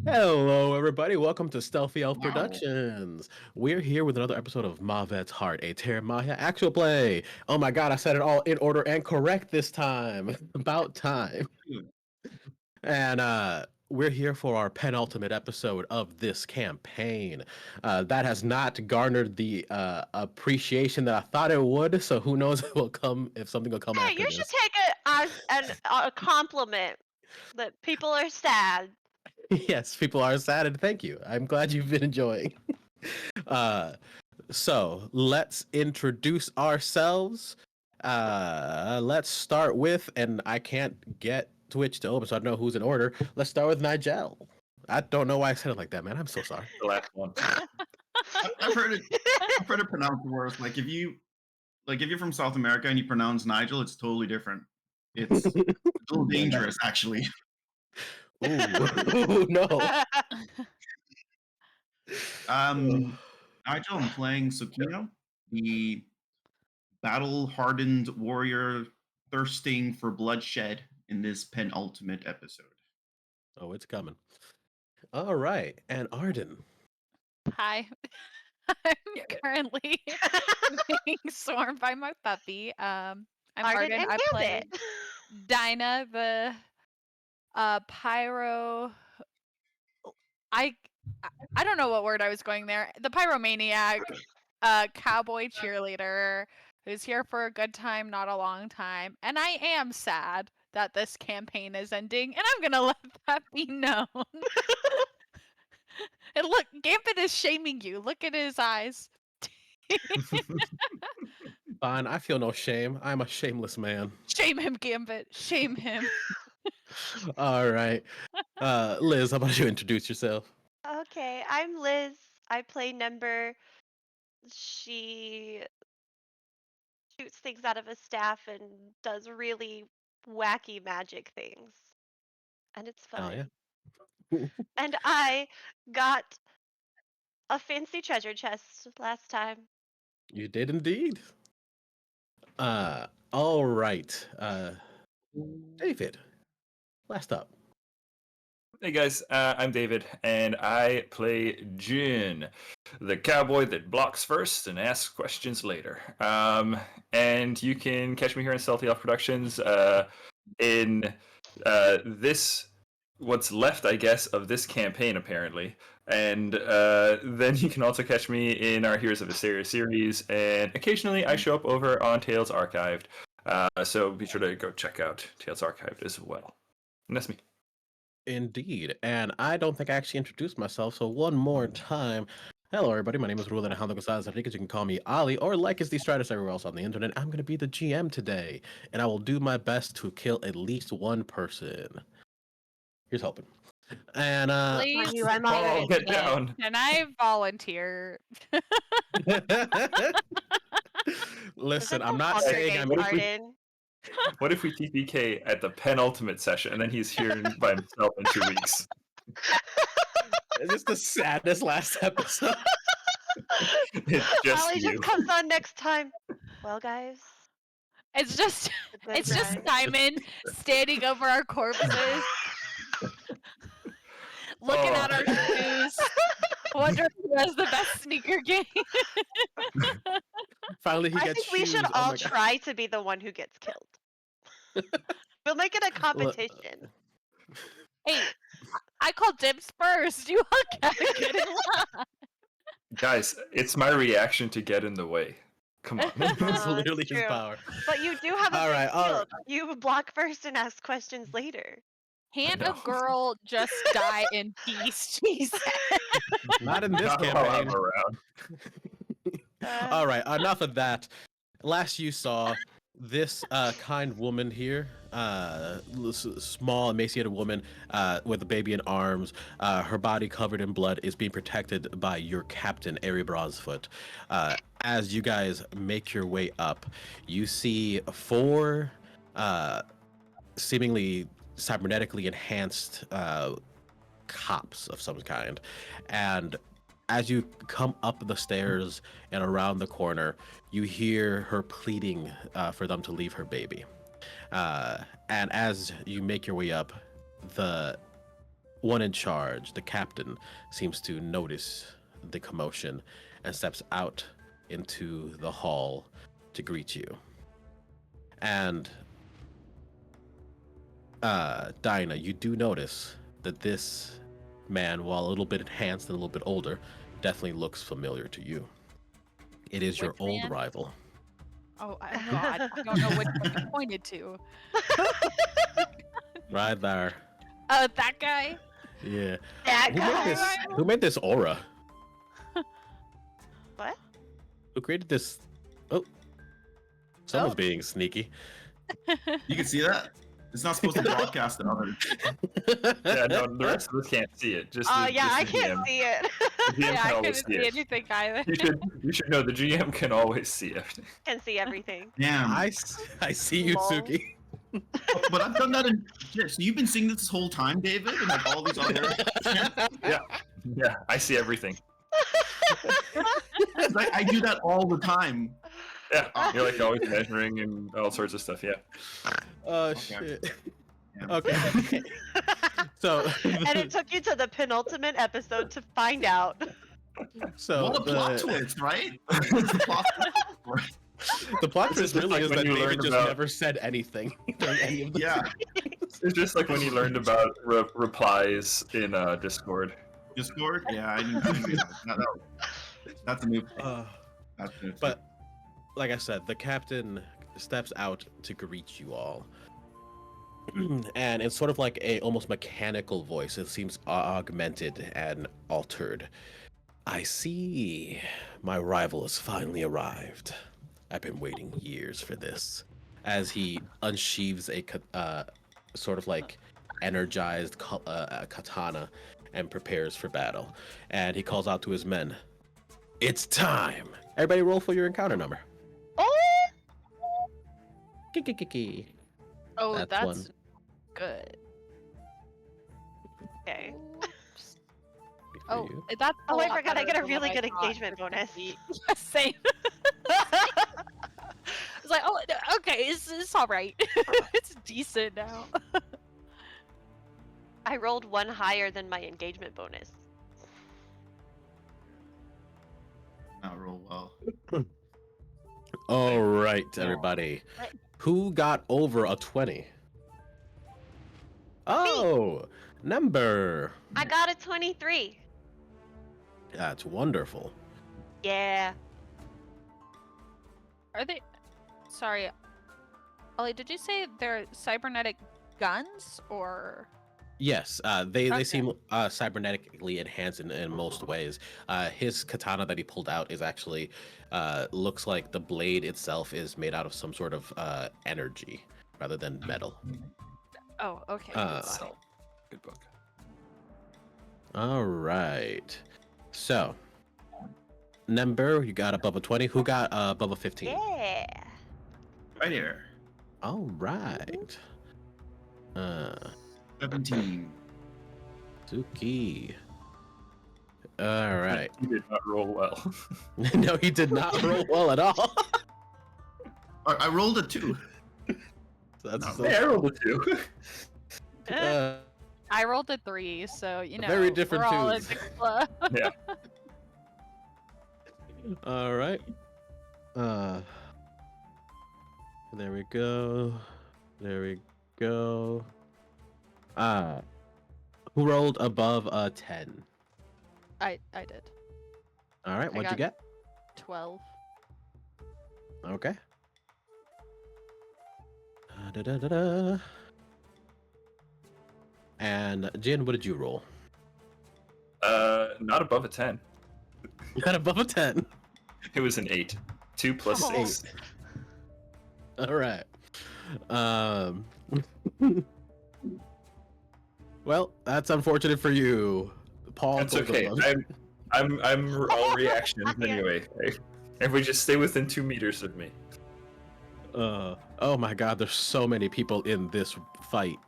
Hello, everybody. Welcome to Stealthy Elf Wow. Productions. We're here with another episode of Mavet's Heart, a Terra Magia actual play. Oh my god, I said it all in order and correct this time. About time. And we're here for our penultimate episode of this campaign. That has not garnered the appreciation that I thought it would, so who knows if something will come Hey, after you this. should take it as a compliment that people are sad. Yes, people are sad, and thank you. I'm glad you've been enjoying. So let's introduce ourselves. Let's start with, and I can't get Twitch to open, so I don't know who's in order. Let's start with Nigel. I don't know why I said it like that, man. I'm so sorry. The last one. I've heard it pronounced worse. Like if you're from South America and you pronounce Nigel, it's totally different. It's a little dangerous, actually. Ooh, no. Nigel, I'm playing Sucina, the battle-hardened warrior thirsting for bloodshed in this penultimate episode. Oh, it's coming. All right, and Arden. Hi. I'm currently being swarmed by my puppy. I'm Arden. and I play Gambit. Dinah, the pyro. I don't know what word I was going there. The pyromaniac, cowboy cheerleader who's here for a good time, not a long time. And I am sad that this campaign is ending, and I'm gonna let that be known. And look, Gambit is shaming you. Look at his eyes. Fine, I feel no shame. I'm a shameless man. Shame him, Gambit. Shame him. All right. Liz, how about you introduce yourself? Okay, I'm Liz. I play Nembyr. She shoots things out of a staff and does really wacky magic things. And it's Oh, fun. yeah. And I got a fancy treasure chest last time. You did indeed. All right. David, last up. Hey guys, I'm David, and I play Djin, the cowboy that blocks first and asks questions later. And you can catch me here in Stealthy Elf Productions in this, what's left, I guess, of this campaign, apparently. And then you can also catch me in our Heroes of Hysteria series, and occasionally I show up over on Tales Archived. So be sure to go check out Tales Archived as well. And that's me. Indeed. And I don't think I actually introduced myself, so one more time. Hello, everybody. My name is Rula Alejandro Gonzalez Enriquez. You can call me Ali or Lycus D. Stratus everywhere else on the internet. I'm going to be the GM today, and I will do my best to kill at least one person. Here's hoping. And Please, you, I'm Oh, already get down. can I volunteer? listen, I'm Isn't not Hunger saying I'm. Games, Arden? What if we TPK at the penultimate session and then he's here by himself in 2 weeks? Is this the saddest last episode? It's just Ollie you. just comes on next time. Well, guys, It's just good it's just ride. Simon standing over our corpses, looking at our shoes, wondering who has the best sneaker game. Finally, he I gets think we should shoes. Oh all my God. try to be the one who gets killed. We'll make it a competition. Hey, I called dibs first. You all gotta get in line. Guys, it's my reaction to get in the way. Come on. It's That's literally his true. power. But you do have a All big right, all shield. You block first and ask questions later. Can't know. a girl just die in peace? Jesus. Not in this Not while I'm campaign. around. All right, enough of that. Last you saw this kind woman here, small emaciated woman with a baby in arms, her body covered in blood, is being protected by your captain, Ari Brosfoot. As you guys make your way up, you see four seemingly cybernetically enhanced cops of some kind, and as you come up the stairs and around the corner, you hear her pleading for them to leave her baby. And as you make your way up, the one in charge, the captain, seems to notice the commotion and steps out into the hall to greet you. And Dinah, you do notice that this man, while a little bit enhanced and a little bit older, definitely looks familiar to you. It is your Which old man? rival. Oh, God. I don't know which one you pointed to. Right there. Oh, that guy? Yeah. That Who made this? guy. Who made this aura? What? Who created this? Oh, someone's Oh. being sneaky. You can see that? It's not supposed to broadcast to others. Yeah, no, the rest of us can't see it. Just Oh the, yeah, just I the can't GM. see it. The GM Yeah, can I always couldn't see see it. anything either. You should know the GM can always see everything. Can see everything. Damn. I see you, Lol. Suki. But I've done that in shit. So you've been seeing this whole time, David, and like all these other. Yeah, I see everything. I do that all the time. Yeah, you're like always measuring and all sorts of stuff. Yeah. Oh Okay. shit. Yeah. Okay. So. And it took you to the penultimate episode to find out. So What a plot the, twist, right? This is the plot twist. the plot It's twist just really like is when that you David learned just about- never said anything during any of the Yeah. It's just like when you learned about replies in Discord. Discord? Yeah, I didn't do that. That's a new thing. That's a new thing. But like I said, the captain steps out to greet you all. And it's sort of like a almost mechanical voice. It seems augmented and altered. I see. My rival has finally arrived. I've been waiting years for this. As he unsheathes a sort of like energized katana and prepares for battle. And he calls out to his men, "It's time! Everybody roll for your encounter number." Oh, Kiki. Oh, That's that's one. good. okay. Oops. For Oh, you. that's Oh, a I lot forgot I better get a than really what good I thought engagement it was bonus. gonna be. Same. It's like, oh, okay, it's all right. It's decent now. I rolled one higher than my engagement bonus. Not roll well. All right, everybody. What? Who got over a 20? Oh, Nembyr. I got a 23. That's wonderful. Yeah. Are they? Sorry, Ollie. Did you say they're cybernetic guns or? Yes, they Okay. seem cybernetically enhanced in most ways. His katana that he pulled out is actually looks like the blade itself is made out of some sort of energy rather than metal. Oh, okay. So, good book. All right. So, Nembyr, you got above a 20. Who got above a 15? Yeah. Right here. All right. 17. Suki. All right. You did not roll well. No, he did not roll well at all. I rolled a 2. That's No. Hey, I rolled a 2. I rolled a 3, so you know. Very different we're all in twos. the club. Yeah. all right. There we go. There we go. Who rolled above a 10? I did. All right, I what'd you got- get? 12. Okay. Da-da-da-da. And Djin, what did you roll? Not above a 10. You got above a 10. It was an 8. 2 plus Oh. 6. All right. Well, that's unfortunate for you. Paul. That's goes okay. above. I'm all reactions anyway. If we just stay within 2 meters of me. Oh my God, there's so many people in this fight.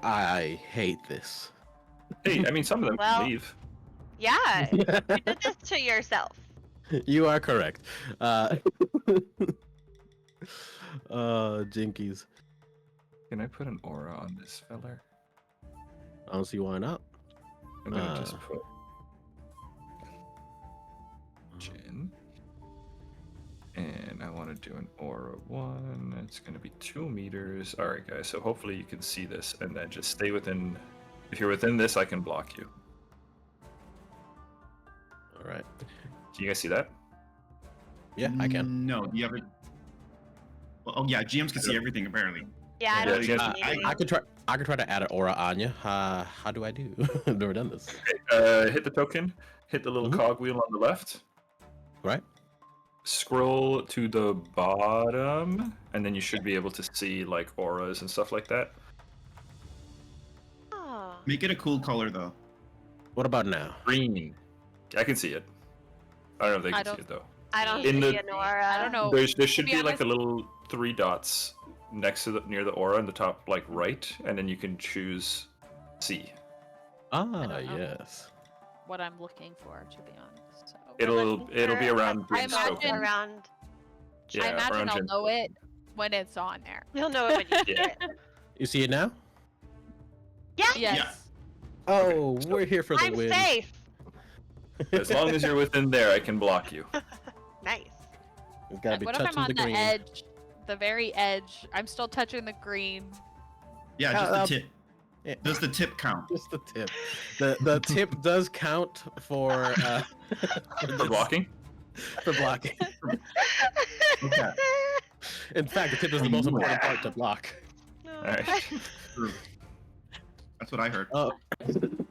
I hate this. Hey, I mean, some of them Well- can leave. Yeah. You did this to yourself. You are correct. Jinkies. Can I put an aura on this feller? I don't see why not. I'm gonna just put Djin. And I want to do an aura 1. It's going to be 2 meters. All right, guys. So hopefully you can see this, and then just stay within. If you're within this, I can block you. All right. Can you guys see that? Yeah, I can. No, you have it. Well, oh yeah, GMs can see everything apparently. Yeah, I Yeah, don't Jen, see I anything. could try. I could try to add an aura on you. How do I do? I've never done this. Hit the token. Hit the little Mhm. cogwheel on the left. Right. Scroll to the bottom, and then you should be able to see like auras and stuff like that. Oh. Make it a cool color though. What about now? Green. I can see it. I don't know if they I can see don't- it though. I don't In see the- an aura. I don't know. There should be be like honest- a little 3 dots next to near the aura in the top, like right, and then you can choose C. Ah, don't know. yes. What I'm looking for, to be honest. So. It'll be around I Djin's imagine- token. around. Yeah, I imagine around I'll Djin's know token. it when it's on there. You'll know it when you see Yeah. it. You see it now? Yeah, Yes. Oh, we're here for the I'm win. safe. As long as you're within there, I can block you. Nice. It's gotta be What if I'm touching on the the green. edge, the very edge? I'm still touching the green. Yeah, just the tip. yeah. Does the tip count? Just the tip. The tip does count for For blocking? for blocking. Okay. In fact, the tip is the most important part to block. No. Alright. True. That's what I heard. Oh,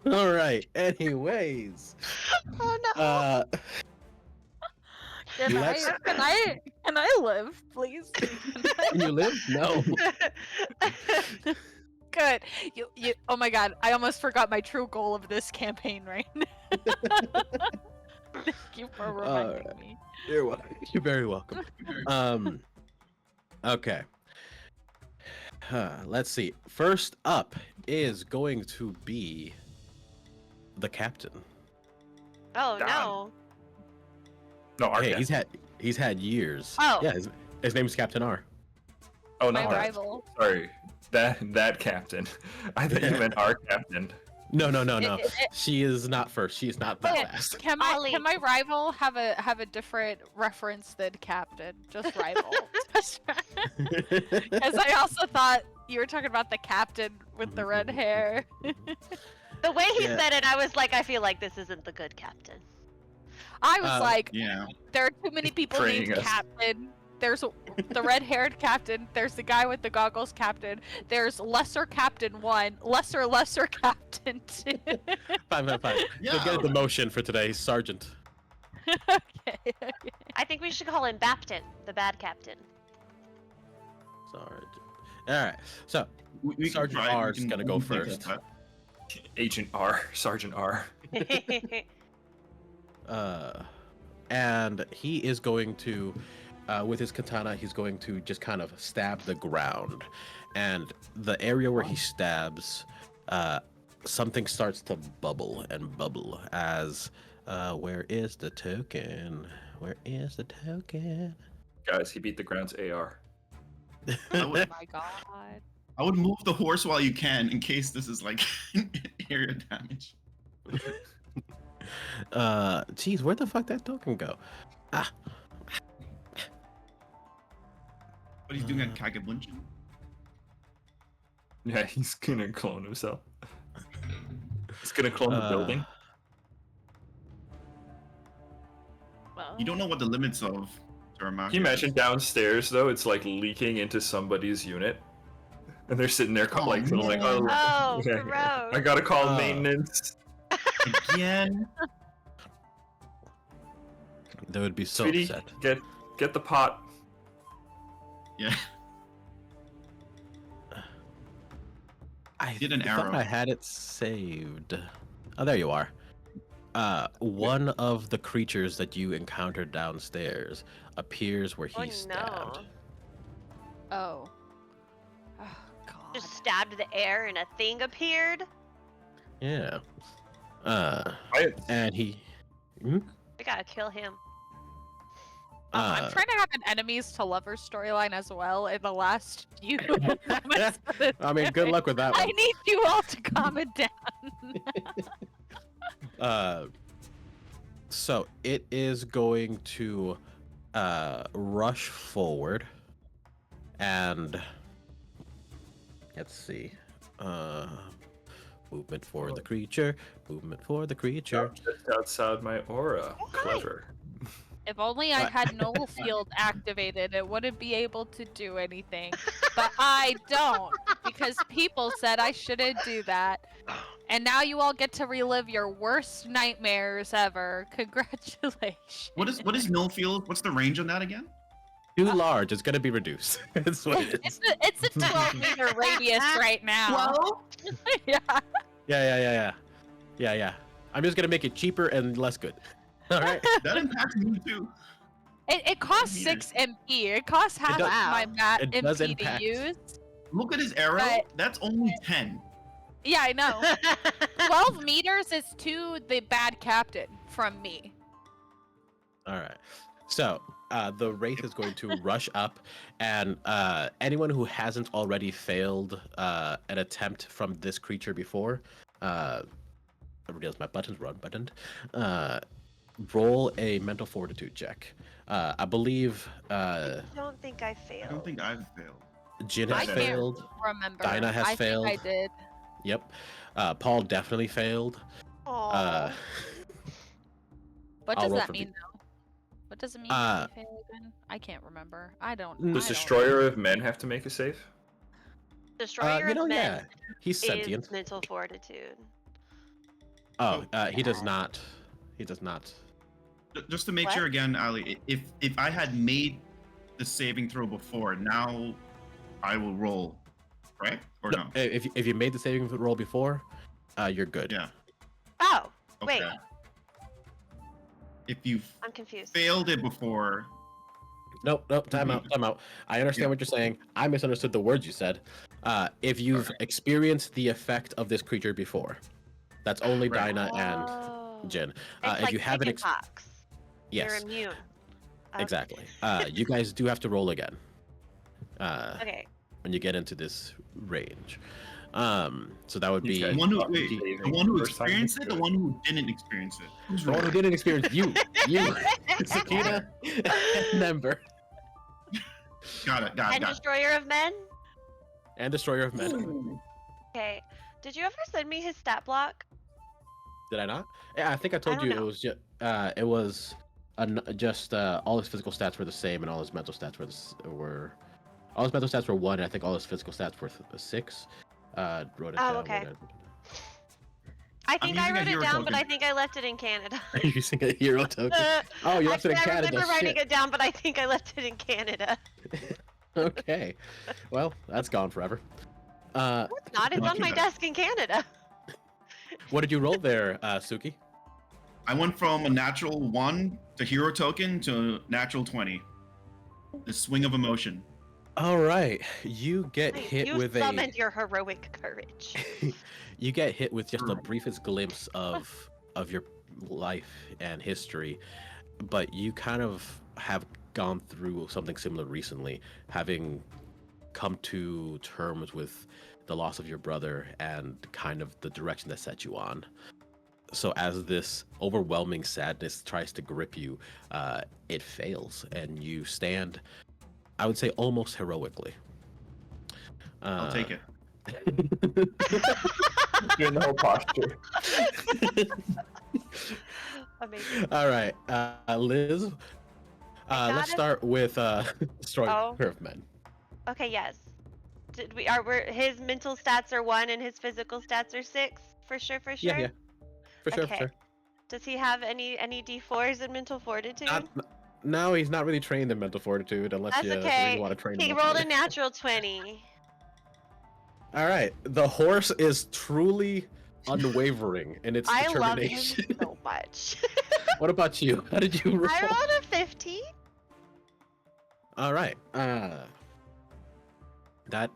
all right. Anyways, Oh no. Can Let's- can I live, please? can you live? No. Good. You. Oh my God! I almost forgot my true goal of this campaign right now. Thank you for reminding Alright. me. You're welcome. You're very welcome. Okay. Let's see. First up is going to be the captain. Oh Done. no. No, Hey, Arden. he's had years. Oh. Yeah, his name is Captain R. Oh, My not our. rival. Sorry. That captain. I thought you meant our captain. No. It- She is not first. She is not that Yeah, fast. Can my rival have a different reference than captain? Just rival. Because I also thought you were talking about the captain with the red hair. The way he Yeah. said it, I was like, I feel like this isn't the good captain. I was like, Yeah. there are too many people betraying named us. captain. There's the red-haired captain. There's the guy with the goggles captain. There's lesser captain 1, lesser captain 2. Fine. Yeah. You'll get a demotion for today, Sergeant. Okay. I think we should call him Baptin, the bad captain. Sergeant. All right. So We can Sergeant try it. R We is can- gonna go we can take first. this, but- Agent R. Sergeant R. And he is going to, with his katana, he's going to just kind of stab the ground, and the area where he stabs, something starts to bubble and bubble as, where is the token? Where is the token? Guys, he beat the ground's AR. I Oh would, my god. I would move the horse while you can in case this is like area damage. Geez, where the fuck that token go? Ah, What he's doing at Kagabunshin? Yeah, he's gonna clone himself. He's gonna clone the building. Well, You don't know what the limits of Terra Can you imagine is. downstairs though? It's like leaking into somebody's unit, and they're sitting there Oh, like, no. Oh, okay, gross. I gotta call Uh, maintenance. Again? they would be so Sweetie, upset. get the pot. Yeah. I Did an thought arrow. I had it saved. Oh, there you are. One of the creatures that you encountered downstairs appears where he Oh, stabbed. no. Oh. Oh god. Just stabbed the air and a thing appeared. Yeah. And he. We gotta kill him. I'm trying to have an enemies to lovers storyline as well in the last few moments of this I mean, good luck with that I one. need you all to calm it down. So it is going to rush forward, and let's see. Movement for the creature. Movement for the creature. Just outside my aura. Oh, hi. Clever. If only I had Null Field activated, it wouldn't be able to do anything. But I don't, because people said I shouldn't do that. And now you all get to relive your worst nightmares ever. Congratulations. What is null field? What's the range on that again? Too large. It's gonna be reduced. That's what it is. It's a 12-meter radius right now. Well, Yeah. Yeah. I'm just gonna make it cheaper and less good. All right. that impacts me too. It costs 6 MP. It costs half does- my mat it does MP impact. to use. Look at his arrow. But- That's only 10. Yeah, I know. 12 meters is to the bad captain from me. All right. So the wraith is going to rush up, and anyone who hasn't already failed an attempt from this creature before, I realize my button's run buttoned. Roll a mental fortitude check. I believe I don't think I failed. I don't think I've failed. Djin I has can't failed. remember. Dinah has I failed. think I did. Yep. Paul definitely failed. Aw. What I'll does roll that for mean, B. though? What does it mean when you fail again? I can't remember. I don't. Does I Does don't- Destroyer of Men have to make a save? Destroyer you know, of yeah. Men He's sentient. is mental fortitude. Oh, he does not. He does not. Just to make What? sure again, Ali, if I had made the saving throw before, now I will roll, right? Or no? If you made the saving roll before, you're good. Yeah. Oh, Okay. wait, If you I'm confused. failed it before, Nope. Time out. I understand Yeah. what you're saying. I misunderstood the words you said. If you've experienced the effect of this creature before, that's only Right. Dinah and Oh. Jin. It's If like you haven't, chickenpox. You're yes, immune. Okay. exactly. You guys do have to roll again. Okay. When you get into this range. So that would be Okay. the one who Fuck, wait, saving the one who first time experienced is it, the good. one who didn't experience it. Who's the one who rolling? didn't experience you, Sucina, and Nembyr, Got it. And Destroyer of Men? and Destroyer of Men. Okay. Did you ever send me his stat block? Did I not? Yeah, I think I told don't you it know. was just just all his physical stats were the same, and all his mental stats were all his mental stats were 1, and I think all his physical stats were 6. Wrote it Oh, down. okay. I think I using a wrote it hero down, but token. I think I left it in Canada. Are you using a hero token? Oh, you left it in Actually, I Canada. remember writing Shit. it down, but I think I left it in Canada. Okay. Well, that's gone forever. No, it's not. It's on my Okay. desk in Canada. What did you roll there, Suki? I went from a natural 1 to hero token to natural 20. The swing of emotion. All right, you get hit You with summoned your heroic courage. you get hit with just the briefest glimpse of your life and history, but you kind of have gone through something similar recently, having come to terms with the loss of your brother and kind of the direction that set you on. So as this overwhelming sadness tries to grip you, it fails, and you stand, I would say, almost heroically. I'll take it. Doing the whole posture. Amazing. All right, Liz. I Let's gotta- start with Destroyer Oh. of Men. Okay, yes. Did we his mental stats are 1 and his physical stats are 6? For sure, for sure? Yeah, for sure, Okay. for sure. Does he have any D4s in mental fortitude? No, he's not really trained in mental fortitude unless That's you okay. really want to train He him. rolled a natural 20. All right, the horse is truly unwavering in its I love him determination. so much. What about you? How did you roll? I rolled a 15. All right. That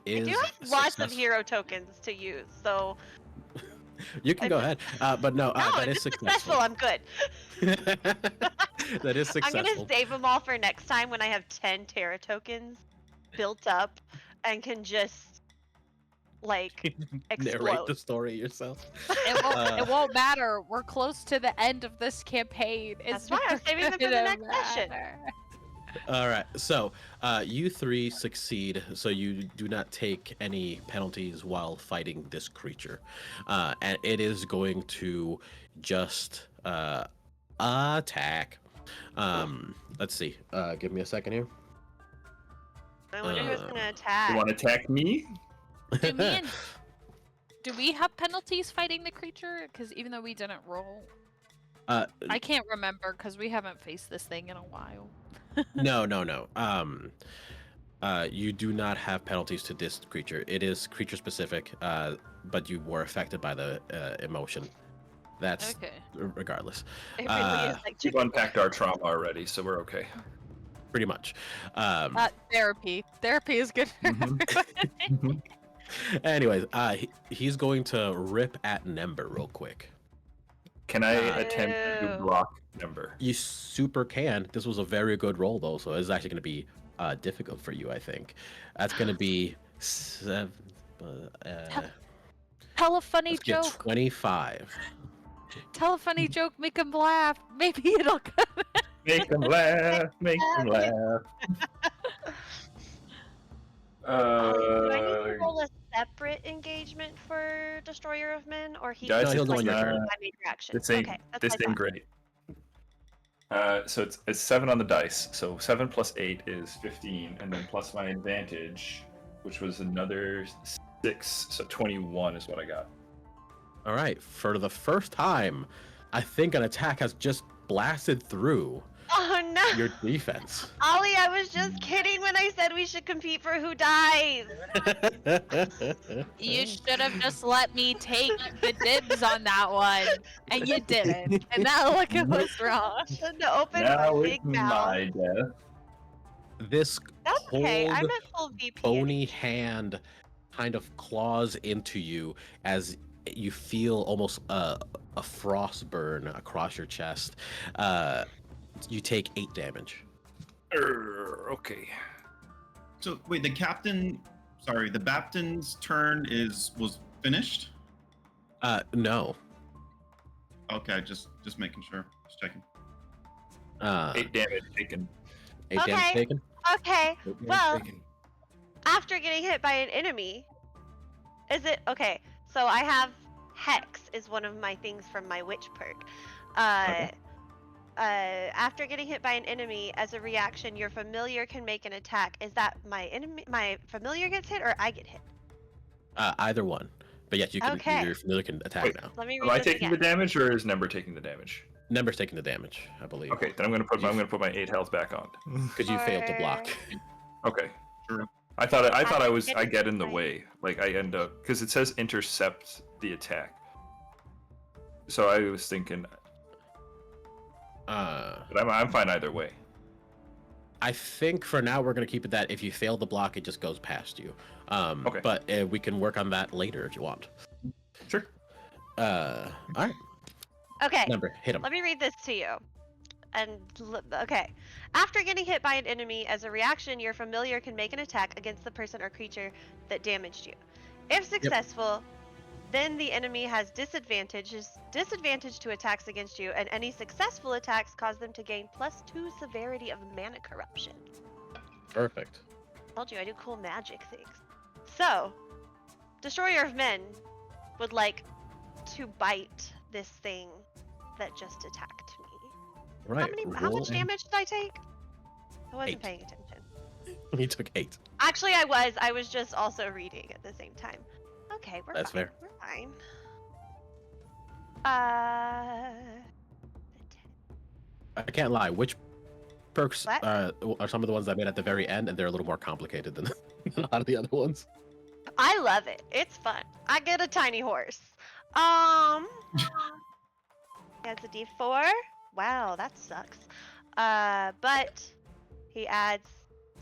I is do have lots of success- hero tokens to use, so You can go ahead. But no, no, that if is it's successful. I'm good. That is I'm successful. gonna save them all for next time when I have 10 Terra tokens built up and can just like Narrate the explode. story yourself. It won't matter. We're close to the end of this campaign. That's why I'm saving them for the next session. All right, so you three succeed, so you do not take any penalties while fighting this creature, and it is going to just attack. Let's see. Give me a second here. I wonder who's gonna You attack. want to attack me? Do we have penalties fighting the creature? Because even though we didn't roll, Uh, I can't remember because we haven't faced this thing in a while. no. You do not have penalties to this creature. It is creature specific, but you were affected by the emotion. That's Okay. regardless. It really is like We've chicken. unpacked our trauma already, so we're okay. Pretty much. Therapy. Therapy is good for Mhm. everyone. Anyways, he's going to rip at Nembyr real quick. Can I attempt to Ew. block Nembyr? You super can. This was a very good roll, though, so it's actually going to be difficult for you, I think. That's going to be 7. Tell a funny Let's get joke. 25. Tell a funny joke. Make him laugh. Maybe it'll come. Make them laugh. Make them laugh. Do I need to roll a separate engagement for Destroyer of Men, or he Guys, No, he'll just go on your like turn. my major action? This ain't, Okay, that's this what I ain't thought. great. So it's 7 on the dice. So 7 plus 8 is 15, and then plus my advantage, which was another 6. So 21 is what I got. All right. For the first time, I think an attack has just blasted through Oh no! your defense. Ollie, I was just kidding when I said we should compete for who dies. You should have just let me take the dibs on that one, and you didn't. And now look at what's wrong. Shouldn't have opened Now my it's big mouth. my death. This That's okay. cold, I'm at full VP. bony hand kind of claws into you as you feel almost a frost burn across your chest. You take 8 damage. Okay. So wait, the Baptin's turn was finished. No. Okay, just making sure, just checking. 8 damage taken. 8 damage Okay. taken. Okay. 8 damage Well, taken. after getting hit by an enemy, is it okay? So I have Hex is one of my things from my witch perk. Okay. After getting hit by an enemy, as a reaction, your familiar can make an attack. Is that my familiar gets hit, or I get hit? Either one. But yes, you can. Okay. Your familiar can attack Wait. now. Let me Am read I this taking again. the damage, or is Nembyr taking the damage? Nember's taking the damage, I believe. Okay, then I'm gonna put my 8 health back on. Because you failed to block. Okay. Sure. I thought getting I get in the my- way. Like I end up because it says intercept the attack. So I was thinking, but I'm fine either way. I think for now we're gonna keep it that if you fail the block, it just goes past you. Okay. But we can work on that later if you want. Sure. All right. Okay. Nember, hit him. Let me read this to you. Okay. After getting hit by an enemy, as a reaction, your familiar can make an attack against the person or creature that damaged you. If successful, then the enemy has disadvantage to attacks against you, and any successful attacks cause them to gain +2 severity of mana corruption. Perfect. Told you I do cool magic things. So, Destroyer of Men would like to bite this thing that just attacked me. Right. How much roll damage did I take? I wasn't 8. paying attention. and- You took 8. Actually, I was. I was just also reading at the same time. Okay, we're That's fine. fair. We're fine. I can't lie. Which perks What? are some of the ones I made at the very end, and they're a little more complicated than a lot of the other ones. I love it. It's fun. I get a tiny horse. Adds a D4. Wow, that sucks. But he adds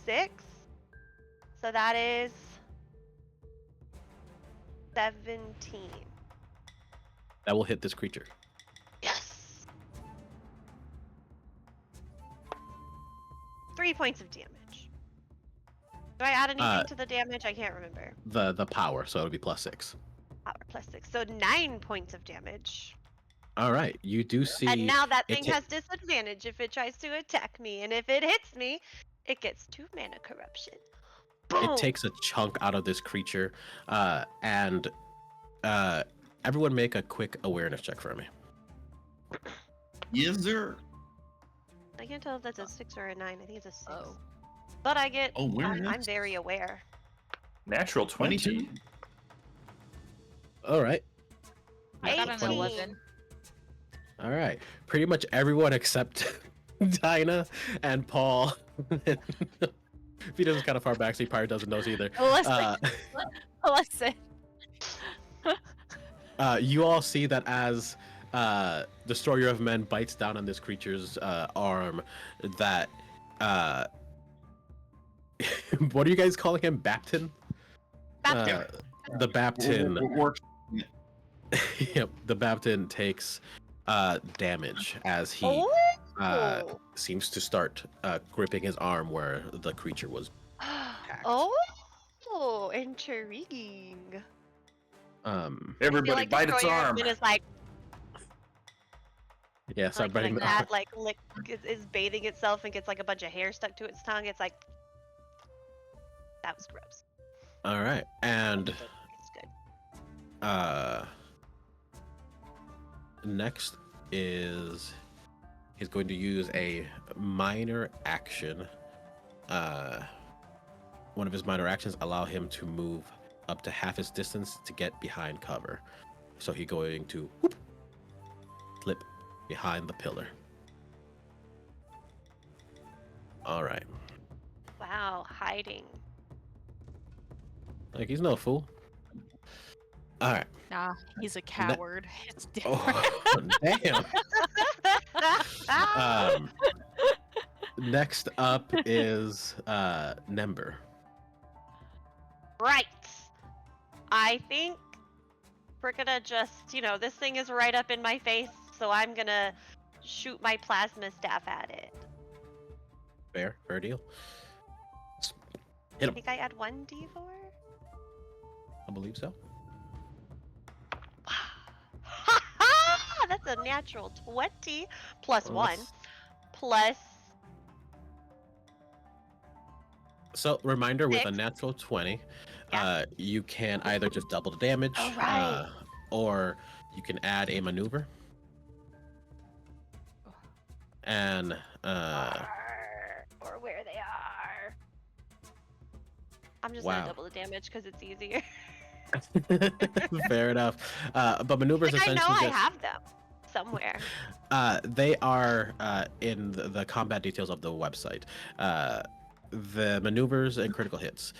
6. So that is 17. That will hit this creature. Yes. 3 points of damage. Do I add anything to the damage? I can't remember. The power, so it'll be +6. Power +6. So 9 points of damage. All right, you do see. And now that it thing has disadvantage if it tries to attack me, and if it hits me, it gets 2 mana corruption. Boom! It takes a chunk out of this creature, and everyone make a quick awareness check for me. Yes, sir. I can't tell if that's a 6 or a 9. I think it's a 6. Oh. But I get. Oh, I'm awareness. very aware. Natural 20. 22. All right, I got an 18. 11. all right. Pretty much everyone except Dinah and Paul. Vidas is kind of far back, so he probably doesn't notice either. Listen. Listen. You all see that as Destroyer of Men bites down on this creature's arm, that what are you guys calling him? Baptin? Baptin. The Baptin. Works. Yep, the Baptin takes damage as he Oh! seems to start gripping his arm where the creature was. Oh, intriguing. Everybody like bite its Destroyer of arm. Men is like, Yeah, start biting like the that, like is bathing itself and gets like a bunch of hair stuck to its tongue. It's like that was gross. All right, and It's good. next is he's going to use a minor action. One of his minor actions allow him to move up to half his distance to get behind cover. So he's going to slip behind the pillar. All right. Wow, hiding. Like he's no fool. All right. Nah, he's a coward. It's different. Oh, damn. Next up is Nembyr. Right. I think we're gonna just, this thing is right up in my face, so I'm gonna shoot my plasma staff at it. Fair deal. I Hit him. think I add 1d4. I believe so. Ha ha! That's a natural 20 plus Well, 1 that's- plus. So reminder, with a 6. natural 20, Yeah. you can either just double the damage, Oh, right. or you can add a maneuver. And Or where they are. I'm just Wow. gonna double the damage because it's easier. fair enough. But maneuvers Like, I know essentially I have them somewhere. they are in the combat details of the website. The maneuvers and critical hits.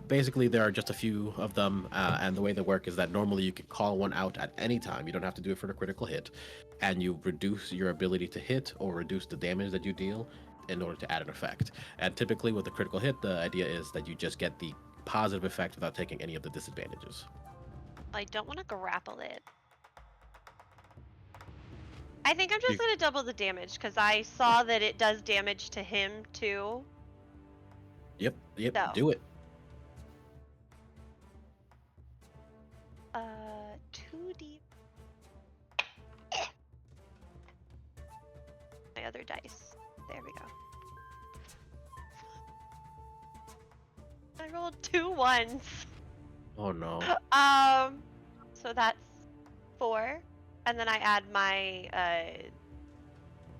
Basically, there are just a few of them, and the way they work is that normally you can call one out at any time. You don't have to do it for the critical hit, and you reduce your ability to hit or reduce the damage that you deal in order to add an effect. And typically, with the critical hit, the idea is that you just get the positive effect without taking any of the disadvantages. I don't want to grapple it. I think I'm just You- gonna double the damage because I saw that it does damage to him too. Yep, No. do it. 2d. My other dice. There we go. I rolled 2 1s. Oh no. So that's 4, and then I add my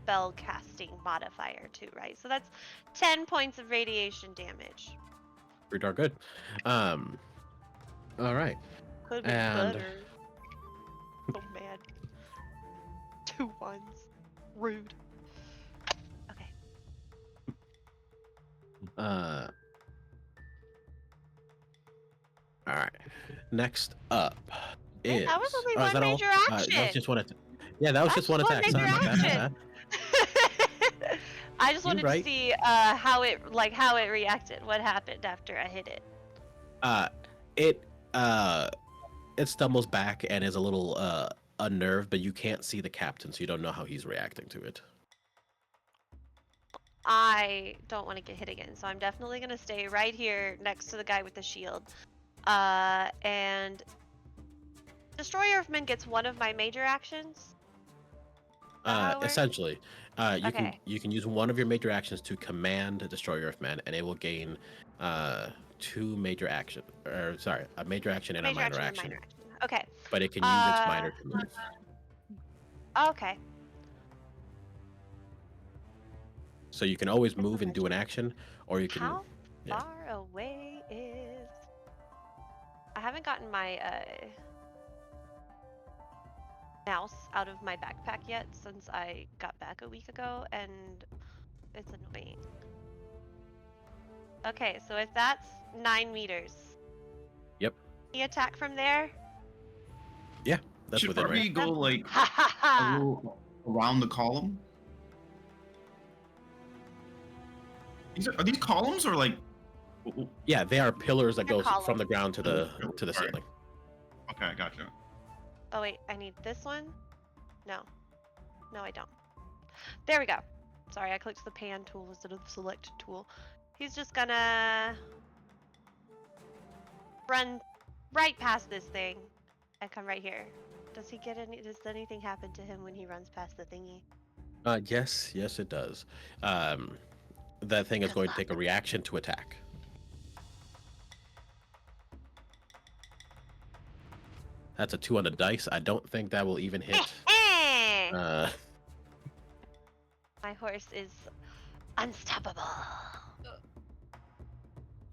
spell casting modifier too, right? So that's 10 points of radiation damage. Pretty darn good. All right. Could be And- better. So mad. 2 1s. Rude. Okay. All right. Next up is. That was only oh, is one that all? major That action. was just one attack. Yeah, that was just one attack. major Sorry about that. action. I just wanted right. to see how it reacted. What happened after I hit it? It stumbles back and is a little unnerved, but you can't see the captain, so you don't know how he's reacting to it. I don't want to get hit again, so I'm definitely gonna stay right here next to the guy with the shield. And Destroyer of Men gets one of my major actions. Is that how it works? Essentially, Okay. you can use one of your major actions to command Destroyer of Men, and it will gain 2 major action, or sorry, a major action and a Major minor action and action. minor action. Okay. But it can use its minor to move. Okay. So you can always move and do an action, or you can. How yeah. far away is? I haven't gotten my mouse out of my backpack yet since I got back a week ago, and it's annoying. Okay, so if that's 9 meters. Yep. Can you attack from there? That's Should within probably range. go like Ha ha a ha! little around the column. Are these columns or like? Yeah, they are pillars that They're go from columns. the ground to the Alright. ceiling. Okay, gotcha. Oh wait, I need this one? No. No, I don't. There we go. Sorry, I clicked the pan tool instead of the select tool. He's just gonna run right past this thing and come right here. Does he get any? Does anything happen to him when he runs past the thingy? Yes, it does. That thing is going to take a reaction to attack. That's a 2 on the dice. I don't think that will even hit. My horse is unstoppable.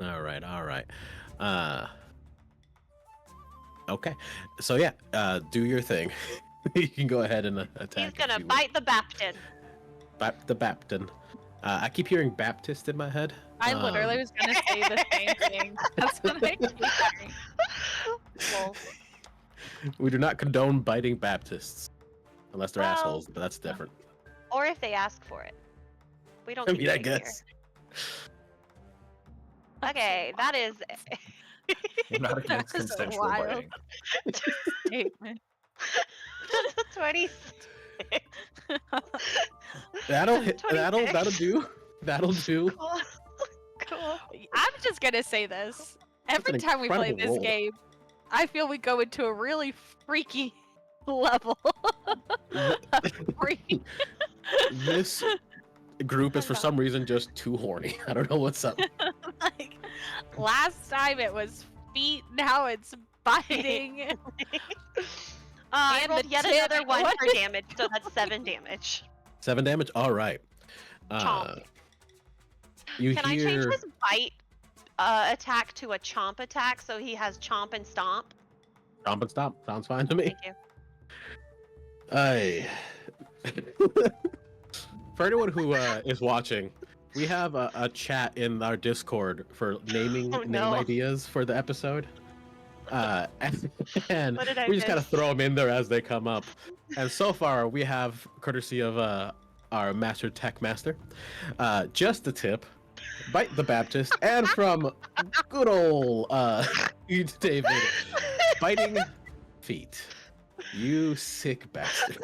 All right. Okay. So yeah, do your thing. You can go ahead and attack. He's gonna bite the Baptin. The Baptin. I keep hearing Baptist in my head. I literally was gonna say the same thing. That's what I keep hearing. Lol. We do not condone biting Baptists, unless they're Well, assholes. But that's different. Or if they ask for it. We don't. I do mean, I that here. guess. Okay, that is. We're not against That is a consensual wild biting. statement. 26. That'll do. That'll do. Cool. Cool. I'm just gonna say this. Every an time we play incredible this roll. game, I feel we go into a really freaky level. Freaky. This group is for some reason just too horny. I don't know what's up. Like last time it was feet, now it's biting. I And rolled the yet tip. another one What? for damage, so that's 7 damage. 7 damage. All right. Chomp. You Can I change hear? his bite attack to a chomp attack so he has chomp and stomp? Stomp and stop. Sounds fine to me. Thank you. I. For anyone who is watching, we have a chat in our Discord for naming Oh, name no. ideas for the episode. And What did I we just kind of miss? throw them in there as they come up. And so far, we have, courtesy of our master tech master, just the tip, bite the Baptist, and from good old David, biting feet. You sick bastard.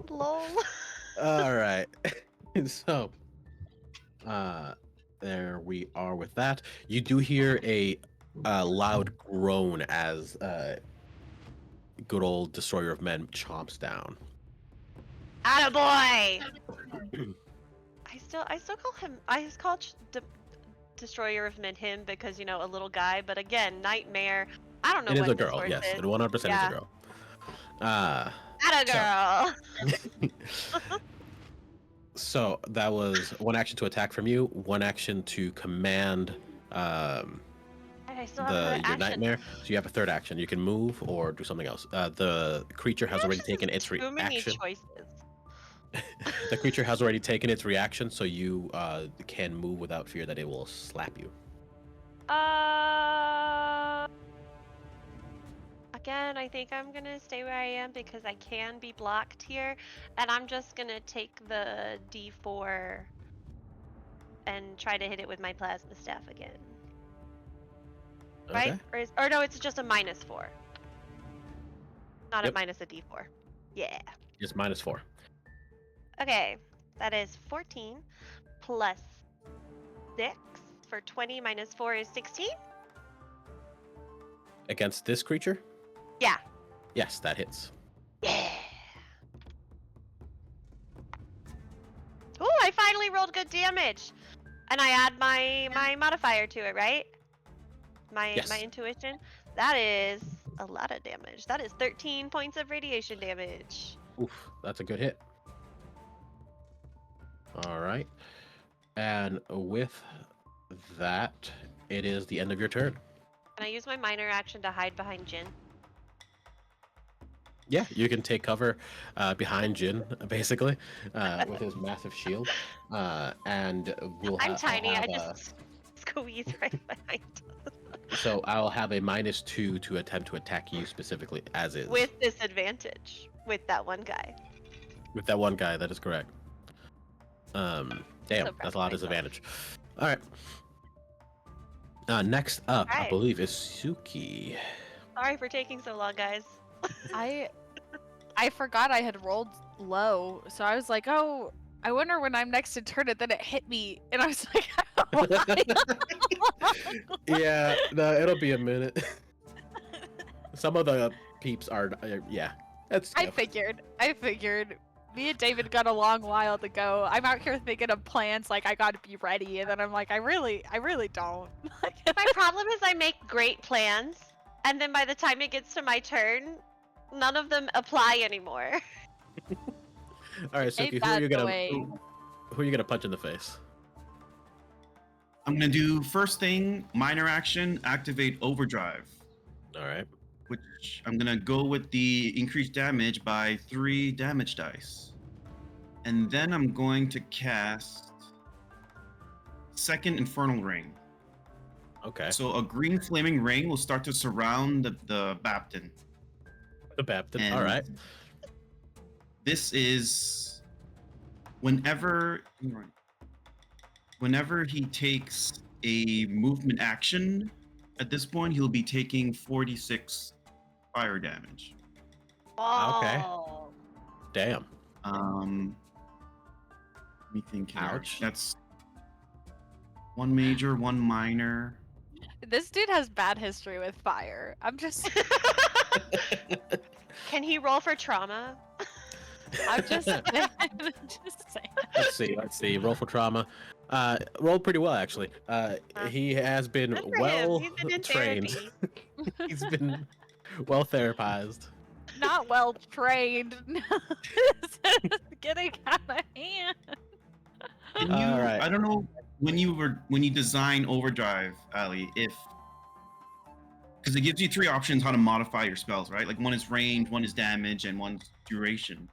Lol. All right. So, there we are with that. You do hear a loud groan as good old Destroyer of Men chomps down. Attaboy! I still call him. I call Destroyer of Men him because, you know, a little guy. But again, Nightmare. I don't know It is what a his girl. horse Yes, is. it 100% is Yeah. a girl. Atta girl. So that was 1 action to attack from you, 1 action to command And I still have your another action. nightmare. So you have a 3rd action. You can move or do something else. The creature has already taken its Too many reaction. choices. The creature has already taken its reaction, so you can move without fear that it will slap you. Again, I think I'm gonna stay where I am because I can be blocked here, and I'm just gonna take the D4 and try to hit it with my plasma staff again. Right? Okay. Or no, it's just a -4. Not Yep. a minus a D4. Yeah. It's -4. Okay. That is 14 plus 6 for 20 minus 4 is 16. Against this creature? Yeah. Yes, that hits. Yeah. Ooh, I finally rolled good damage. And I add my modifier to it, right? My Yes. intuition. That is a lot of damage. That is 13 points of radiation damage. Oof, that's a good hit. All right. And with that, it is the end of your turn. Can I use my minor action to hide behind Djin? Yeah, you can take cover behind Djin, basically, with his massive shield. And we'll I'm have. tiny. I'll I have just squeeze right behind. so I'll have a -2 to attempt to attack you specifically, as is. With disadvantage. With that one guy. With that one guy, that is correct. Damn, proud that's a of lot of disadvantage. All right. Next up, I Alright. believe, is Suki. Sorry for taking so long, guys. I forgot I had rolled low, so I was like, oh, I wonder when I'm next in turn, and then it hit me, and I was like, Yeah, no, it'll be a minute. Some of the peeps are, yeah. That's. I figured. Me and David got a long while to go. I'm out here thinking of plans, like I gotta be ready, and then I'm like, I really don't. My problem is I make great plans, and then by the time it gets to my turn, none of them apply anymore. All right, Suki, Ain't who are that you the gonna way? who are you gonna punch in the face? I'm gonna do first thing, minor action, activate overdrive, All right. which I'm gonna go with the increased damage by 3 damage dice. And then I'm going to cast Second Infernal Ring. Okay. So a green flaming ring will start to surround the Baptin. The Baptist. All And right. This is whenever he takes a movement action, at this point he'll be taking 46 fire damage. Okay. Oh. Damn. Let me think here. Ouch. That's 1 major, 1 minor. This dude has bad history with fire. I'm just, Can he roll for trauma? I'm just saying. Let's see. Roll for trauma. Rolled pretty well, actually. He has been Good for well him. He's been in trained. therapy. He's been well therapized. Not well trained. This is getting out of hand. Can you, All right. I don't know when you design overdrive, Ali, because it gives you 3 options how to modify your spells, right? Like one is range, one is damage, and one's duration.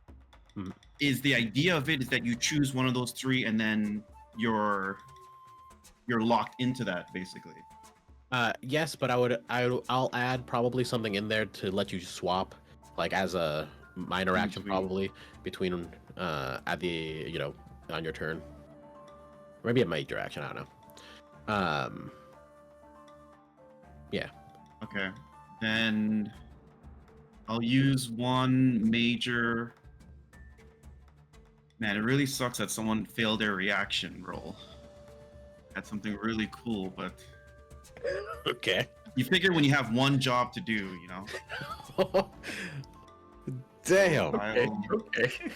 Hmm. Is the idea of it is that you choose one of those 3 and then you're locked into that basically. Yes, but I'll add probably something in there to let you swap, like as a minor action, Sweet. probably between at the on your turn. Maybe a major action. I don't know. Yeah. Okay. Then I'll use 1 major. Man, it really sucks that someone failed their reaction roll. That's something really cool, but Okay. you figure when you have 1 job to do, Damn. Okay. Okay.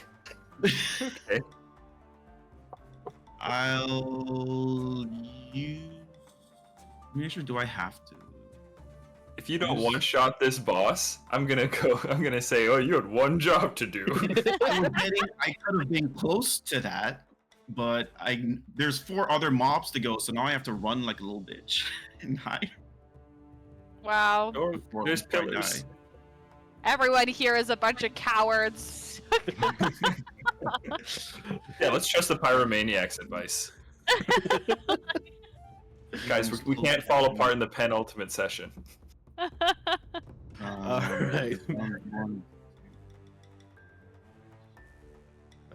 I'll use. Do I have to? If you don't one-shot this boss, I'm gonna say, oh, you had 1 job to do. I could have been close to that, but there's 4 other mobs to go, so now I have to run like a little bitch and hide. Wow. Or before there's I pillars. die. Everyone here is a bunch of cowards. Yeah, let's trust the pyromaniac's advice. Guys, we can't fall apart in the penultimate session. Alright.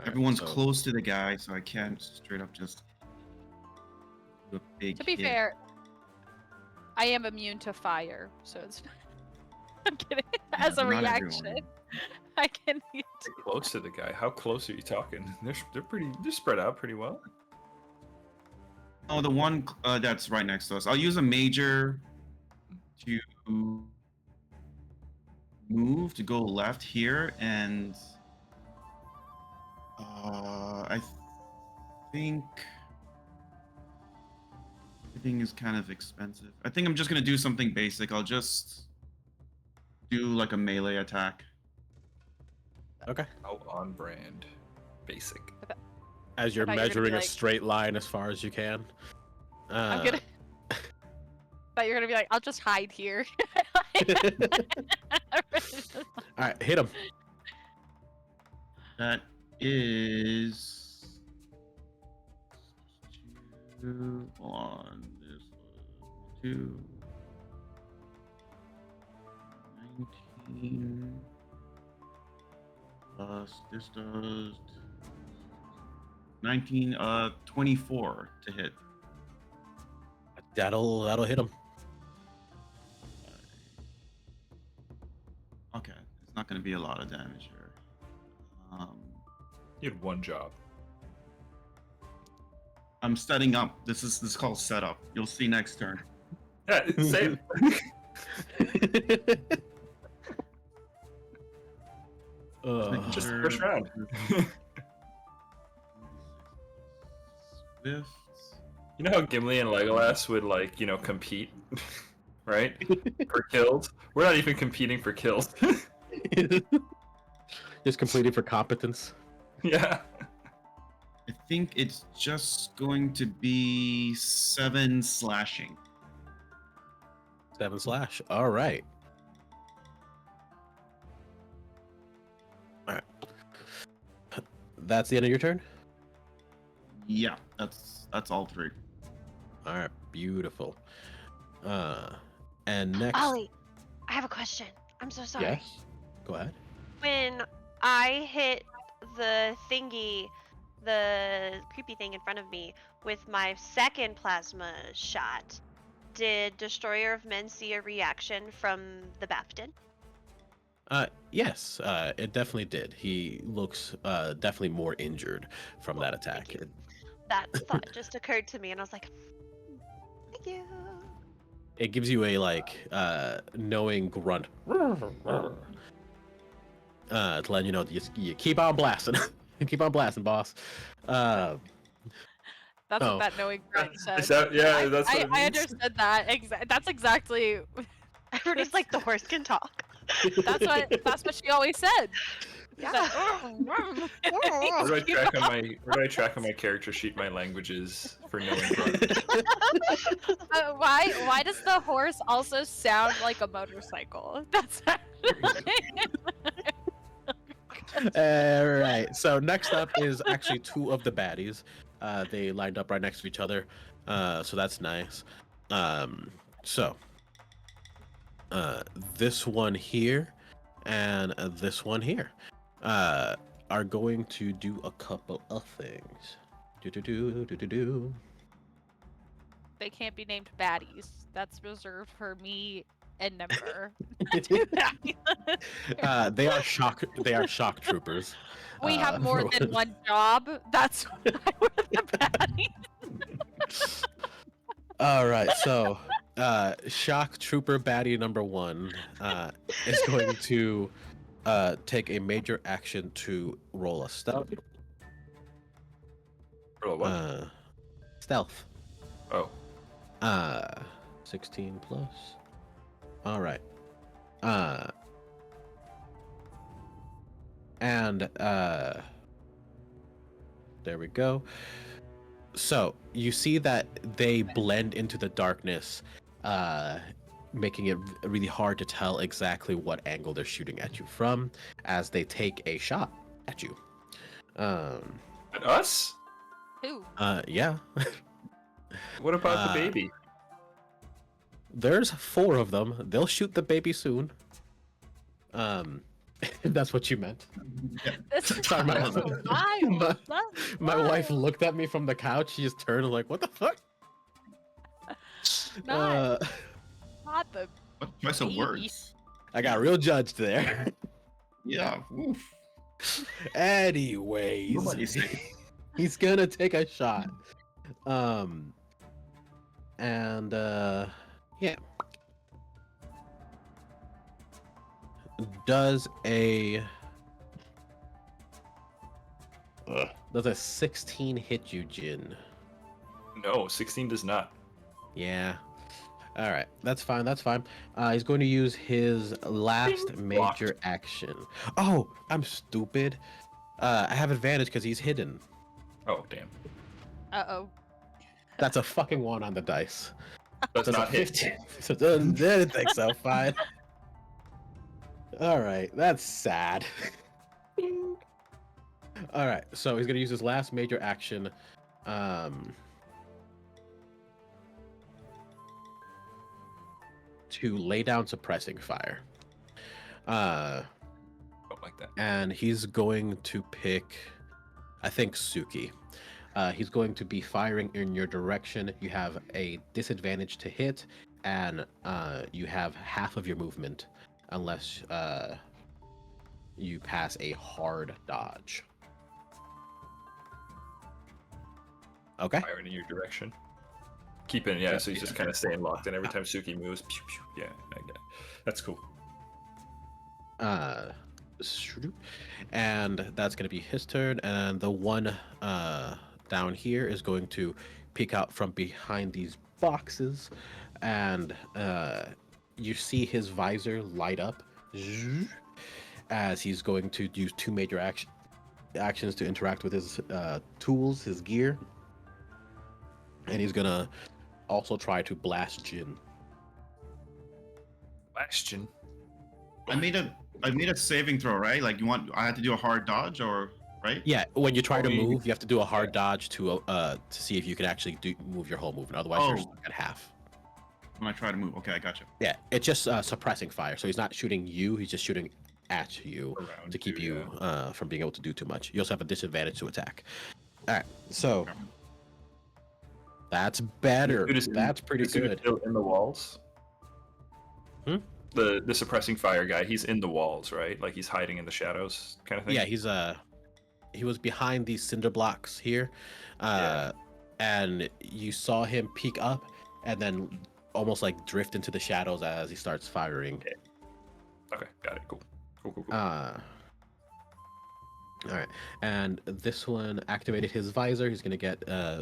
Everyone's So- close to the guy, so I can't straight up just do a big To be hit. fair, I am immune to fire, so it's I'm kidding. As a Not reaction, everyone. I can. Get close to the guy. How close are you talking? They're spread out pretty well. Oh, the one that's right next to us. I'll use a major to move to go left here, and I think everything is kind of expensive. I think I'm just gonna do something basic. I'll just do like a melee attack. Okay. How on brand. Basic. As you're thought you were gonna be measuring a like- straight line as far as you can. I'm gonna. Thought you were gonna be like, I'll just hide here. All right, hit him. That is two on this one, 2 19 plus this does 19 24 to hit. That'll hit him. Okay, it's not going to be a lot of damage here. You had one job. I'm setting up. This is called setup. You'll see next turn. Yeah, same. Just the first round. Swift. You know how Gimli and Legolas would compete, right? For kills. We're not even competing for kills. Just completing for competence. Yeah. I think it's just going to be 7 slashing. 7 slash. All right. All right. That's the end of your turn? Yeah, that's all 3. All right, beautiful. And next. Ollie, I have a question. I'm so sorry. Yes. Go ahead. When I hit the thingy, the creepy thing in front of me, with my second plasma shot, did Destroyer of Men see a reaction from the Bafton? Yes, it definitely did. He looks definitely more injured from that attack. Thank you. That thought just occurred to me, and I was like, thank you. It gives you a knowing grunt. To let you know you keep on blasting. Keep on blasting, boss. That's Oh. what that knowing grunt said. Is that, yeah, that's what I it means. understood that. That's exactly. Everybody's like, the horse can talk. That's what she always said. Yeah. Where do I track on my character sheet my languages for knowing grunt? Why does the horse also sound like a motorcycle? That's All right. So next up is actually 2 of the baddies. They lined up right next to each other. So that's nice. This one here and this one here are going to do a couple of things. They can't be named baddies. That's reserved for me and Nembyr. They are shock troopers. We have more than one job. That's why we're the baddies. All right, so shock trooper baddie number 1 is going to take a major action to roll a stealth. Roll what? Stealth. Oh. 16 plus. All right. And there we go. So you see that they blend into the darkness, making it really hard to tell exactly what angle they're shooting at you from as they take a shot at you. At us? Who? Yeah. What about the baby? There's 4 of them. They'll shoot the baby soon. If that's what you meant. Sorry, my wife looked at me from the couch. She just turned like, "What the fuck?" Not the. What choice of Baby. words? I got real judged there. Yeah. Oof. Anyways, Nobody's safe. he's gonna take a shot. And yeah. Does a 16 hit you, Djin? No, 16 does not. Yeah. All right, that's fine. That's fine. He's going to use his last major action. Oh, I'm stupid. I have advantage because he's hidden. Oh, damn. Uh-oh. That's a fucking 1 on the dice. That's That's not a hit. 15. So didn't think so. Fine. All right, that's sad. All right, so he's gonna use his last major action. To lay down suppressing fire. Don't like that. And he's going to pick, I think, Suki. He's going to be firing in your direction. You have a disadvantage to hit, and you have half of your movement unless you pass a hard dodge. Okay. Firing in your direction. Keeping, yeah, so he's just kind of staying locked in every time Suki moves. Pew, pew. Yeah, I get it. That's cool. And that's going to be his turn, and the one down here is going to peek out from behind these boxes, and you see his visor light up as he's going to use 2 major actions to interact with his tools, his gear, and he's gonna also try to blast Djin. Bastion. I made a saving throw, right? Like I had to do a hard dodge, or right? Yeah, when you try to Oh, you- move, you have to do a hard dodge to see if you can actually move your whole movement. Otherwise, you're stuck at half. When I try to move, okay, I got you. Yeah, it's just suppressing fire. So he's not shooting you; he's just shooting at you Around to keep you, you from being able to do too much. You also have a disadvantage to attack. All right, so that's better. Dude is in- That's pretty is he good. still in the walls? Hmm? The suppressing fire guy, he's in the walls, right? Like he's hiding in the shadows, kind of thing. Yeah, he was behind these cinder blocks here, and you saw him peek up and then almost like drift into the shadows as he starts firing. Okay, got it. Cool. Cool. All right, and this one activated his visor. He's gonna get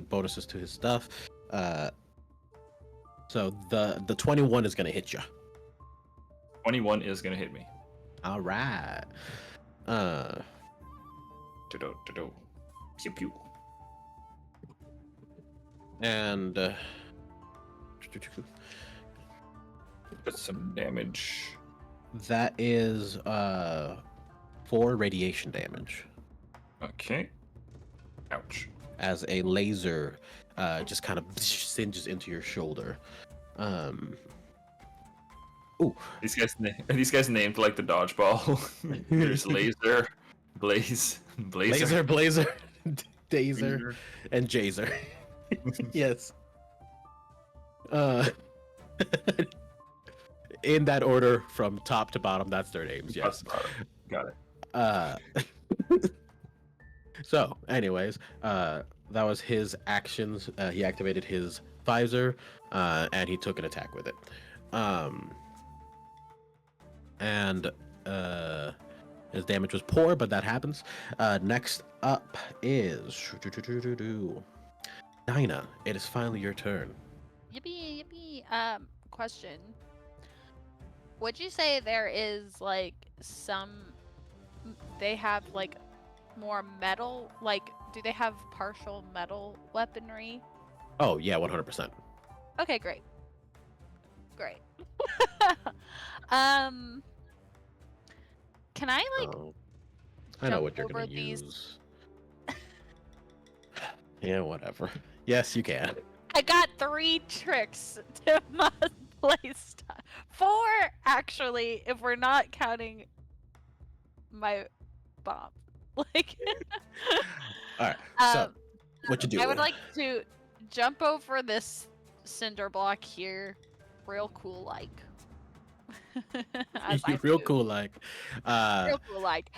bonuses to his stuff. So the 21 is gonna hit you. 21 is gonna hit me. All right. Do-do. Pew pew. And Put some damage. that is 4 radiation damage Okay. Ouch. as a laser just kind of singes into your shoulder. Ooh, These guys named like the dodgeball. There's laser, blazer, blazer, dazer, Finger. and jazer. Yes. In that order from top to bottom, that's their names. Yes. Got it. So, anyways, that was his actions. He activated his visor, and he took an attack with it. And his damage was poor, but that happens. Next up is Dinah. It is finally your turn. Yippee, yippee. Question. Would you say there is like they have like more metal, like do they have partial metal weaponry? Oh yeah, 100%. Okay, great. Can I like Oh, I know jump what you're over gonna these- use. Yeah, whatever. Yes, you can. I got 3 tricks to my playstyle. 4 actually, if we're not counting my bomb. Like All right. So, what you do? I would like to jump over this cinder block here, real cool like. As You're I real move. cool, like. Real cool, like.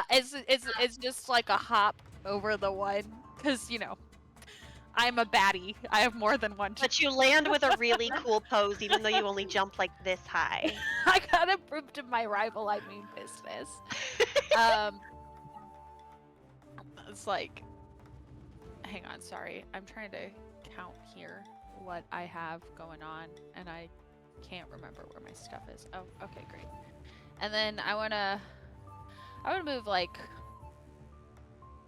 It's just like a hop over the one, because I'm a baddie. I have more than one. But you land with a really cool pose, even though you only jump like this high. I gotta prove to my rival I mean business. It's like, hang on, sorry. I'm trying to count here what I have going on, and I can't remember where my stuff is. Oh, okay, great. And then I wanna move like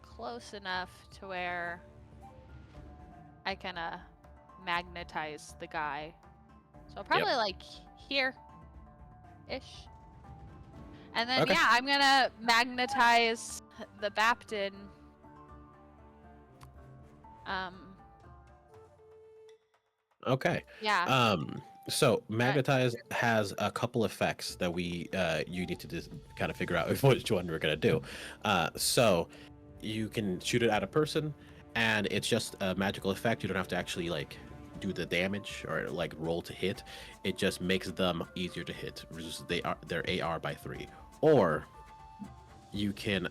close enough to where I can magnetize the guy. So probably like here-ish. And then Okay. yeah, I'm gonna magnetize the Baptin. Okay. Yeah. So magnetize has a couple effects that you need to just kind of figure out which one we're gonna do. So you can shoot it at a person, and it's just a magical effect. You don't have to actually like do the damage or like roll to hit. It just makes them easier to hit. Reduces their AR by 3. Or you can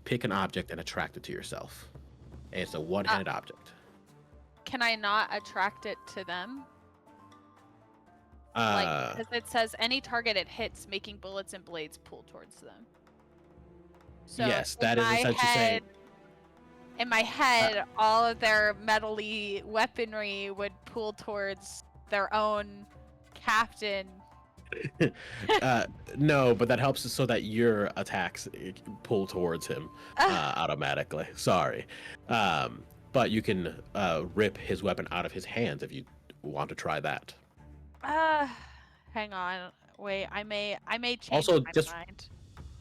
pick an object and attract it to yourself. It's a one-handed object. Can I not attract it to them? Because it says any target it hits, making bullets and blades pull towards them. So yes, that is essentially saying. In my head, all of their metally weaponry would pull towards their own captain. No, but that helps so that your attacks pull towards him automatically. Sorry. But you can rip his weapon out of his hands if you want to try that. Hang on. Wait, I may change Also, my just mind.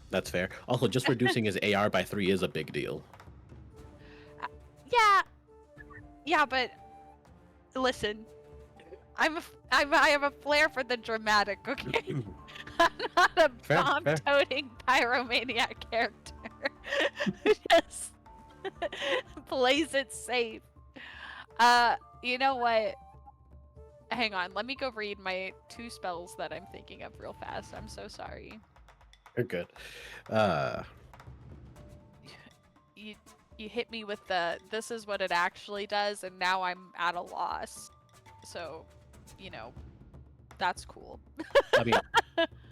That's fair. Also, just reducing his AR by 3 is a big deal. Yeah, but listen, I have a flair for the dramatic. Okay, I'm not a Fair. bomb-toting pyromaniac character who just plays it safe. You know what? Hang on, let me go read my 2 spells that I'm thinking of real fast. I'm so sorry. You're good. You hit me with this is what it actually does, and now I'm at a loss. So, that's cool. I mean,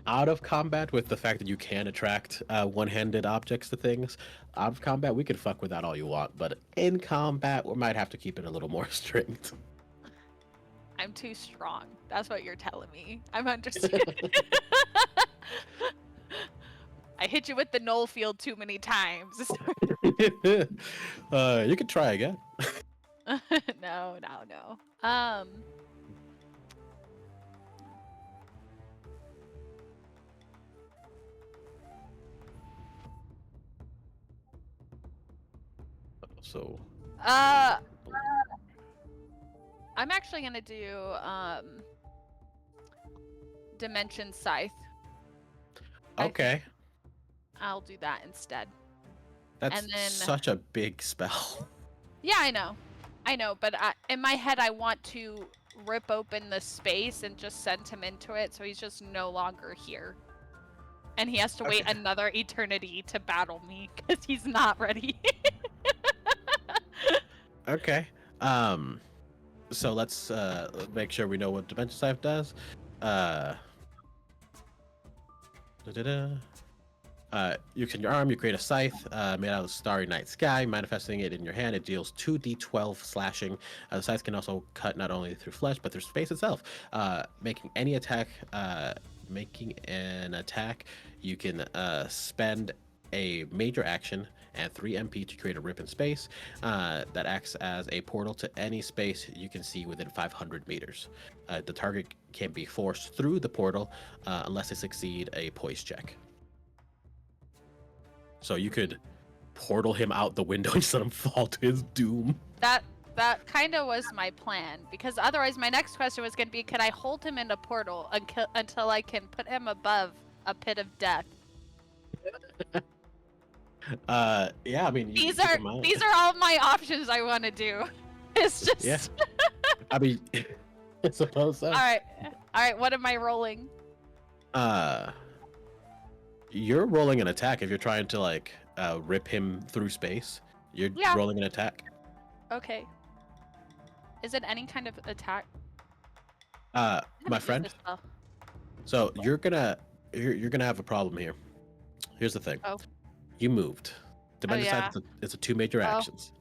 out of combat, with the fact that you can attract one-handed objects to things, out of combat, we could fuck with that all you want. But in combat, we might have to keep it a little more strict. I'm too strong. That's what you're telling me. I'm understanding. I hit you with the null field too many times. You could try again. No. So. I'm actually gonna do Dimension Scythe. Okay. I'll do that instead. That's and then, such a big spell. Yeah, I know, but in my head I want to rip open the space and just send him into it, so he's just no longer here. And he has to wait another eternity to battle me, because he's not ready. Okay. So let's make sure we know what Dimension Scythe does. Using your arm, you create a scythe made out of the starry night sky. Manifesting it in your hand, it deals 2d12 slashing. The scythe can also cut not only through flesh, but through space itself. Making an attack, you can spend a major action and 3 MP to create a rip in space that acts as a portal to any space you can see within 500 meters. The target can be forced through the portal unless they succeed a poise check. So you could portal him out the window and just let him fall to his doom. That kind of was my plan, because otherwise my next question was going to be, could I hold him in a portal until I can put him above a pit of death? Yeah, I mean, these are all my options I want to do. It's just I mean, I suppose so. All right, what am I rolling? You're rolling an attack if you're trying to like rip him through space. You're rolling an attack. Okay. Is it any kind of attack? My friend. So you're gonna have a problem here. Here's the thing. Oh. You moved. Decided it's a 2 major actions.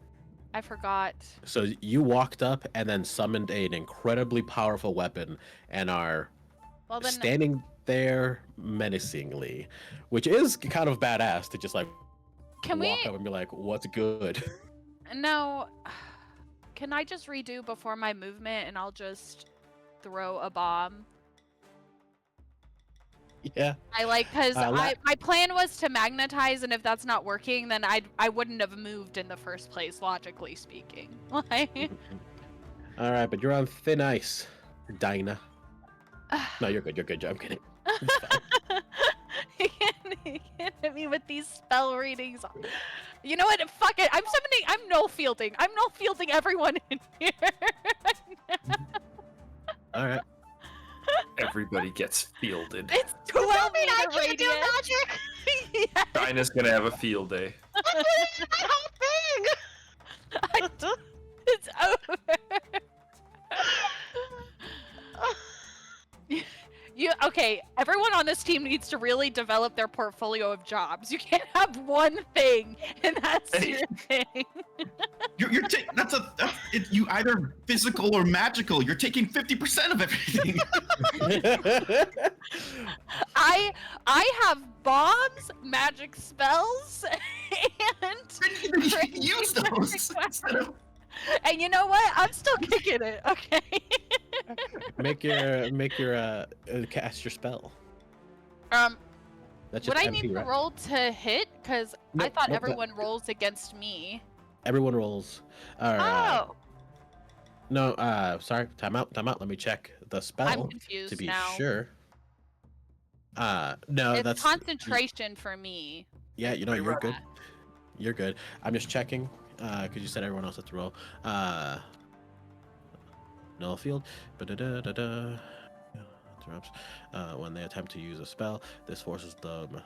I forgot. So you walked up and then summoned an incredibly powerful weapon and are standing there menacingly, which is kind of badass to just like walk up and be like, "What's good?" No. Can I just redo before my movement and I'll just throw a bomb? Yeah. Because my plan was to magnetize, and if that's not working, then I wouldn't have moved in the first place, logically speaking. Like. All right, but you're on thin ice, Dinah. No, you're good. You're good. I'm kidding. You can't hit me with these spell readings. You know what? Fuck it. I'm null fielding. I'm null fielding everyone in here. All right. Everybody gets fielded. It's 12 meter I can't do radius. magic. Yeah. Dinah's gonna have a field day. That's my whole thing. It's over. Okay, everyone on this team needs to really develop their portfolio of jobs. You can't have one thing, and that's your thing. That's you either physical or magical. You're taking 50% of everything. I have bombs, magic spells, and use those. And you know what? I'm still kicking it. Okay. Make your cast your spell. That's just Would I MP, need to right? roll to hit? Because I thought everyone rolls against me. Everyone rolls. Oh. No, sorry. Time out. Let me check the spell. I'm confused to be now. sure. No, It's that's concentration for me. Yeah, you're good. You're good. I'm just checking, because you said everyone else has to roll. Null field. Interrupts. When they attempt to use a spell, this forces them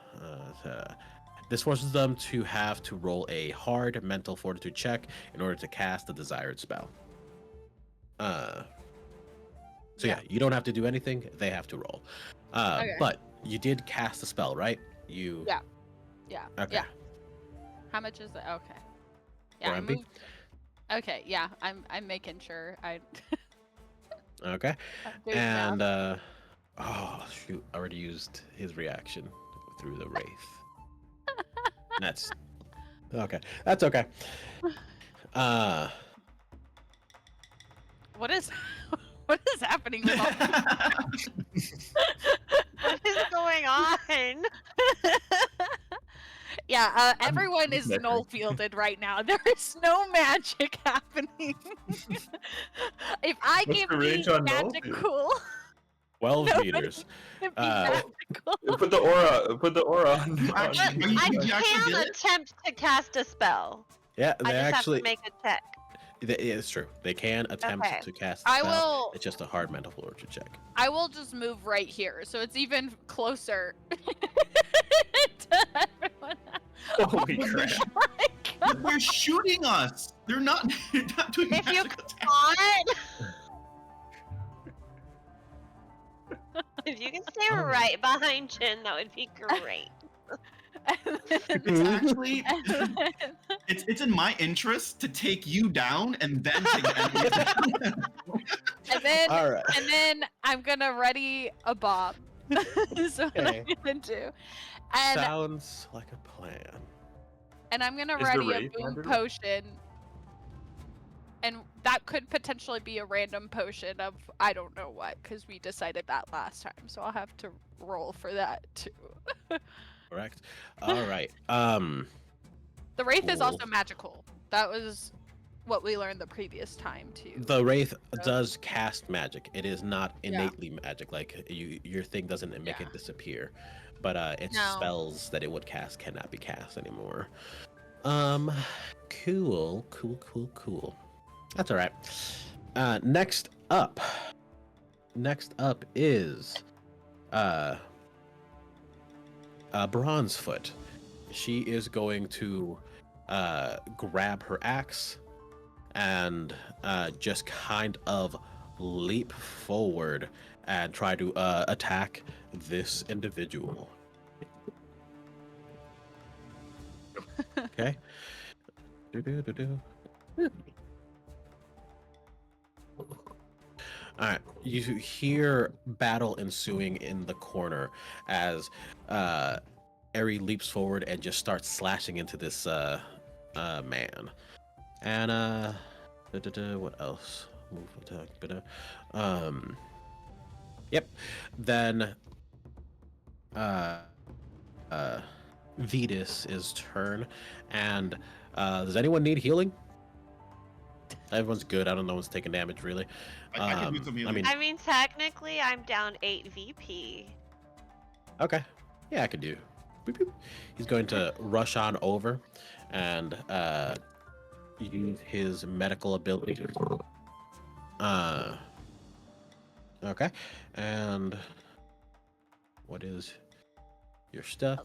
to have to roll a hard mental fortitude check in order to cast the desired spell. So yeah, you don't have to do anything. They have to roll. Okay. But you did cast a spell, right? You. Yeah. Okay. Yeah. How much is it? Okay. Yeah. 4 I MP? moved... Okay. Yeah. I'm making sure. Okay. I'm doing And math. oh shoot, I already used his reaction through the wraith. That's okay. That's okay. What is happening with all What is going on? Yeah, everyone is measuring. null fielded right now. There is no magic happening. If I What's can the be range on null? magical, 12 No, meters. can be Uh, magical. Put the aura on. Actually, I you actually can did it? attempt to cast a spell. Yeah, I they just actually. have to make a check. It's true. They can attempt Okay. to cast a I spell. will. It's just a hard mental fortitude check. I will just move right here, so it's even closer. to everyone else. Holy crap. Oh my God. They're shooting us. They're not doing If you magic attacks. can't. If you can stay right behind Jin, that would be great. It's actually And then- it's in my interest to take you down and then take the enemy down. and then All right. and then I'm gonna ready a bomb. So what Okay. I'm gonna do. And Sounds like a plan. I'm gonna Is the ready a raid boom magical? potion. And that could potentially be a random potion of I don't know what, because we decided that last time. So I'll have to roll for that too. Correct. All right. The Wraith is also Cool. magical. That was what we learned the previous time too. The wraith So- does cast magic. It is not Yeah. innately magic. Like your thing doesn't make Yeah. it disappear. But its No. spells that it would cast cannot be cast anymore. Cool. That's all right. Next up is Bronzefoot. She is going to grab her axe and just kind of leap forward and try to attack this individual. Okay. All right, you hear battle ensuing in the corner as Eri leaps forward and just starts slashing into this man. And what else? Move attack, yep. Then Vidas' turn, and does anyone need healing? Everyone's good. I don't know what's taking damage really. I can do some healing. I mean, technically, I'm down 8 VP. Okay. Yeah, I could do. Boop, boop. He's going to rush on over and use his medical ability. Okay. And what is your stuff?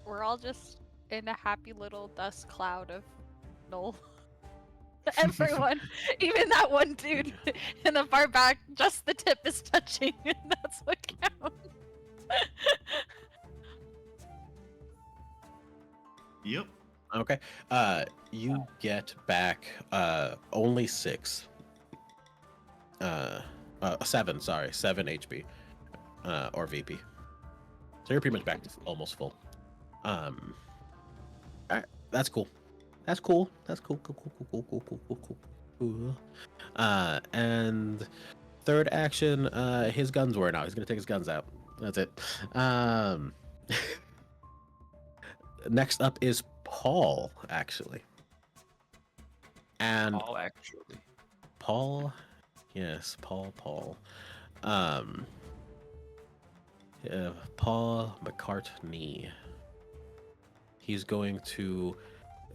We're all just in a happy little dust cloud of Null. Everyone, even that one dude in the far back, just the tip is touching, and that's what counts. Yep. Okay. You get back only 6. 7, sorry, 7 HP. Or VP. So you're pretty much back to almost full. Alright, that's cool. That's cool. That's cool. Cool. And third action, his guns wearing out. He's gonna take his guns out. That's it. Next up is Paul, actually. And Paul, yes, Paul. Paul McCartney. He's going to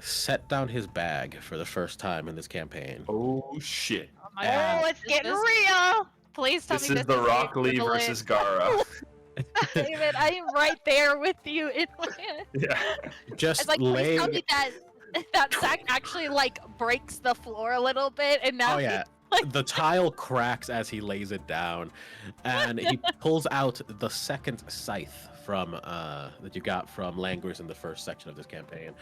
set down his bag for the first time in this campaign. Oh shit! Oh, it's getting real! Please tell This me is the Rock Lee versus Gara. David, I am right there with you in land. Yeah. Just It's like, lay. please tell me that sack actually like breaks the floor a little bit, and now Oh yeah. The tile cracks as he lays it down, and he pulls out the second scythe from that you got from Langurs in the first section of this campaign,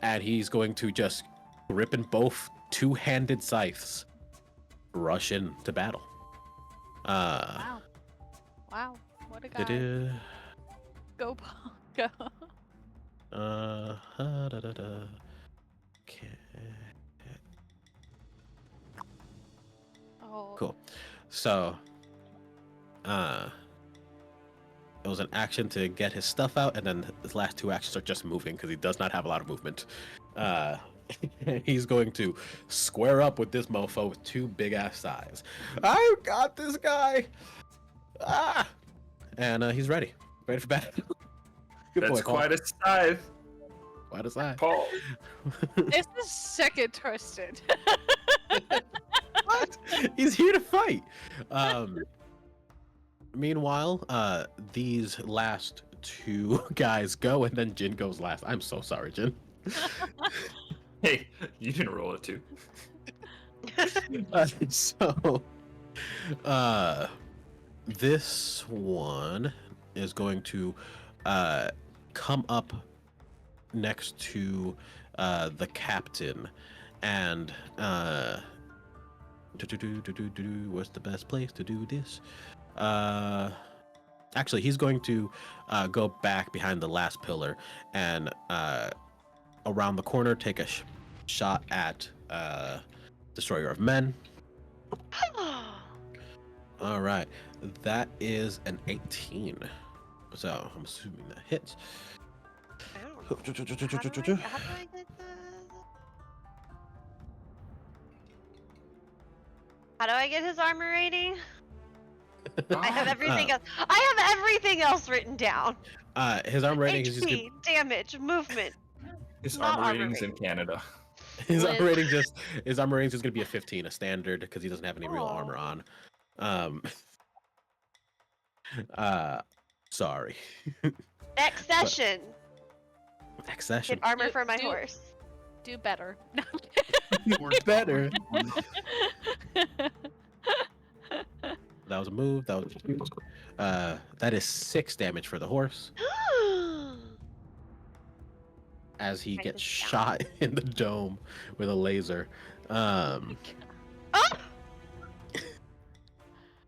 and he's going to just grip in both two-handed scythes, rush into battle. Wow, what a guy. Go, Paul, go. Okay. Oh. Cool. So, it was an action to get his stuff out, and then his last 2 actions are just moving because he does not have a lot of movement. He's going to square up with this mofo with 2 big ass sides. I got this guy. And he's ready for battle. Good That's boy, Paul. quite a scythe. Quite a side. Paul. This is second twisted. What? He's here to fight. Meanwhile, these last 2 guys go, and then Djin goes last. I'm so sorry, Djin. Hey, you can roll it too. This one is going to come up next to the captain, and what's the best place to do this? Actually, he's going to go back behind the last pillar and around the corner take a shot at Destroyer of Men. All right, that is an 18. So I'm assuming that hits. How do I get the... How do I get his armor rating? I have everything else. I have everything else written down. His armor rating is just HP, damage, movement. His Not armor armor rating's in rating. Canada. his armor rating just gonna be a 15, a standard, because he doesn't have any real armor on. So sorry. Next session. Next Get session. armor Do- for my do- horse. Do better. Better. That was a move. That was that is 6 damage for the horse as he Write gets this down. shot in the dome with a laser. Oh!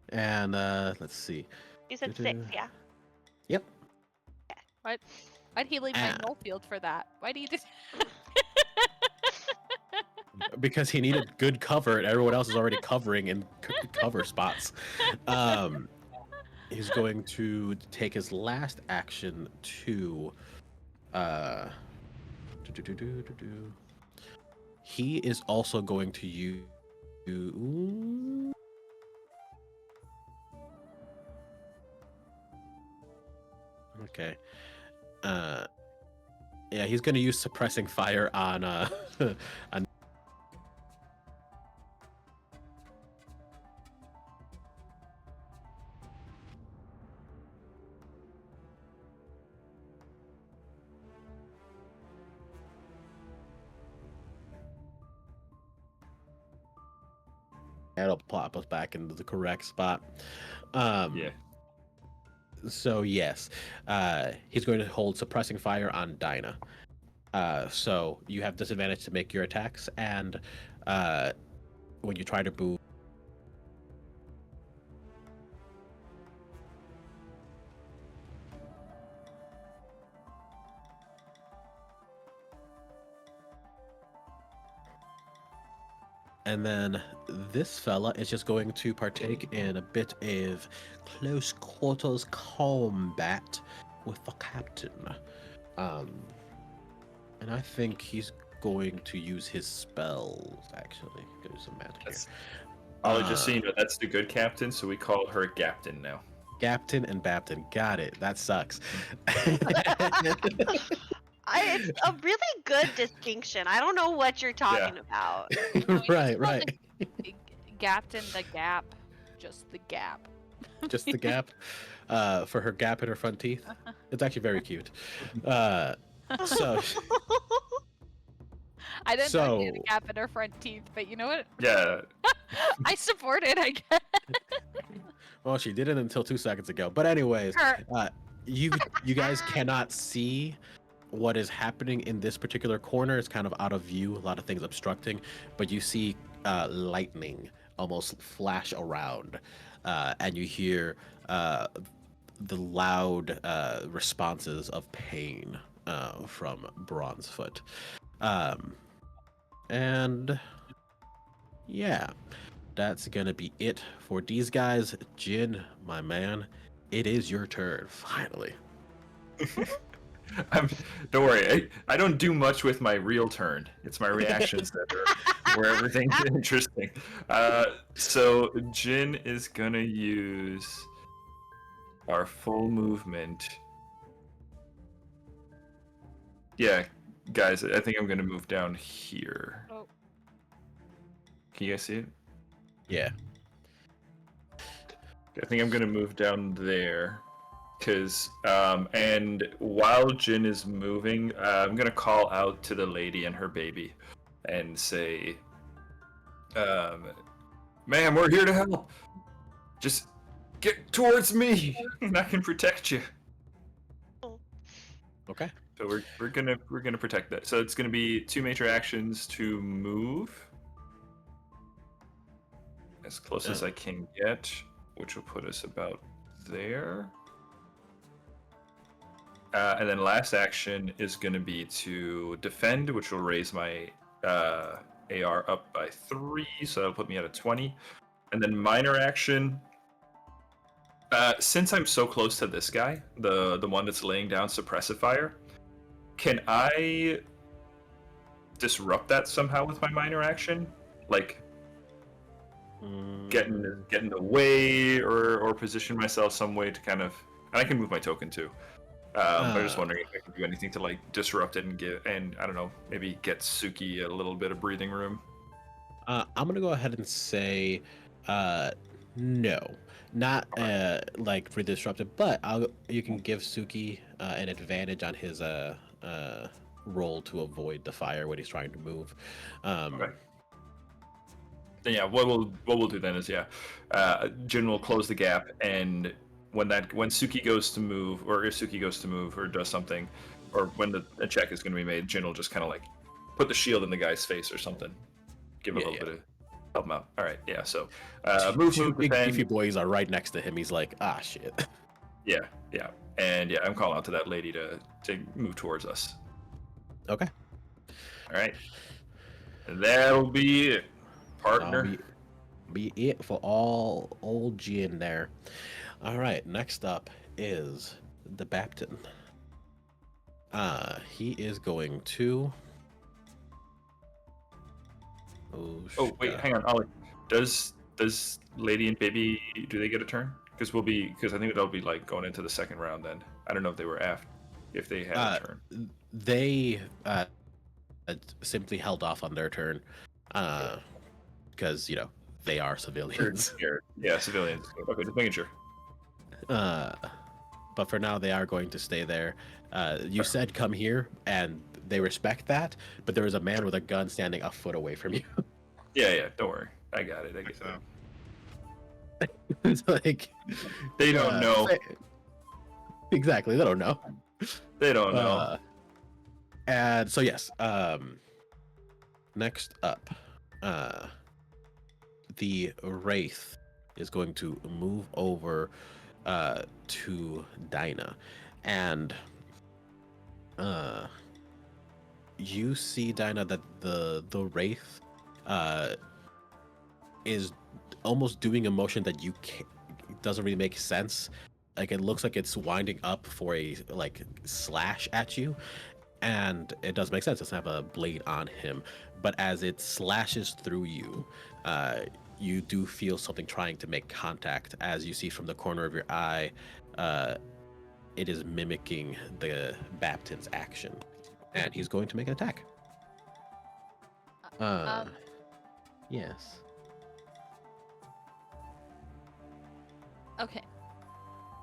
And let's see. You said 6, yeah. Yep. Why'd he leave my Ah. null field for that? Why do you do? Because he needed good cover and everyone else is already covering in cover spots. He's going to take his last action to he is also going to use okay. Yeah, he's going to use suppressing fire on on that'll plop us back into the correct spot. Yeah. So yes, he's going to hold suppressing fire on Dinah. So you have disadvantage to make your attacks, and when you try to move. And then this fella is just going to partake in a bit of close quarters combat with the captain. And I think he's going to use his spells, actually. Go do some magic here. I'll just so you know, that's the good captain, so we call her Captain now. Captain and Baptin. Got it. That sucks. It's a really good distinction. I don't know what you're talking about. Right, right. Gapped in the gap. Just the gap. Just the gap for her gap in her front teeth. It's actually very cute. So I didn't know she had So- a gap in her front teeth, but you know what? Yeah. I support it, I guess. well, she did it until 2 seconds ago. But anyways, Her- you guys cannot see what is happening in this particular corner. It's kind of out of view, a lot of things obstructing, but you see lightning almost flash around, and you hear the loud responses of pain from Bronzefoot. And yeah, that's gonna be it for these guys. Djin, my man, it is your turn, finally. Don't worry, I don't do much with my real turn. It's my reactions that are where everything's interesting. So Djin is gonna use our full movement. Yeah, guys, I think I'm gonna move down here. Oh. Can you guys see it? Yeah. I think I'm gonna move down there, cause and while Djin is moving, I'm gonna call out to the lady and her baby, and say, "Ma'am, we're here to help. Just get towards me, and I can protect you." Okay. So we're gonna protect that. So it's gonna be 2 major actions to move as close as I can get, which will put us about there. And then last action is going to be to defend, which will raise my AR up by 3, so that'll put me at a 20. And then minor action, since I'm so close to this guy, the one that's laying down suppressive fire, can I disrupt that somehow with my minor action? Like, get in the way or position myself some way to kind of, and I can move my token too. I'm just wondering if I can do anything to like disrupt it and I don't know, maybe get Suki a little bit of breathing room. I'm gonna go ahead and say no. Not like for disruptive, but you can give Suki an advantage on his roll to avoid the fire when he's trying to move. Okay. Then yeah, what we'll do then is Djin will close the gap, and when Suki goes to move, or if Suki goes to move or does something, or when the check is going to be made, Djin will just kind of like put the shield in the guy's face or something, give a little bit of help him out. All right, yeah. So move, big defend. beefy boys are right next to him. He's like, ah, shit. Yeah, and I'm calling out to that lady to move towards us. Okay. All right, and that'll be it, partner. Be it for all old Djin there. All right, next up is the Baptin. He is going to. Oh wait, hang on, Ollie. Does Lady and Baby, do they get a turn? Because I think that'll be like going into the second round then. I don't know if they were if they had a turn. They simply held off on their turn, because they are civilians. Scared. Yeah, civilians. Okay, just making sure. But for now, they are going to stay there. You said come here, and they respect that. But there is a man with a gun standing a foot away from you. Yeah. Don't worry, I got it. It's like they don't know. Exactly, they don't know. They don't know. And so yes, next up, the Wraith is going to move over to Dinah, and you see, Dinah, that the Wraith is almost doing a motion that doesn't really make sense. Like, it looks like it's winding up for a slash at you, and it does make sense. It doesn't have a blade on him, but as it slashes through you, you do feel something trying to make contact. As you see from the corner of your eye, it is mimicking the Baptin's action, and he's going to make an attack. Yes. Okay.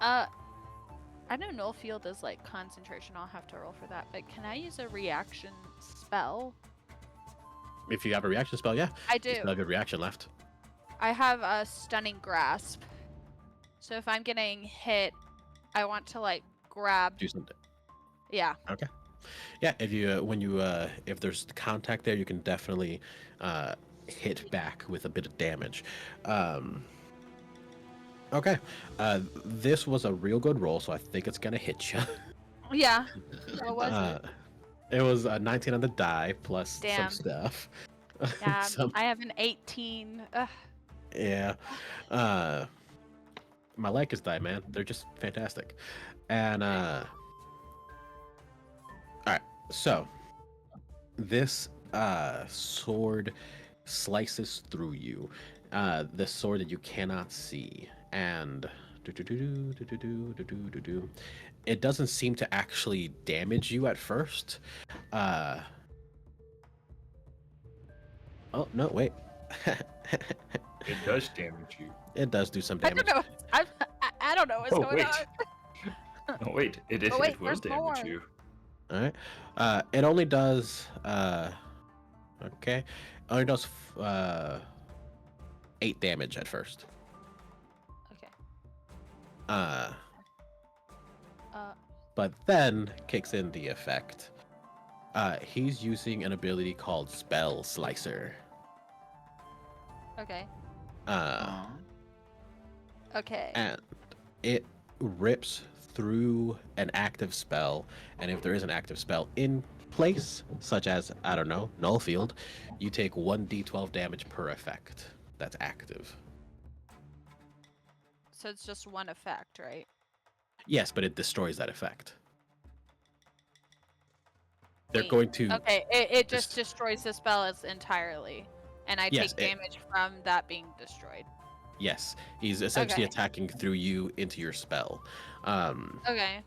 I know null field is like concentration. I'll have to roll for that. But can I use a reaction spell? If you have a reaction spell, yeah. I do. You still have a reaction left. I have a stunning grasp. So if I'm getting hit, I want to like grab. Do something. Yeah. Okay. Yeah. If there's contact there, you can definitely hit back with a bit of damage. Okay. This was a real good roll, so I think it's gonna hit you. Yeah. What was it? It was a 19 on the die plus Damn. some stuff. Yeah, I have an 18. Ugh. Yeah. My Lycus die, man. They're just fantastic. And all right. So this sword slices through you. The sword that you cannot see, and it doesn't seem to actually damage you at first. Oh no, wait. It does damage you. It does do some damage. I don't know what's going on. Oh wait, it will there's damage more. you. All right. It only does. Okay. It only does 8 damage at first. Okay. But then kicks in the effect. He's using an ability called Spell Slicer. Okay. Okay. And it rips through an active spell, and if there is an active spell in place, such as, I don't know, Null Field, you take 1d12 damage per effect that's active. So it's just one effect, right? Yes, but it destroys that effect. They're Wait, going to... Okay, it just destroys the spell entirely. And I Yes, take damage from that being destroyed. Yes, he's essentially attacking through you into your spell. Okay.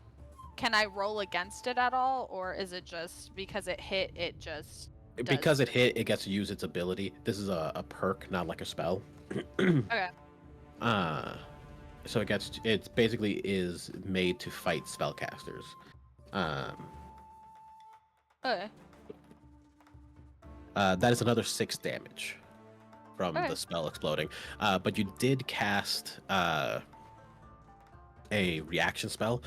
Can I roll against it at all? Or is it just because it hit, it just Because it hit, it gets to use its ability. This is a perk, not like a spell. Okay. So it basically is made to fight spellcasters. Okay. That is another 6 damage from Okay. the spell exploding. But you did cast a reaction spell.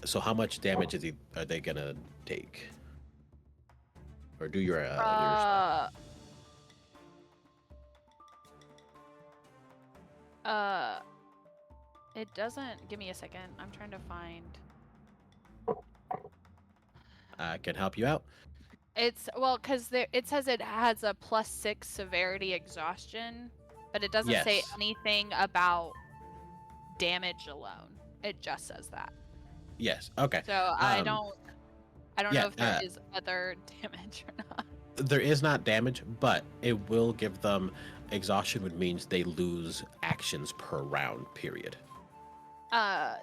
So how much damage are they gonna take? Or do your spell? It doesn't. Give me a second. I'm trying to find. I can help you out. It's because it says it has a +6 severity exhaustion, but it doesn't say Yes. anything about damage alone. It just says that. Yes. Okay. So I don't yeah, know if there is other damage or not. There is not damage, but it will give them exhaustion, which means they lose actions per round. Period.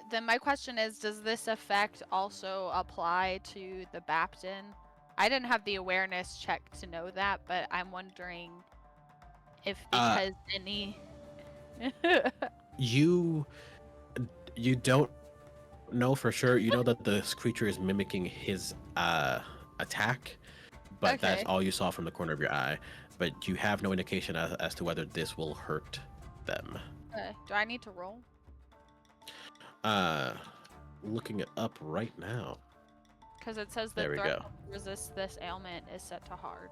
Then my question is, does this effect also apply to the Baptin? I didn't have the awareness check to know that, but I'm wondering if because any You don't know for sure. You know that this creature is mimicking his attack, but that's Okay. all you saw from the corner of your eye. But you have no indication as to whether this will hurt them. do I need to roll? Looking it up right now. Because it says There the we go. threshold to resist this ailment is set to hard.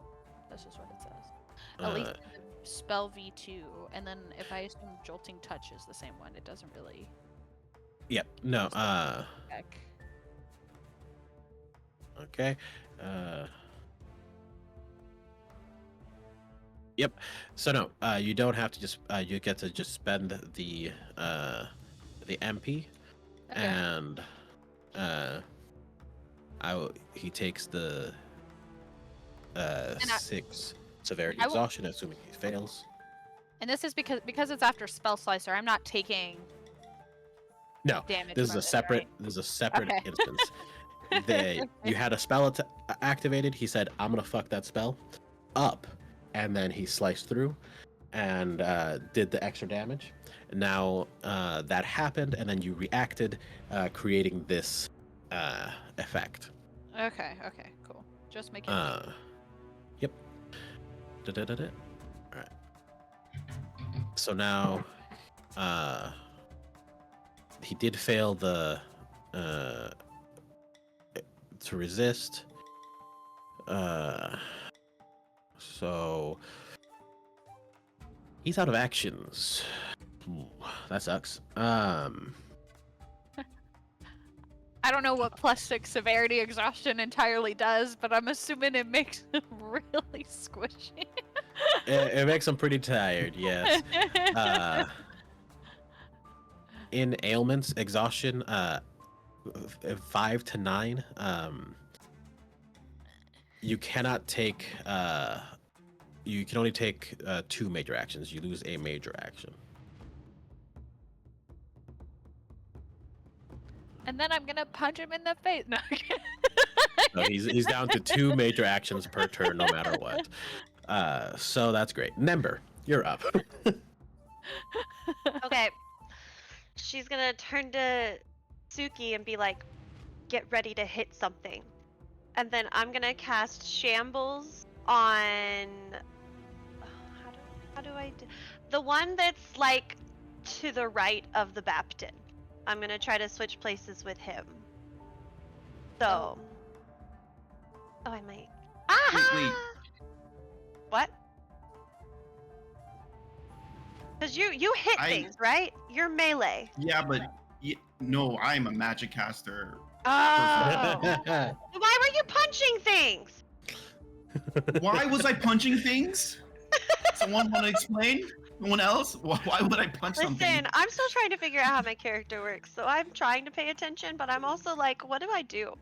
That's just what it says. At least in the spell V2, and then if I assume jolting touch is the same one, it doesn't really. Yep. No. Heck. Okay. Yep. So no. You don't have to just. You get to just spend the MP, Okay. and he takes the 6 severity I will- exhaustion, assuming he fails. And this is because it's after spell slicer. I'm not taking No. damage. This is from a separate. Right? This is a separate Okay. instance. You had a spell activated. He said, "I'm gonna fuck that spell up," and then he sliced through and did the extra damage. Now that happened, and then you reacted, creating this effect. Okay. Okay. Cool. Just making. Yep. Da-da-da-da. All right. So now, he did fail the to resist. So he's out of actions. Ooh, that sucks. I don't know what +6 severity exhaustion entirely does, but I'm assuming it makes him really squishy. it makes him pretty tired. Yes. In ailments, exhaustion, 5 to 9. You cannot take. You can only take 2 major actions. You lose a major action. And then I'm gonna punch him in the face. No. So he's down to 2 major actions per turn, no matter what. So that's great. Nembyr, you're up. Okay. She's gonna turn to Suki and be like, get ready to hit something. And then I'm gonna cast Shambles on... How do I do... The one that's like to the right of the Baptin. I'm gonna try to switch places with him. So... Oh, I might... Wait. What? Because you hit things, right? You're melee. Yeah, but no, I'm a magic caster. Oh. Why were you punching things? Why was I punching things? Someone want to explain? No one else? Why would I punch something? Listen, I'm still trying to figure out how my character works, so I'm trying to pay attention, but I'm also like, what do I do?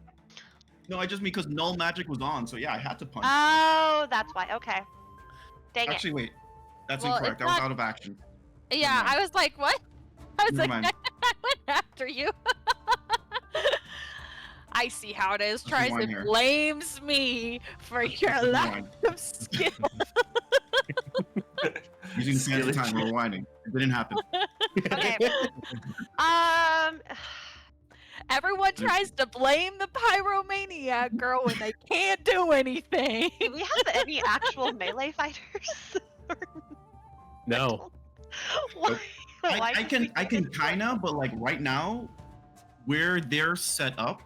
No, I just mean because null magic was on, so yeah, I had to punch. Oh, that's why. Okay. Dang Actually, wait. That's Well, incorrect. I it's was not- out of action. Yeah, mind. I was like, what? I was Never like, mind. I went after you. I see how it is. Tries rewind and here. blames me for your Let's lack rewind. of skill. Using fancy time, rewinding. It didn't happen. Okay. Um. Everyone tries to blame the pyromaniac girl when they can't do anything. Do we have any actual melee fighters? No. Why? Why I did we can do this? kinda, but like right now, where they're set up,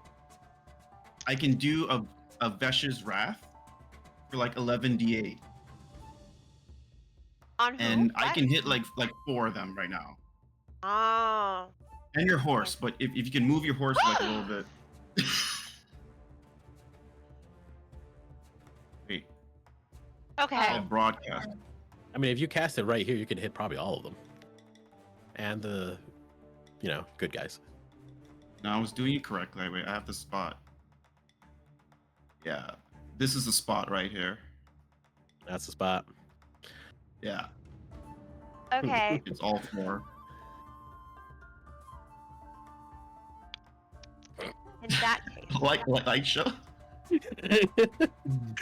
I can do a Vesh's Wrath for like 11d8, On who? and I What? can hit like 4 of them right now. Oh. And your horse, but if you can move your horse like a little bit. Wait, Okay. I'll broadcast. I mean, if you cast it right here, you can hit probably all of them. And the, good guys. No, I was doing it correctly. Wait, I have the spot. Yeah, this is the spot right here. That's the spot. Yeah, Okay. it's all 4. In that case, Like Aisha.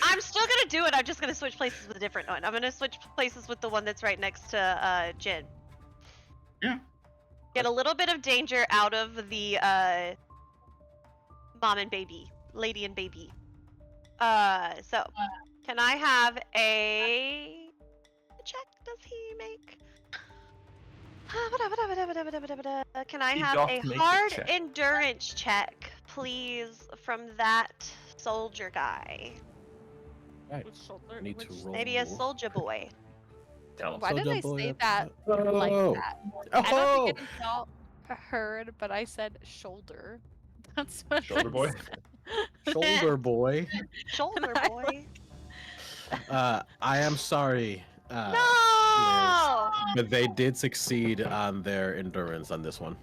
I'm still gonna do it. I'm just gonna switch places with a different one. I'm gonna switch places with the one that's right next to Djin. Yeah. Get a little bit of danger out of the mom and baby, lady and baby. So can I have a check? Does he make? Can I He have doth a make a hard check. endurance check, please, from that soldier guy? Right. Need to roll. Maybe a soldier boy. Tell him. Why did Soldier I boy say up that top. like Oh. that? Oh. I don't think anyone heard, but I said shoulder. That's what Shoulder I boy? said. Shoulder boy. Shoulder I boy. I am sorry. No! But they did succeed on their endurance on this one.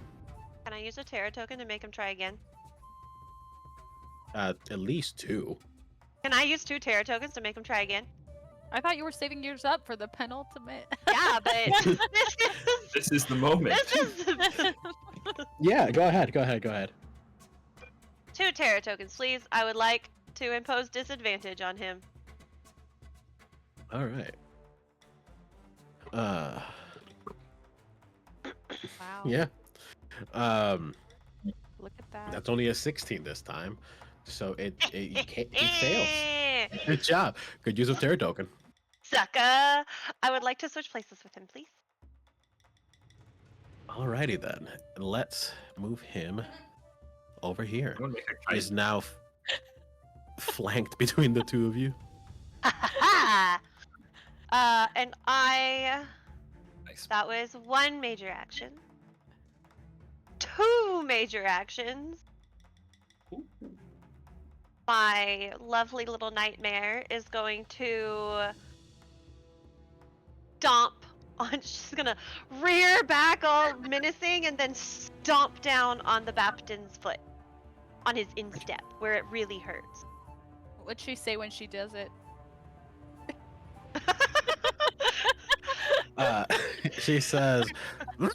Can I use a Terra token to make him try again? At least 2. Can I use 2 Terra tokens to make him try again? I thought you were saving yours up for the penultimate. Yeah, but This is the moment. this is Yeah, go ahead. 2 Terra tokens, please. I would like to impose disadvantage on him. All right. Wow. Yeah. Look at that. That's only a 16 this time, so it fails. Eh, Good job. Good use of Terra token. Sucker! I would like to switch places with him, please. Alrighty then. Let's move him over here. I'm gonna make a He's kite. now flanked between the two of you. And I. Nice. That was 1 major action. 2 major actions. My lovely little nightmare is going to stomp on. She's gonna rear back all menacing and then stomp down on the Baptin's foot, on his instep, where it really hurts. What'd she say when she does it? She says, which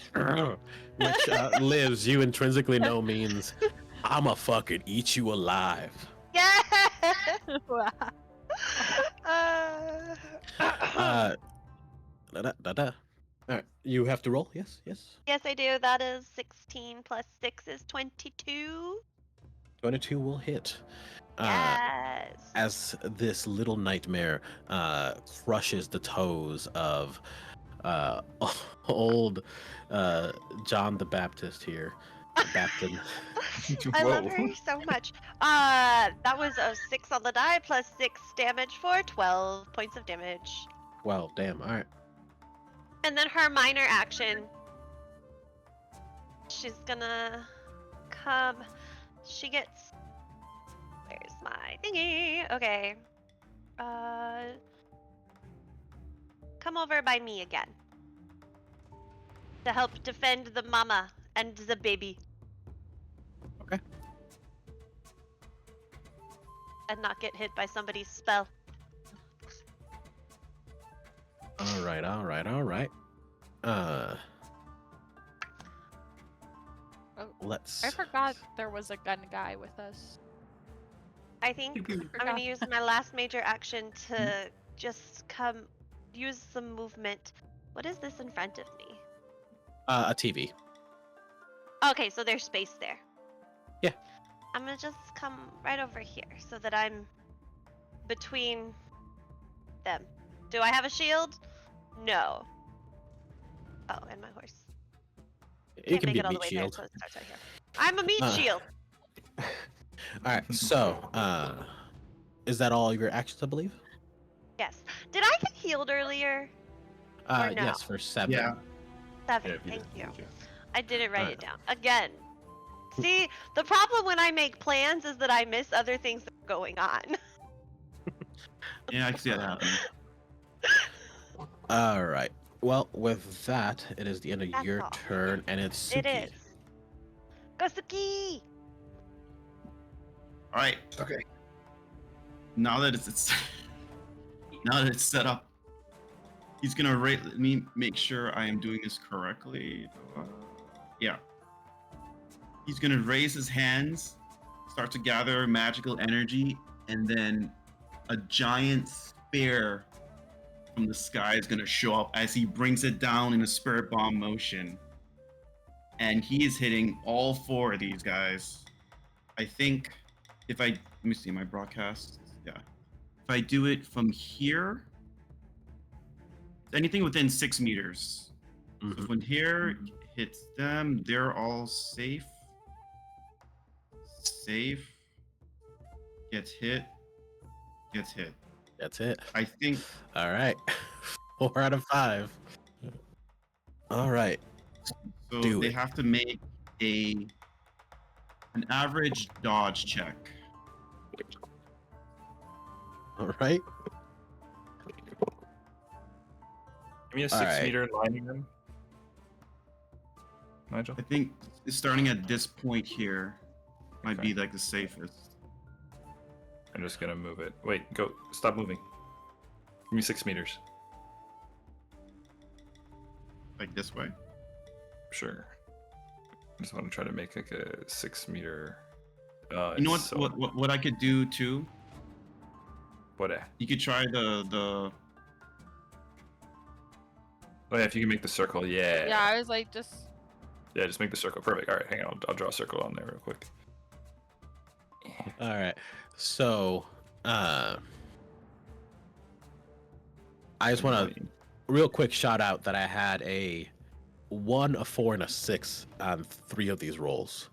lives, you intrinsically know means, I'ma fucking eat you alive. Yeah. Wow. All right, you have to roll. Yes. Yes, I do. That is 16 plus 6 is 22. 22 will hit. Yes. As this little nightmare crushes the toes of old John the Baptist here. Baptin. I love Whoa. her so much. That was a 6 on the die plus 6 damage for 12 points of damage. Well, damn. All right. And then her minor action. She's gonna come. She gets. Where's my thingy? Okay. Come over by me again. To help defend the mama and the baby. Okay. And not get hit by somebody's spell. All right. Let's. I forgot there was a gun guy with us. I think I'm gonna use my last major action to just use some movement. What is this in front of me? A TV. Okay, so there's space there. Yeah. I'm gonna just come right over here so that I'm between them. Do I have a shield? No. Oh, and my horse. It Can't can make be it a all the meat way shield. there, so it starts right here. I'm a meat shield. All right. So, is that all of your actions, I believe? Yes. Did I get healed earlier? Or no? Yes, for 7. Yeah. 7. Yeah, Thank you. did. I didn't write Alright. it down. Again. See, the problem when I make plans is that I miss other things that are going on. Yeah, I can see that happening. All right. Well, with that, it is the end of That's your all. turn, and it's Suki. It is. Go Suki! All right. Okay. Now that it's now that it's set up, he's gonna rate. Let me make sure I am doing this correctly. Yeah. He's gonna raise his hands, start to gather magical energy, and then a giant spear from the sky is gonna show up as he brings it down in a spirit bomb motion. And he is hitting all 4 of these guys. I think if I let me see my broadcast. Yeah. If I do it from here, anything within 6 meters. So Mhm. when here hits them, they're all safe. Safe. Gets hit. Gets hit. That's it. I think All right. 4 out of 5. All right. so. Do They it. have to make an average dodge check. All right. Give me a 6 Alright. meter lining them. Nigel? I think starting at this point here might Okay. be like the safest. I'm just gonna move it. Wait, go. Stop moving. Give me 6 meters. Like this way. Sure. I just want to try to make like a 6 meter. You know what I could do too? What? You could try the Oh yeah, if you can make the circle, yeah. Yeah, I was like, just Yeah, just make the circle. Perfect. All right, hang on. I'll draw a circle on there real quick. All right. So, I just want to real quick shout out that I had a 1, a 4, and a 6 on 3 of these rolls.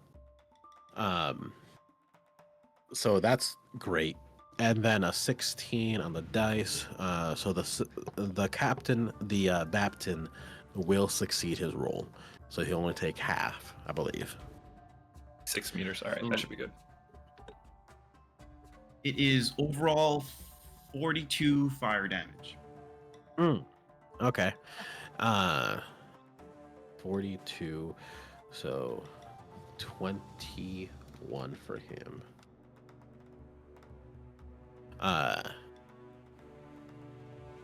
So that's great. And then a 16 on the dice. So the captain, the Baptin, will succeed his roll. So he'll only take half, I believe. 6 meters. All right, that should be good. It is overall 42 fire damage. Okay. 42. So 21 for him.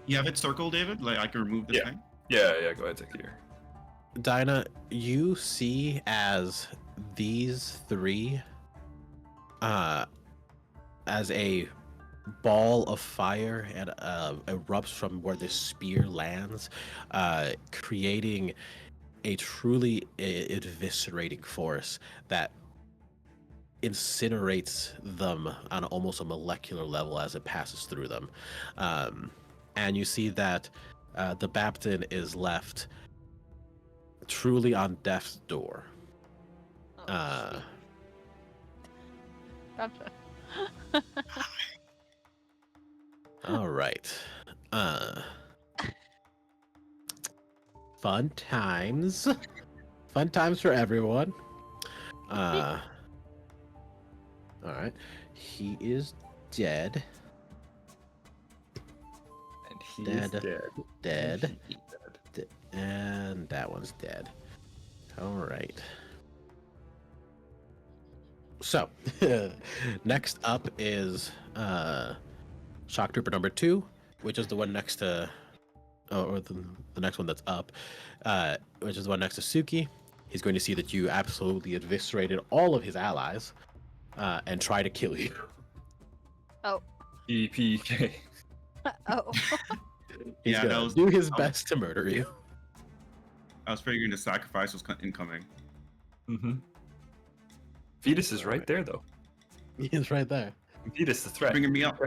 You have it circled, David? Like I can remove this Yeah. thing? Yeah, go ahead, take it here. Dinah, you see as these 3 as a ball of fire and erupts from where this spear lands, creating a truly eviscerating force that incinerates them on almost a molecular level as it passes through them. And you see that the Baptin is left truly on death's door. All right. Fun times. Fun times for everyone. All right. He is dead. And he Dead. is dead. Dead. And that one's dead. All right. So, next up is Shock Trooper number 2, which is the one next to, or the next one that's up, which is the one next to Suki. He's going to see that you absolutely eviscerated all of his allies and try to kill you. oh, EPK. oh. He's Yeah, gonna that was- do his best to murder you. I was figuring the sacrifice was incoming. Mm-hmm. Vidas is right there, though. He's right there. Vidas the threat. Bringing me up.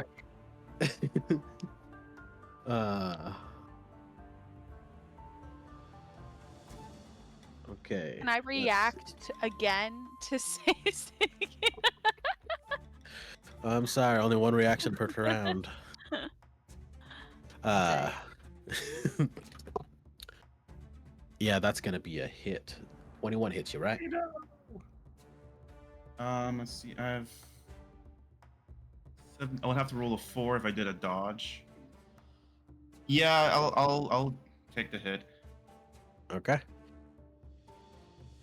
Okay. Can I react again to say something? I'm sorry, only one reaction per round. Yeah, that's gonna be a hit. 21 hits you, right? Let's see. I have 7. I would have to roll a 4 if I did a dodge. Yeah, I'll take the hit. Okay.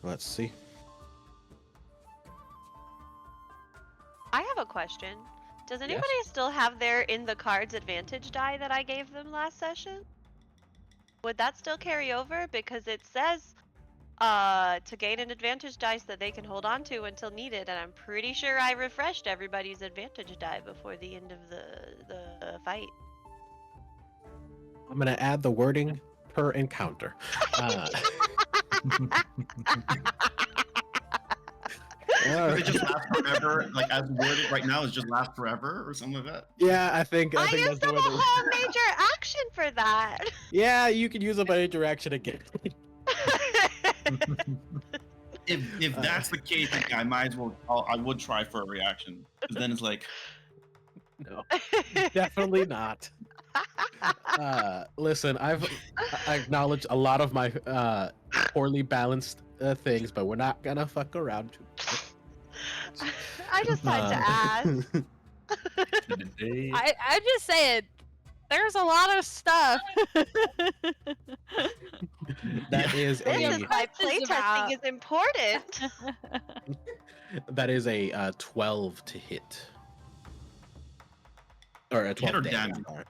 Let's see. I have a question. Does anybody still have their in the cards advantage die that I gave them last session? Would that still carry over? Because it says to gain an advantage dice that they can hold on to until needed, and I'm pretty sure I refreshed everybody's advantage die before the end of the fight. I'm gonna add the wording per encounter. Does it just last forever? Like as worded right now, is just last forever or something like that? Yeah, I think I that's used the up a wording. whole major action for that. Yeah, you can use a by interaction again. If that's the case, then I might as well. I would try for a reaction. 'Cause then it's like, No, definitely not. Listen, I acknowledge a lot of my poorly balanced things, but we're not gonna fuck around too much. I just had to ask. I'm just saying, there's a lot of stuff. That is This is a why Questions about- playtesting is important. that is a 12 to hit, or a 12 or damage. damage? Sorry.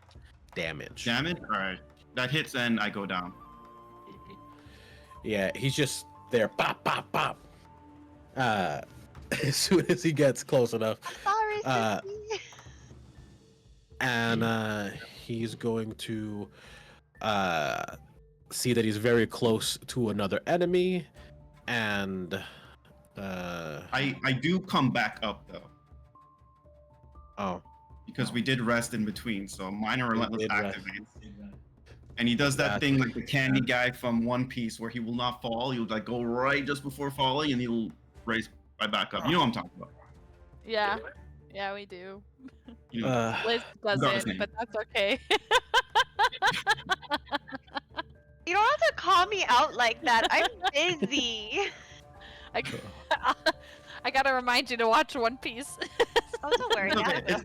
Damage. damn it! All right, that hits and I go down. Yeah, he's just there. Pop, pop, pop. As soon as he gets close enough, Sorry, Uh, Sissy. and he's going to see that he's very close to another enemy, and I do come back up though, oh, because we did rest in between, so minor We relentless did rest. activates. And he does that Gotcha. thing like the candy guy from One Piece, where he will not fall. He'll like go right just before falling, and he'll raise right back up. You know what I'm talking about? Yeah, yeah, we do. You know, Liz his doesn't, name. but that's okay. You don't have to call me out like that. I'm busy. I gotta remind you to watch One Piece. Oh, don't worry. It's I okay. will.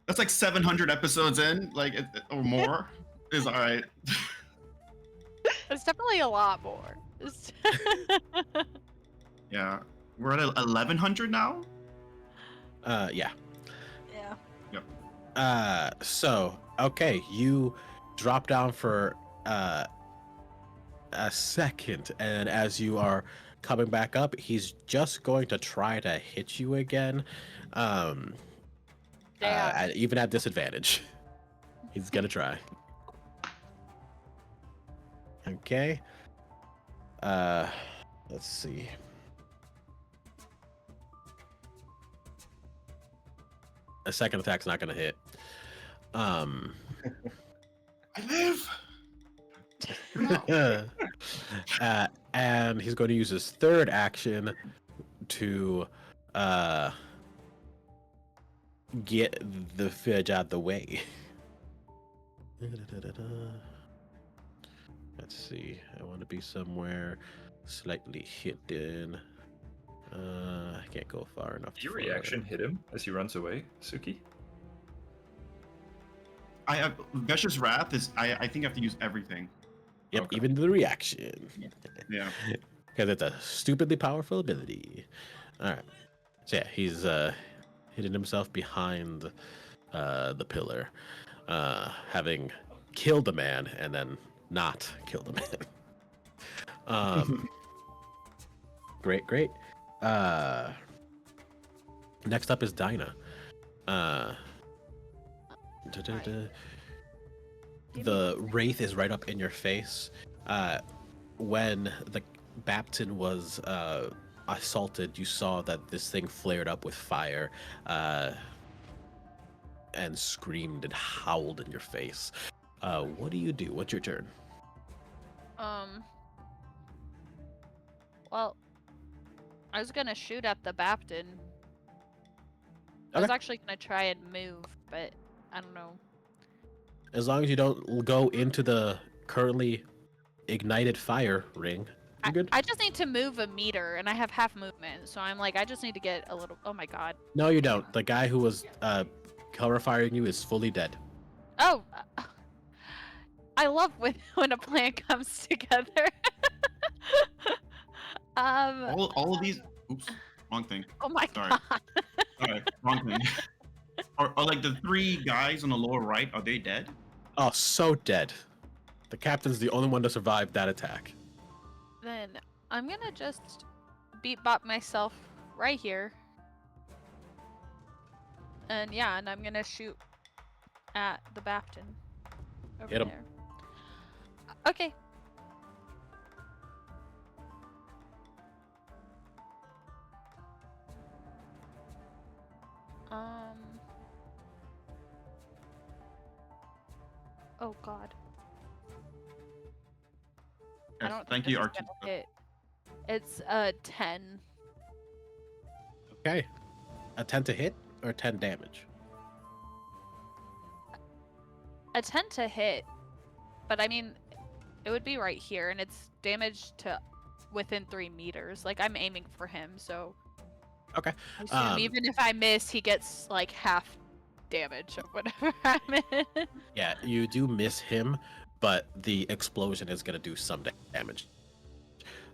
That's like 700 episodes in, like or more. Is all right. It's definitely a lot more. It's- Yeah, we're at 1100 now. yeah. yeah. So okay, you drop down for a second, and as you are coming back up, he's just going to try to hit you again, Damn. even at disadvantage. He's gonna try. Okay. Let's see. A second attack's not gonna hit. I live. And he's going to use his third action to get the fidge out the way. Let's see. I want to be somewhere slightly hidden. I can't go far enough. Did your for- reaction hit him as he runs away, Suki? I have Vesh's Wrath is. I think I have to use everything. Yep, Okay. even the reaction. Yeah. Because it's a stupidly powerful ability. Alright. So yeah, he's hidden himself behind the pillar. Having killed the man and then not killed the man. Great. Next up is Dinah. The wraith is right up in your face. when the Baptin was assaulted, you saw that this thing flared up with fire and screamed and howled in your face. What do you do? What's your turn? Well, I was gonna shoot at the Baptin. I was Okay. actually gonna try and move, but I don't know. As long as you don't go into the currently ignited fire ring, you're good. I just need to move a meter, and I have half movement, so I'm like, I just need to get a little. Oh my god. No, you don't. The guy who was cover firing you is fully dead. Oh, I love when a plan comes together. All of these. Oops, wrong thing. Oh my Sorry. god. Sorry, wrong thing. Are like the 3 guys on the lower right? Are they dead? Oh, so dead. The captain's the only one to survive that attack. Then I'm gonna just beat bop myself right here. And yeah, and I'm gonna shoot at the Baptin over Hit 'em. there. Okay. Oh god. I Yes, don't thank think you, this is Archie. gonna hit. It's 10. Okay. A 10 to hit or 10 damage? A 10 to hit, but I mean, it would be right here, and it's damage to within 3 meters. Like, I'm aiming for him, so Okay. I assume even if I miss, he gets like half damage of whatever I'm in. Yeah, you do miss him, but the explosion is gonna do some damage.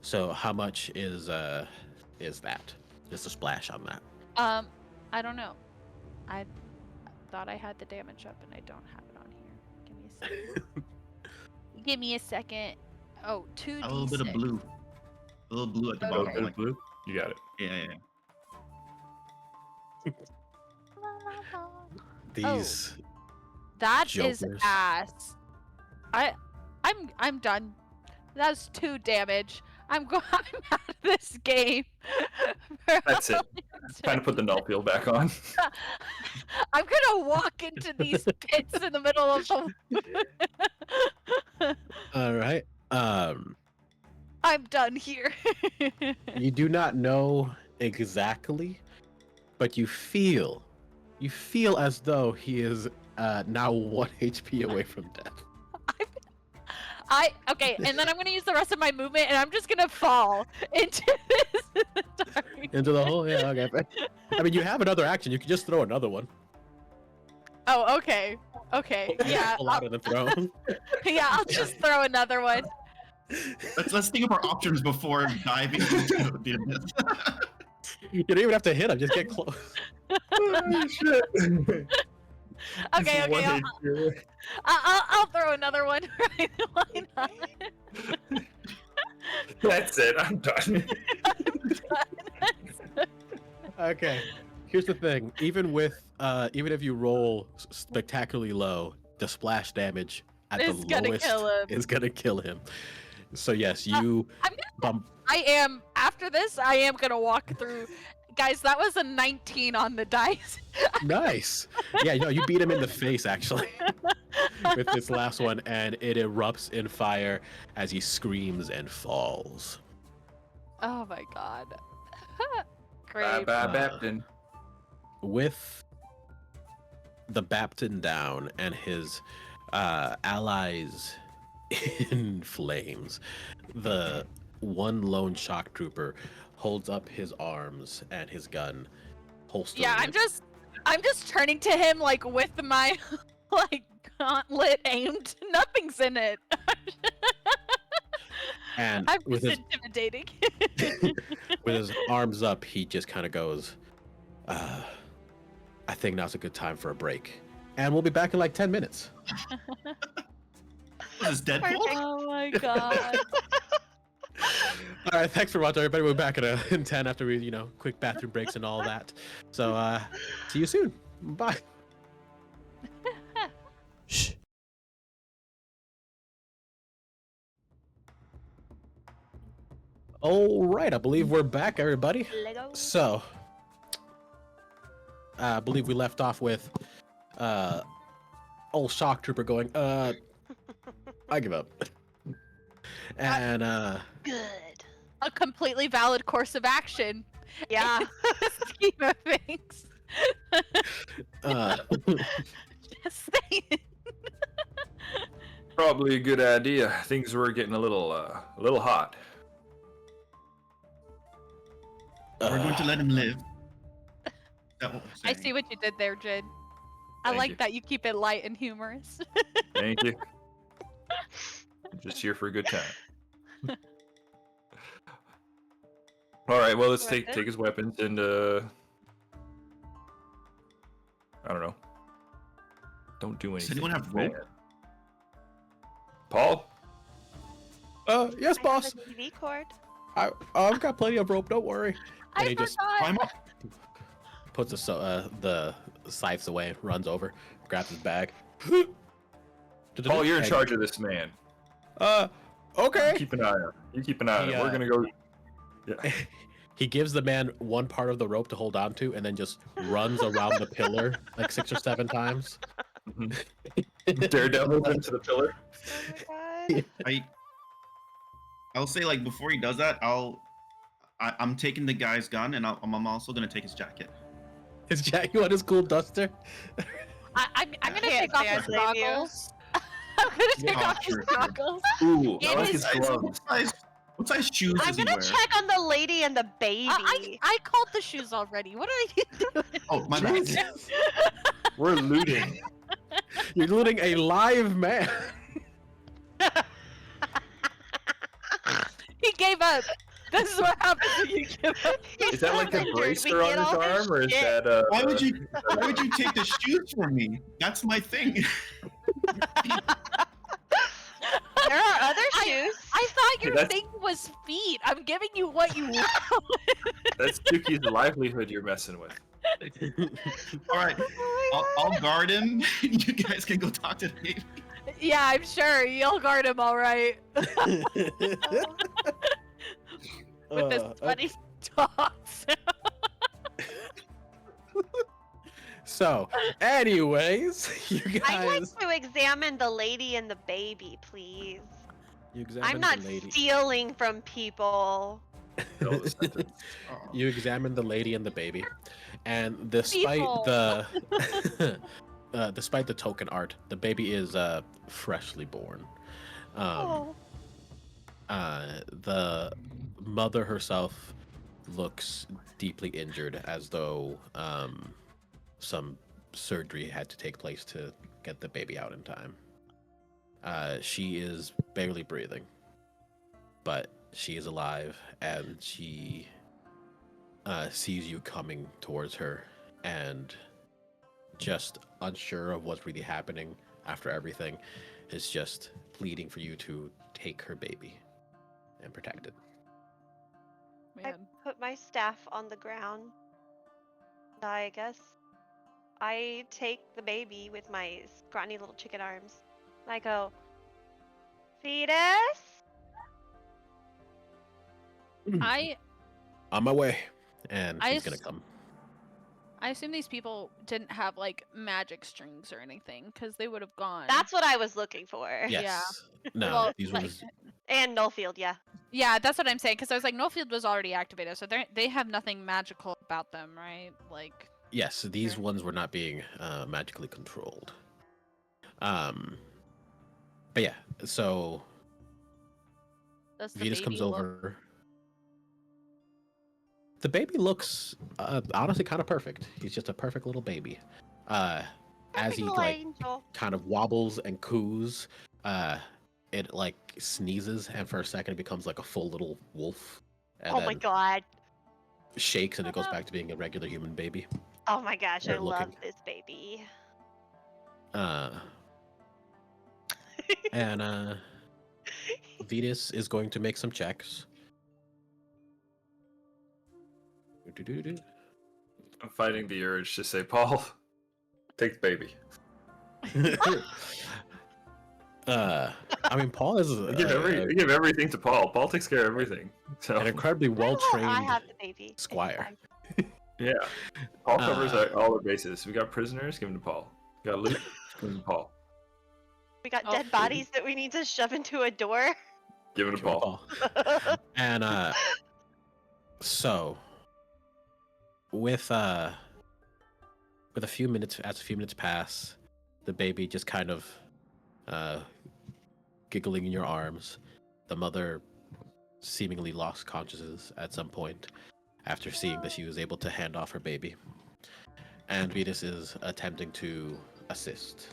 So how much is that? Just a splash on that. I don't know. I thought I had the damage up, and I don't have it on here. Give me a second. Give me a second. Oh, 2d6. A little bit of blue. A little blue at the Okay. Oh, bottom. Like, blue. You got it. yeah. La, la, la. These That is Jokers. ass. I'm done. That's 2 damage. I'm out of this game. That's it. Time to put the null field back on. I'm gonna walk into these pits in the middle of the. all right. I'm done here. You do not know exactly, but you feel as though he is now 1 HP away from death. Okay, and then I'm gonna use the rest of my movement, and I'm just gonna fall into this dark. Into the hole? Yeah, okay. I mean, you have another action. You can just throw another one. Oh, okay. Okay, yeah. Pull out of the throw. Yeah, I'll just throw another one. Let's think of our options before diving into the abyss. You don't even have to hit him. Just get close. Oh, shit. Okay, I'll throw another one. Right? Why not? That's it. I'm done. Okay. Here's the thing. Even if you roll spectacularly low, the splash damage at It's the gonna lowest kill him. is gonna kill him. So yes, you bump. After this, I am gonna walk through. Guys, that was a 19 on the dice. Nice. Yeah, you beat him in the face actually with this last one, and it erupts in fire as he screams and falls. Oh my god. Great. Bye, Baptin. With the Baptin down and his allies in flames, the one lone shock trooper holds up his arms and his gun holstered. Yeah, I'm just turning to him like with my like gauntlet aimed. Nothing's in it. and I'm with just his intimidating. with his arms up, he just kind of goes, I think now's a good time for a break. And we'll be back in like 10 minutes. What is this, Deadpool? Oh my god. All right, thanks for watching, everybody. We'll be back in 10 after we, quick bathroom breaks and all that. So, see you soon. Bye. Shh. All right, I believe we're back, everybody. Lego. So, I believe we left off with old shock trooper going, I give up. And Good. A completely valid course of action. Yeah. In the scheme of things. Just saying. Probably a good idea. Things were getting a little hot. We're going to let him live. Is that what we're I saying? see what you did there, Djin. I Thank like you. that you keep it light and humorous. Thank you. I'm just here for a good time. All right, well, let's take his weapons and I don't know. Don't do anything. Does anyone have rope? bad. Paul? yes, boss. I have a TV cord. I've got plenty of rope. Don't worry. I And he just forgot. Climb up. puts the scythes away, runs over, grabs his bag. Paul, you're in charge of this man. Okay. You keep an eye on him. You keep an eye on him. We're gonna go. Yeah. He gives the man one part of the rope to hold on to, and then just runs around the pillar like 6 or 7 times. Daredevil into the pillar. Oh my god. I'll say like before he does that, I'm taking the guy's gun and I'm also gonna take his jacket. Is Jack you want his cool duster? I'm gonna can't take off say I his blame you. goggles. I'm gonna take Yeah, off his sure, sure. goggles. Ooh, I It like is- his gloves. What size shoes I'm does he gonna wear? check on the lady and the baby. I called the shoes already. What are you doing? Oh, my bad. Jesus. We're looting. You're looting a live man. He gave up. This is what happens when you give up. Is that like a Injured. We bracer on get his all his arm, or is shit. that Why would you take the shoes from me? That's my thing. There are other shoes. I thought your That's- thing was feet. I'm giving you what you want. That's Tuki's livelihood you're messing with? All right, Oh I'll guard him. You guys can go talk to the baby. Yeah, I'm sure. You'll guard him all right. With this funny dogs. So, anyways, you I'd like guys. to examine the lady and the baby, please. You examine I'm not the lady. stealing from people. No, the sentence. You examine the lady and the baby, and despite People. the despite the token art, the baby is freshly born. Oh. The mother herself looks deeply injured, as though some surgery had to take place to get the baby out in time. She is barely breathing, but she is alive, and she sees you coming towards her, and just unsure of what's really happening after everything, is just pleading for you to take her baby and protect it. I Man. put my staff on the ground. And I guess I take the baby with my scrawny little chicken arms. And I go, Vidas? I On my way, and I she's gonna s- come. assume these people didn't have like magic strings or anything, because they would have gone. That's what I was looking for. Yes. No, Well, these like- ones. And Nullfield, yeah. Yeah, that's what I'm saying. Because I was like, Nullfield was already activated, so they have nothing magical about them, right? Like, Yes, these Sure. ones were not being magically controlled. But yeah, so does the Vidas comes baby look- over. The baby looks honestly kind of perfect. He's just a perfect little baby. As Perfect he little like angel. kind of wobbles and coos, it like sneezes, and for a second it becomes like a full little wolf. And Oh my then god. shakes, and it goes back to being a regular human baby. Oh my gosh, I They're love looking. this baby. And Vidas is going to make some checks. Do-do-do-do. I'm fighting the urge to say, Paul, take the baby. I mean, Paul is You give everything to Paul. Paul takes care of everything. So an incredibly Why will I well-trained have the baby? It's squire. fine. yeah, Paul covers Uh, all the bases. We got prisoners, give them to Paul. We got loot, give them to Paul. We got Oh, dead bodies that we need to shove into a door. Give them to Sure, Paul. And so with a few minutes, as a few minutes pass, the baby just kind of giggling in your arms. The mother seemingly lost consciousness at some point after seeing that she was able to hand off her baby. And Vidas is attempting to assist.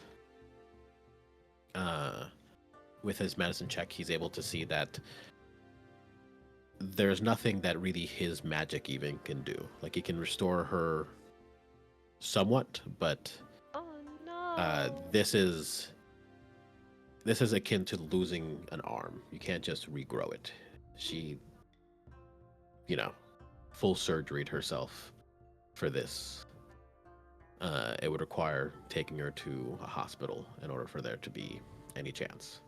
With his medicine check, he's able to see that there's nothing that really his magic even can do. Like, he can restore her somewhat, but Oh no. this is akin to losing an arm. You can't just regrow it. She, full surgeried herself for this. It would require taking her to a hospital in order for there to be any chance.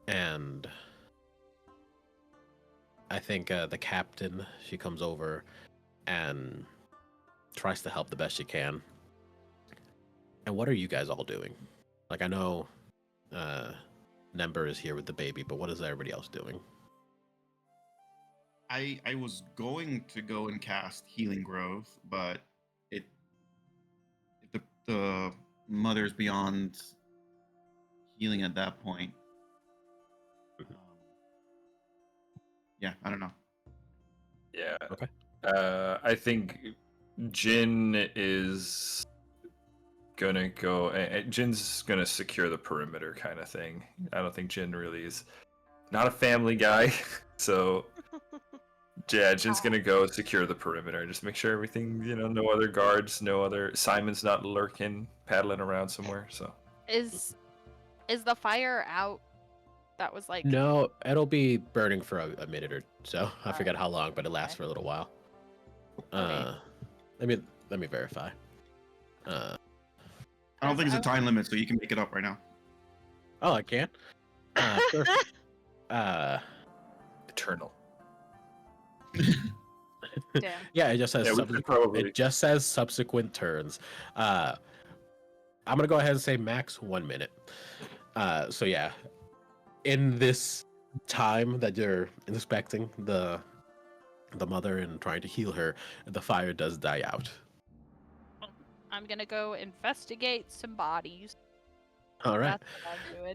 And I think the captain, she comes over and tries to help the best she can. And what are you guys all doing? Like, I know Nembyr is here with the baby, but what is everybody else doing? I was going to go and cast Healing Growth, but the mother's beyond healing at that point. Yeah, I don't know. Yeah. Okay. I think Djin is gonna go. Djin's gonna secure the perimeter, kind of thing. I don't think Djin really is not a family guy, so yeah, Djin's gonna go secure the perimeter, just make sure everything, no other guards, no other. Simon's not lurking, paddling around somewhere. So Is the fire out? That was like No, it'll be burning for a minute or so. I Oh, forget how long, but it lasts okay. for a little while. Okay. Let me verify. I don't think it's a time limit, so you can make it up right now. Oh, I can. Sure. eternal. damn. Yeah, it just says Yeah, we could probably. it just says subsequent turns. I'm gonna go ahead and say max 1 minute. So yeah, in this time that you're inspecting the mother and trying to heal her, the fire does die out. I'm gonna go investigate some bodies. All right. That's what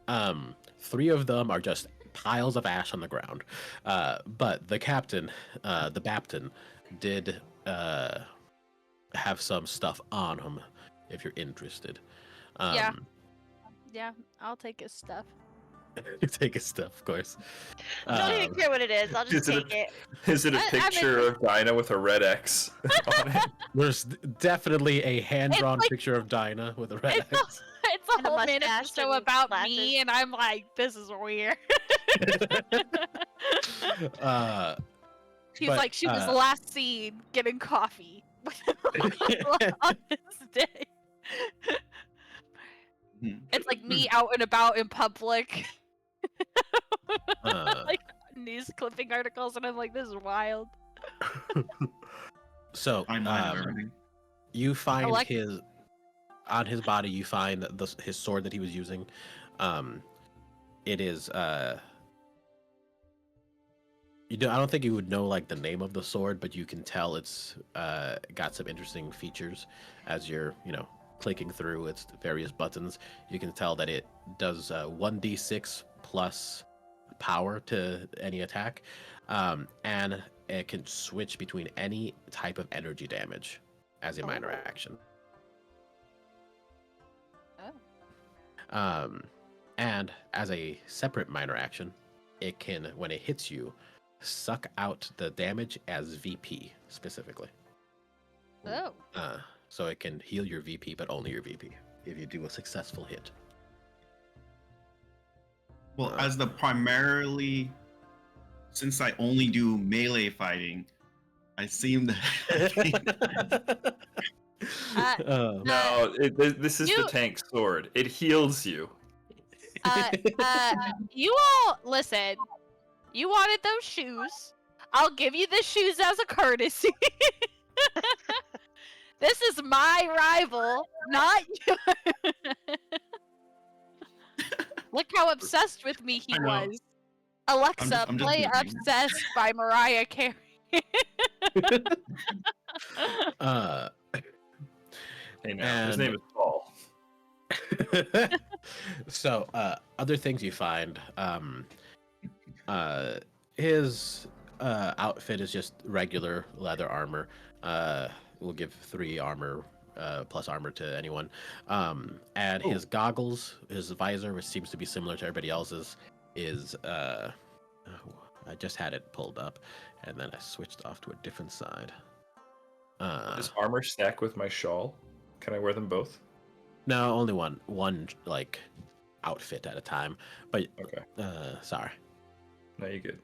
I'm doing. 3 of them are just piles of ash on the ground. But the captain, the Baptin, did have some stuff on him, if you're interested. Yeah, I'll take his stuff. You take his stuff, of course. Don't even care what it is. I'll just Is it take it. Is it a I picture mean- of Dinah with a red X on it? There's definitely a hand-drawn like- picture of Dinah with a red It's X. It's a And a whole mustache manifesto and about glasses. me, and I'm like, this is weird. She's But, like, she was last seen getting coffee on this day. It's like me out and about in public. Like news clipping articles, and I'm like, this is wild. So, Timeline of everything. you find like- on his body, you find his sword that he was using. It is I don't think you would know like the name of the sword, but you can tell it's got some interesting features as you're clicking through its various buttons. You can tell that it does 1d6 plus power to any attack, and it can switch between any type of energy damage as a minor action. And as a separate minor action, it can, when it hits you, suck out the damage as VP specifically. Oh. So it can heal your VP, but only your VP if you do a successful hit. Well, as the primarily, since I only do melee fighting, I seem to No, this is the tank sword. It heals you. You all listen. You wanted those shoes. I'll give you the shoes as a courtesy. This is my rival, not you. Look how obsessed with me he I know. was. Alexa, I'm just play joking. Obsessed by Mariah Carey. Hey, now his name is Paul. So, other things you find, his outfit is just regular leather armor. We'll give 3 armor plus armor to anyone. And his goggles, his visor, which seems to be similar to everybody else's, is I just had it pulled up, and then I switched off to a different side. Does armor stack with my shawl? Can I wear them both? No, only one like outfit at a time. But Okay. sorry. No, you're good.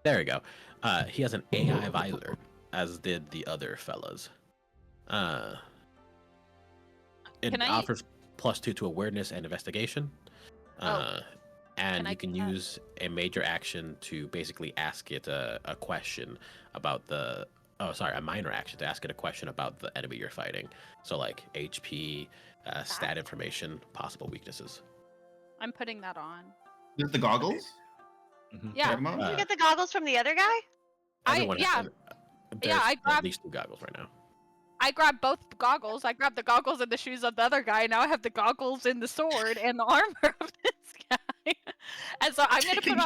There we go. He has an AI visor, as did the other fellas. It Can I- offers +2 to awareness and investigation. And Can I you can do that? use a major action to basically ask it a question about the. Oh, sorry, a minor action to ask it a question about the enemy you're fighting. So like HP, stat information, possible weaknesses. I'm putting that on. Is it the goggles? Yeah. Talking about? Did you get the goggles from the other guy? Everyone yeah. has, there's I at grabbed- least 2 goggles right now. I grabbed both goggles. I grabbed the goggles and the shoes of the other guy. Now I have the goggles and the sword and the armor of this guy. And so I'm gonna put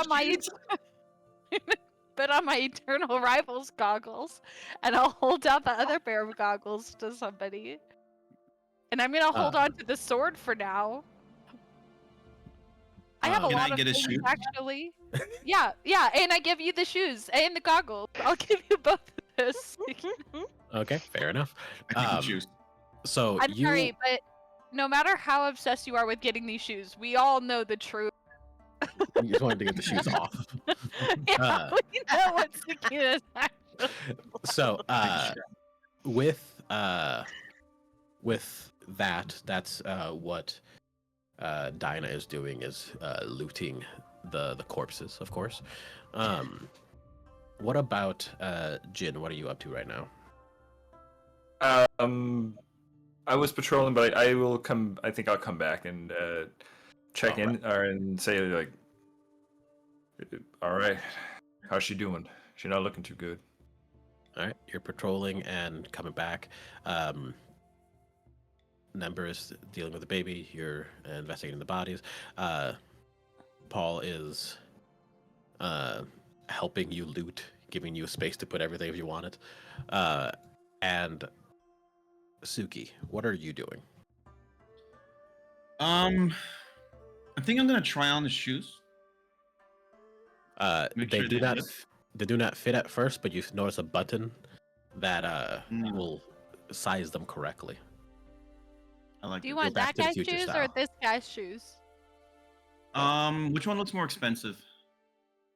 on my eternal rivals goggles, and I'll hold out the other pair of goggles to somebody. And I'm gonna hold on to the sword for now. I have a Can lot I of get a things, shoe? actually. Yeah, and I give you the shoes and the goggles. I'll give you both of those. Okay, fair enough. I think the shoes. So I'm you, sorry, but no matter how obsessed you are with getting these shoes, we all know the truth. you just wanted to get the shoes off. Yeah, we know what Sucina's actually. So with that, that's what Dinah is doing, is looting the corpses, of course. What about Djin? What are you up to right now? I was patrolling, but I will come. I think I'll come back and check in and say like, "All right, how's she doing? She's not looking too good." All right, you're patrolling and coming back. Nembyr is dealing with the baby. You're investigating the bodies. Paul is helping you loot, giving you space to put everything if you want it. And Suki, what are you doing? I think I'm gonna try on the shoes. Make They sure do they not. fit. They do not fit at first, but you notice a button that Mm. will size them correctly. I like Do you it. want Back that to the guy's Future shoes or style. this guy's shoes? Which one looks more expensive?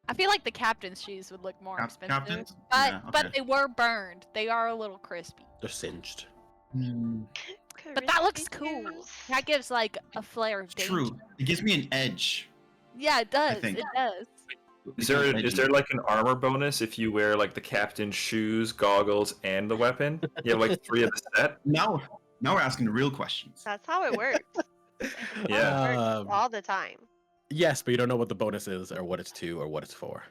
I feel like the captain's shoes would look more expensive. Captain's? But Yeah, but okay. they were burned. They are a little crispy. They're singed. But that looks cool. That gives like a flair of danger. True. It gives me an edge. Yeah, it does. think. It does. Is there like an armor bonus if you wear like the captain's shoes, goggles, and the weapon? You have like 3 of the set. Now we're asking the real questions. That's how it works. Yeah. It works all the time. Yes, but you don't know what the bonus is, or what it's to, or what it's for.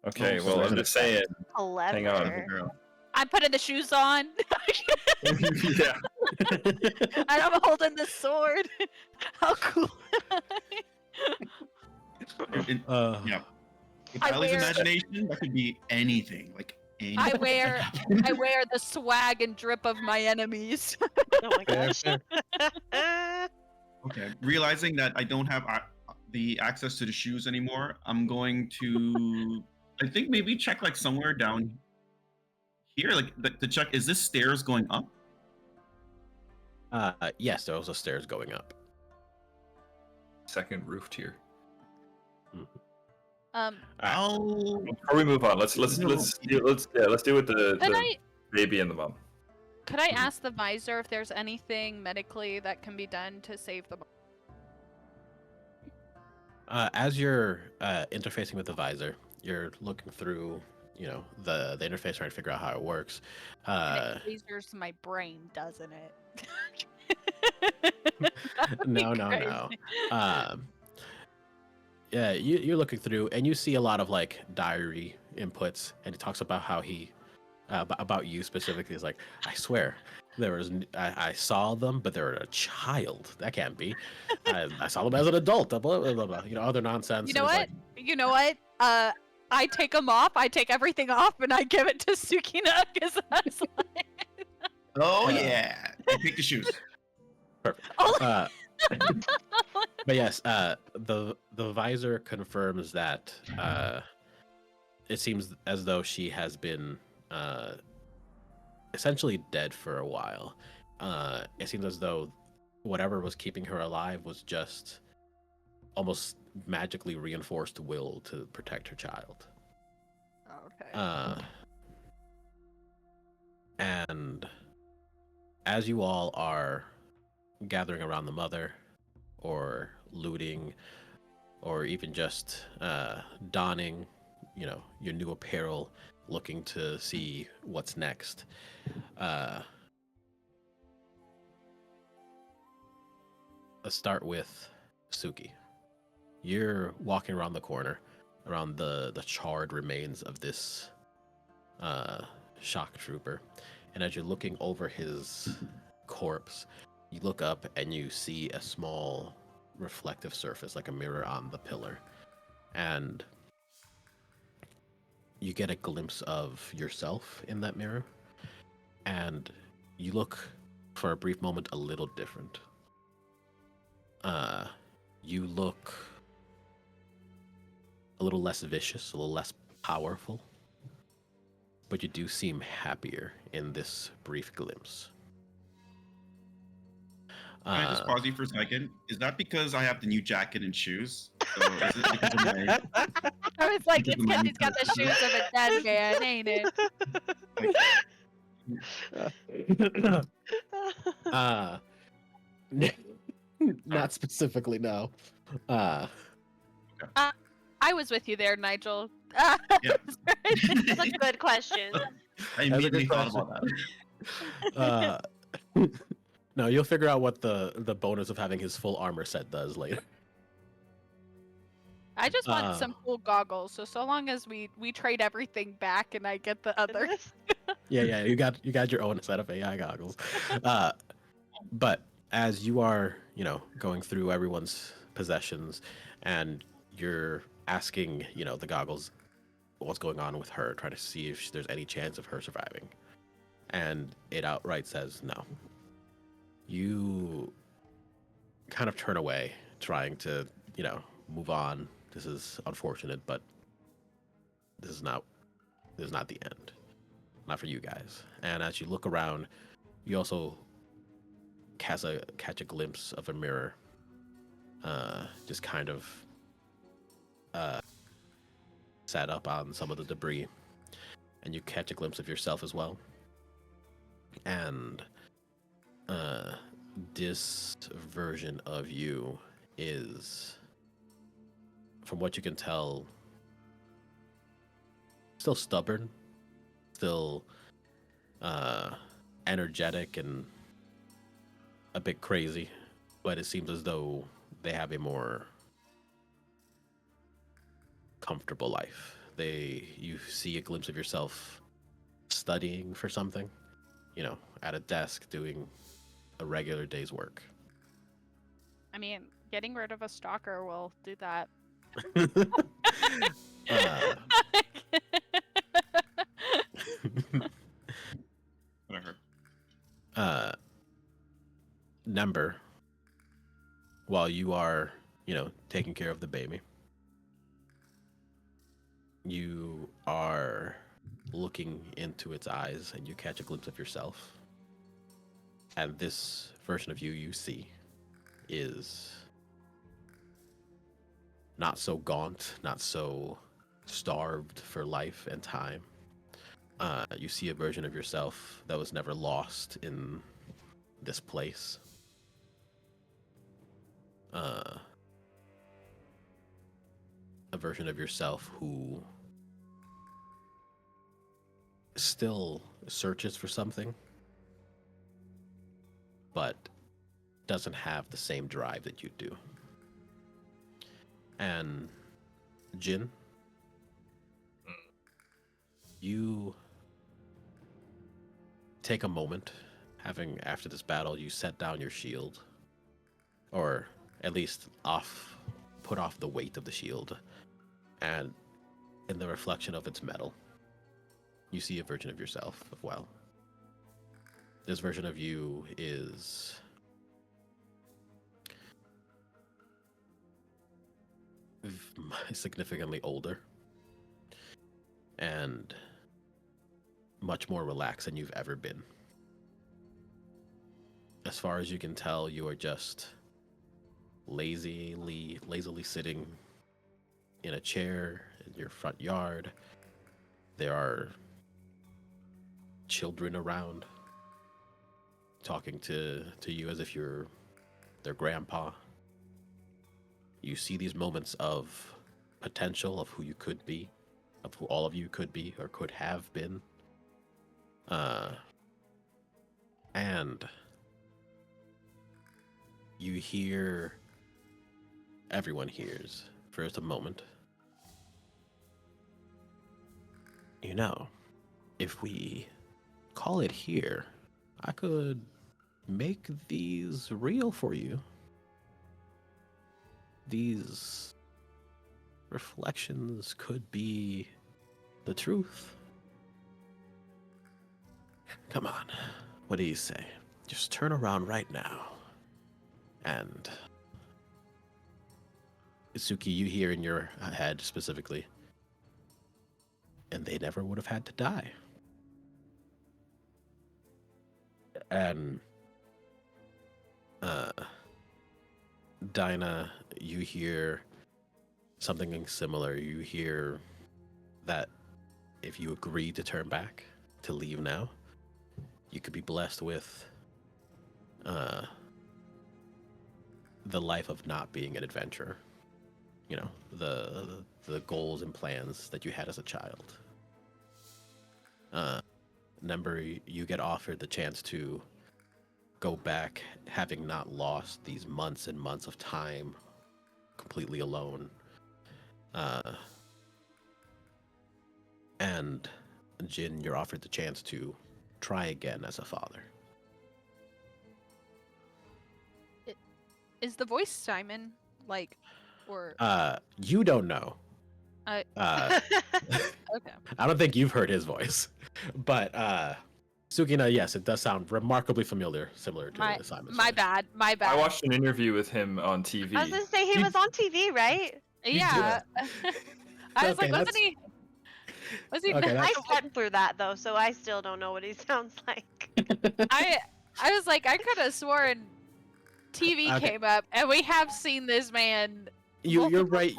Okay, Oh, well so I'm just saying. Clever. Hang on. Girl. I'm putting the shoes on. Yeah. And I'm holding the sword. How cool. Yeah. With I Ellie's wear- imagination, that could be anything. Like anything. I wear the swag and drip of my enemies. Oh my gosh. Okay. Realizing that I don't have the access to the shoes anymore, I'm going to, I think maybe check like somewhere down here, like to check, is this stairs going up? Yes, there are also stairs going up. Second roof tier. I'll. Before we move on, let's deal with the Can I baby and the mom. Could I ask the visor if there's anything medically that can be done to save the mom? As you're interfacing with the visor, you're looking through, the interface, trying to figure out how it works. And it lasers my brain, doesn't it? No. Yeah, you're looking through, and you see a lot of like diary inputs, and he talks about how he, about you specifically. Is like, I swear, I saw them, but they were a child. That can't be. I saw them as an adult. Blah, blah, blah, blah. Other nonsense. You know and what? You know what? I take them off. I take everything off, and I give it to Sucina because that's like. Oh yeah, you pick the shoes. Perfect. Oh. But yes, the visor confirms that it seems as though she has been essentially dead for a while. It seems as though whatever was keeping her alive was just almost magically reinforced will to protect her child. Okay. And as you all are gathering around the mother, or looting, or even just donning, your new apparel, looking to see what's next. Let's start with Suki. You're walking around the corner, around the charred remains of this shock trooper, and as you're looking over his corpse, you look up and you see a small reflective surface, like a mirror on the pillar, and you get a glimpse of yourself in that mirror, and you look for a brief moment a little different. You look a little less vicious, a little less powerful, but you do seem happier in this brief glimpse. Can I just pause you for a second? Is that because I have the new jacket and shoes? So is it because of my... I was like, it's because he's got the shoes of a dead man, ain't it? Not specifically, no. I was with you there, Nigel. Yeah. That's a good question. I immediately thought about that. No, you'll figure out what the bonus of having his full armor set does later. I just want some cool goggles. So long as we trade everything back and I get the others. Yeah, you got your own set of AI goggles. But as you are, going through everyone's possessions, and you're asking, the goggles, what's going on with her, trying to see if there's any chance of her surviving, and it outright says no. You kind of turn away, trying to, move on. This is unfortunate, but this is not the end. Not for you guys. And as you look around, you also catch a glimpse of a mirror, just kind of sat up on some of the debris, and you catch a glimpse of yourself as well. And this version of you is, from what you can tell, still stubborn, still energetic and a bit crazy, but it seems as though they have a more comfortable life. You see a glimpse of yourself studying for something, at a desk doing a regular day's work. I mean, getting rid of a stalker will do that. Whatever. Nembyr, while you are, taking care of the baby, you are looking into its eyes, and you catch a glimpse of yourself. And this version of you see is not so gaunt, not so starved for life and time, You see a version of yourself that was never lost in this place. A version of yourself who still searches for something, but doesn't have the same drive that you do. And Djin, you take a moment, after this battle, you set down your shield, or at least put off the weight of the shield, and in the reflection of its metal, you see a version of yourself as well. This version of you is significantly older and much more relaxed than you've ever been. As far as you can tell, you are just lazily sitting in a chair in your front yard. There are children around talking to you as if you're their grandpa. You see these moments of potential of who you could be, of who all of you could be or could have been. And you hear, everyone hears for just a moment, you know, if we call it here, I could make these real for you. These reflections could be the truth. Come on, what do you say? Just turn around right now. And Suki, you hear in your head specifically, and they never would have had to die. And Dinah, you hear something similar. You hear that if you agree to turn back, to leave now, you could be blessed with the life of not being an adventurer. You know, the goals and plans that you had as a child. Nembyr, you get offered the chance to go back, having not lost these months and months of time completely alone. And Djin, you're offered the chance to try again as a father. Is the voice Simon, like, or... You don't know. Okay. I don't think you've heard his voice, but Sucina, yes, it does sound remarkably familiar, similar to Simon's my voice. bad. I watched an interview with him on TV. I was gonna say he was on TV, right? Yeah. I was Okay, like, wasn't he? Was he? Okay, I slept through that though, so I still don't know what he sounds like. I was like, I could have sworn TV Okay. came up, and we have seen this man. You're right.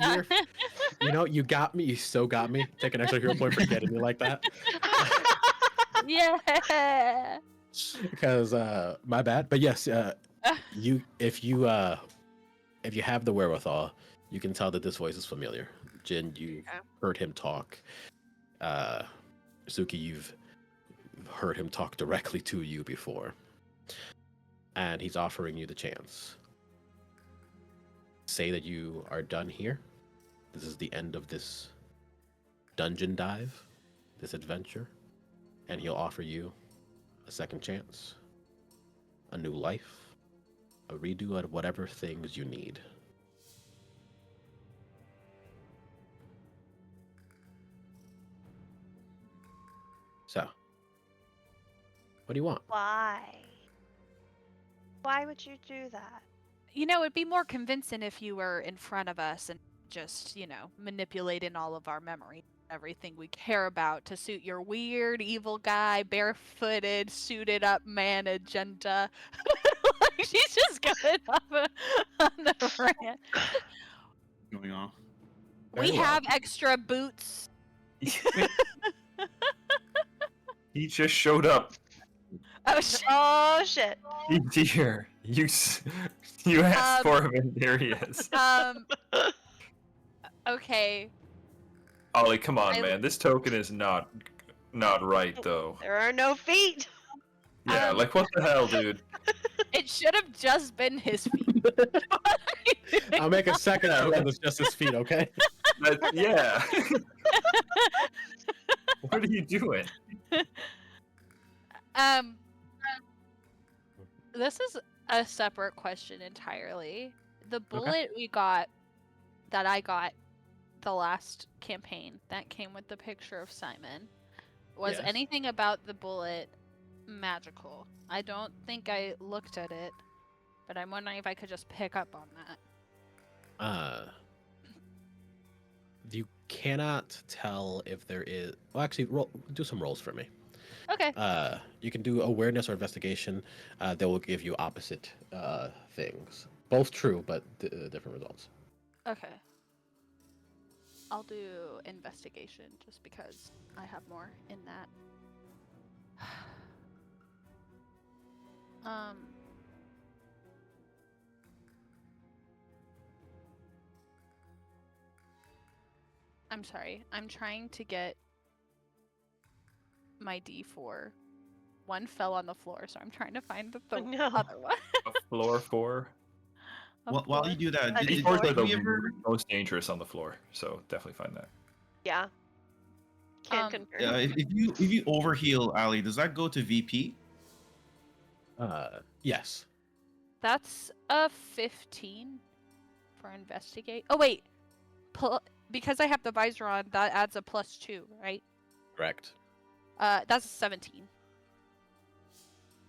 You know, you got me. You so got me. Take an extra hero point for getting me like that. Yeah. Because my bad. But yes, if you have the wherewithal, you can tell that this voice is familiar. Djin, you heard him talk. Suki, you've heard him talk directly to you before. And he's offering you the chance. Say that you are done here. This is the end of this dungeon dive, this adventure, and he'll offer you a second chance, a new life, a redo of whatever things you need. So, what do you want? Why? Why would you do that? You know, it'd be more convincing if you were in front of us and just, you know, manipulating all of our memory, everything we care about to suit your weird, evil guy, barefooted, suited up man agenda. Like, she's just going off on the rant. Going off. We Very well. have extra boots. He just showed up. Oh shit. Oh shit. Dear, you asked for him, and there he is. Okay. Ollie, come on, I- man. This token is not right, though. There are no feet. Yeah, like what the hell, dude? It should have just been his feet. I'll make a second token that's just his feet, okay? Yeah. What are you doing? This is a separate question entirely. The bullet that I got the last campaign that came with the picture of Simon, was Yes. anything about the bullet magical? I don't think I looked at it, but I'm wondering if I could just pick up on that. You cannot tell if there is. Well, actually, do some rolls for me. Okay. You can do awareness or investigation. They will give you opposite things. Both true, but different results. Okay. I'll do investigation just because I have more in that. I'm sorry. I'm trying to get my D4. One fell on the floor, so I'm trying to find the Oh, no. other one. A floor 4. While you do that, A did D4s are you the ever? most dangerous on the floor, so definitely find that. Yeah. Can confirm. Yeah, if you overheal, Ali, does that go to VP? Yes. That's a 15 for investigate. Oh wait, because I have the visor on, that adds a +2, right? Correct. That's a 17.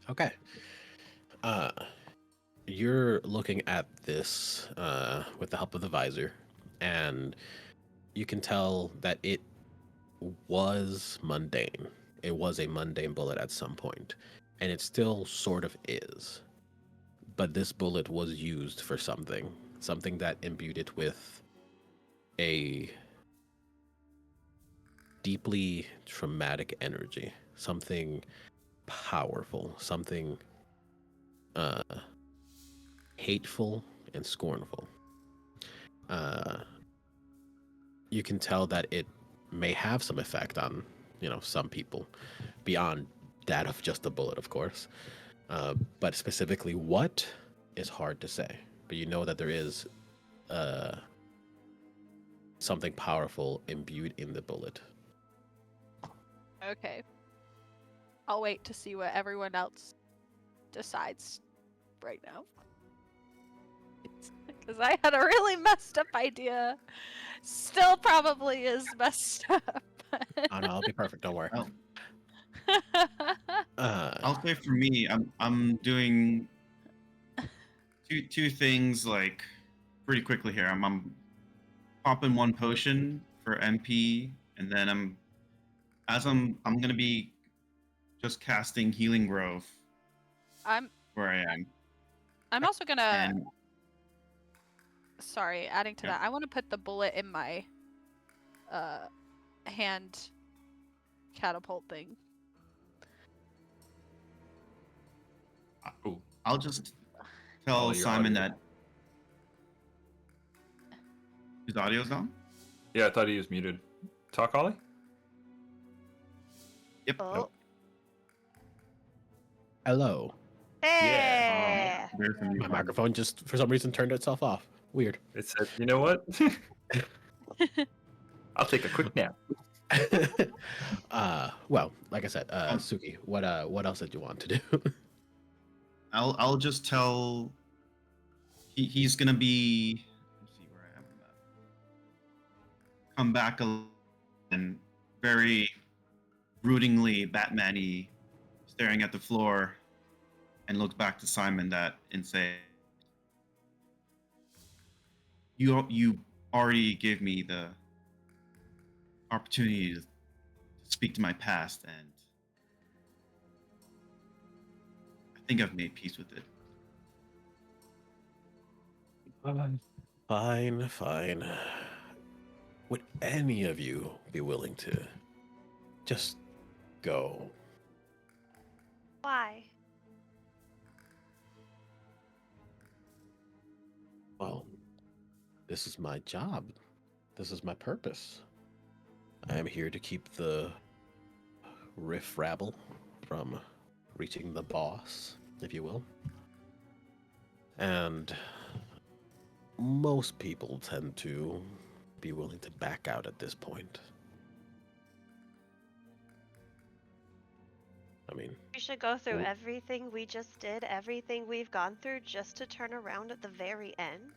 Okay. You're looking at this with the help of the visor, and you can tell that it was mundane. It was a mundane bullet at some point, and it still sort of is. But this bullet was used for something that imbued it with a deeply traumatic energy, something powerful, something hateful and scornful. You can tell that it may have some effect on, some people beyond that of just a bullet, of course. But specifically what is hard to say. But you know that there is something powerful imbued in the bullet. Okay. I'll wait to see what everyone else decides right now. Because I had a really messed up idea. Still probably is messed up. Oh no, it'll be perfect. Don't worry. I'll say for me, I'm doing two things like pretty quickly here. I'm popping one potion for MP, and then I'm gonna be just casting Healing Grove I'm where I am. also gonna And sorry, adding to Yeah. that, I want to put the bullet in my hand catapult thing. Ooh. I'll just tell your Simon audio. that his audio's on. Yeah, I thought he was muted. Talk, Ollie? Yep. Oh. Hello. Hey. There's the mute My button. microphone just for some reason turned itself off. Weird. It said, you know what? I'll take a quick nap. Well, like I said, Suki, what else did you want to do? I'll just tell. He's gonna be. Let's see where I am. Come back and very broodingly Batman-y, staring at the floor, and look back to Simon and say, "You already gave me the opportunity to speak to my past, and I think I've made peace with it." Fine. Would any of you be willing to just go Why? Well, this is my job. This is my purpose. I am here to keep the riff-rabble from reaching the boss, if you will. And most people tend to be willing to back out at this point. I mean, We should go through Well- everything we just did, everything we've gone through, just to turn around at the very end.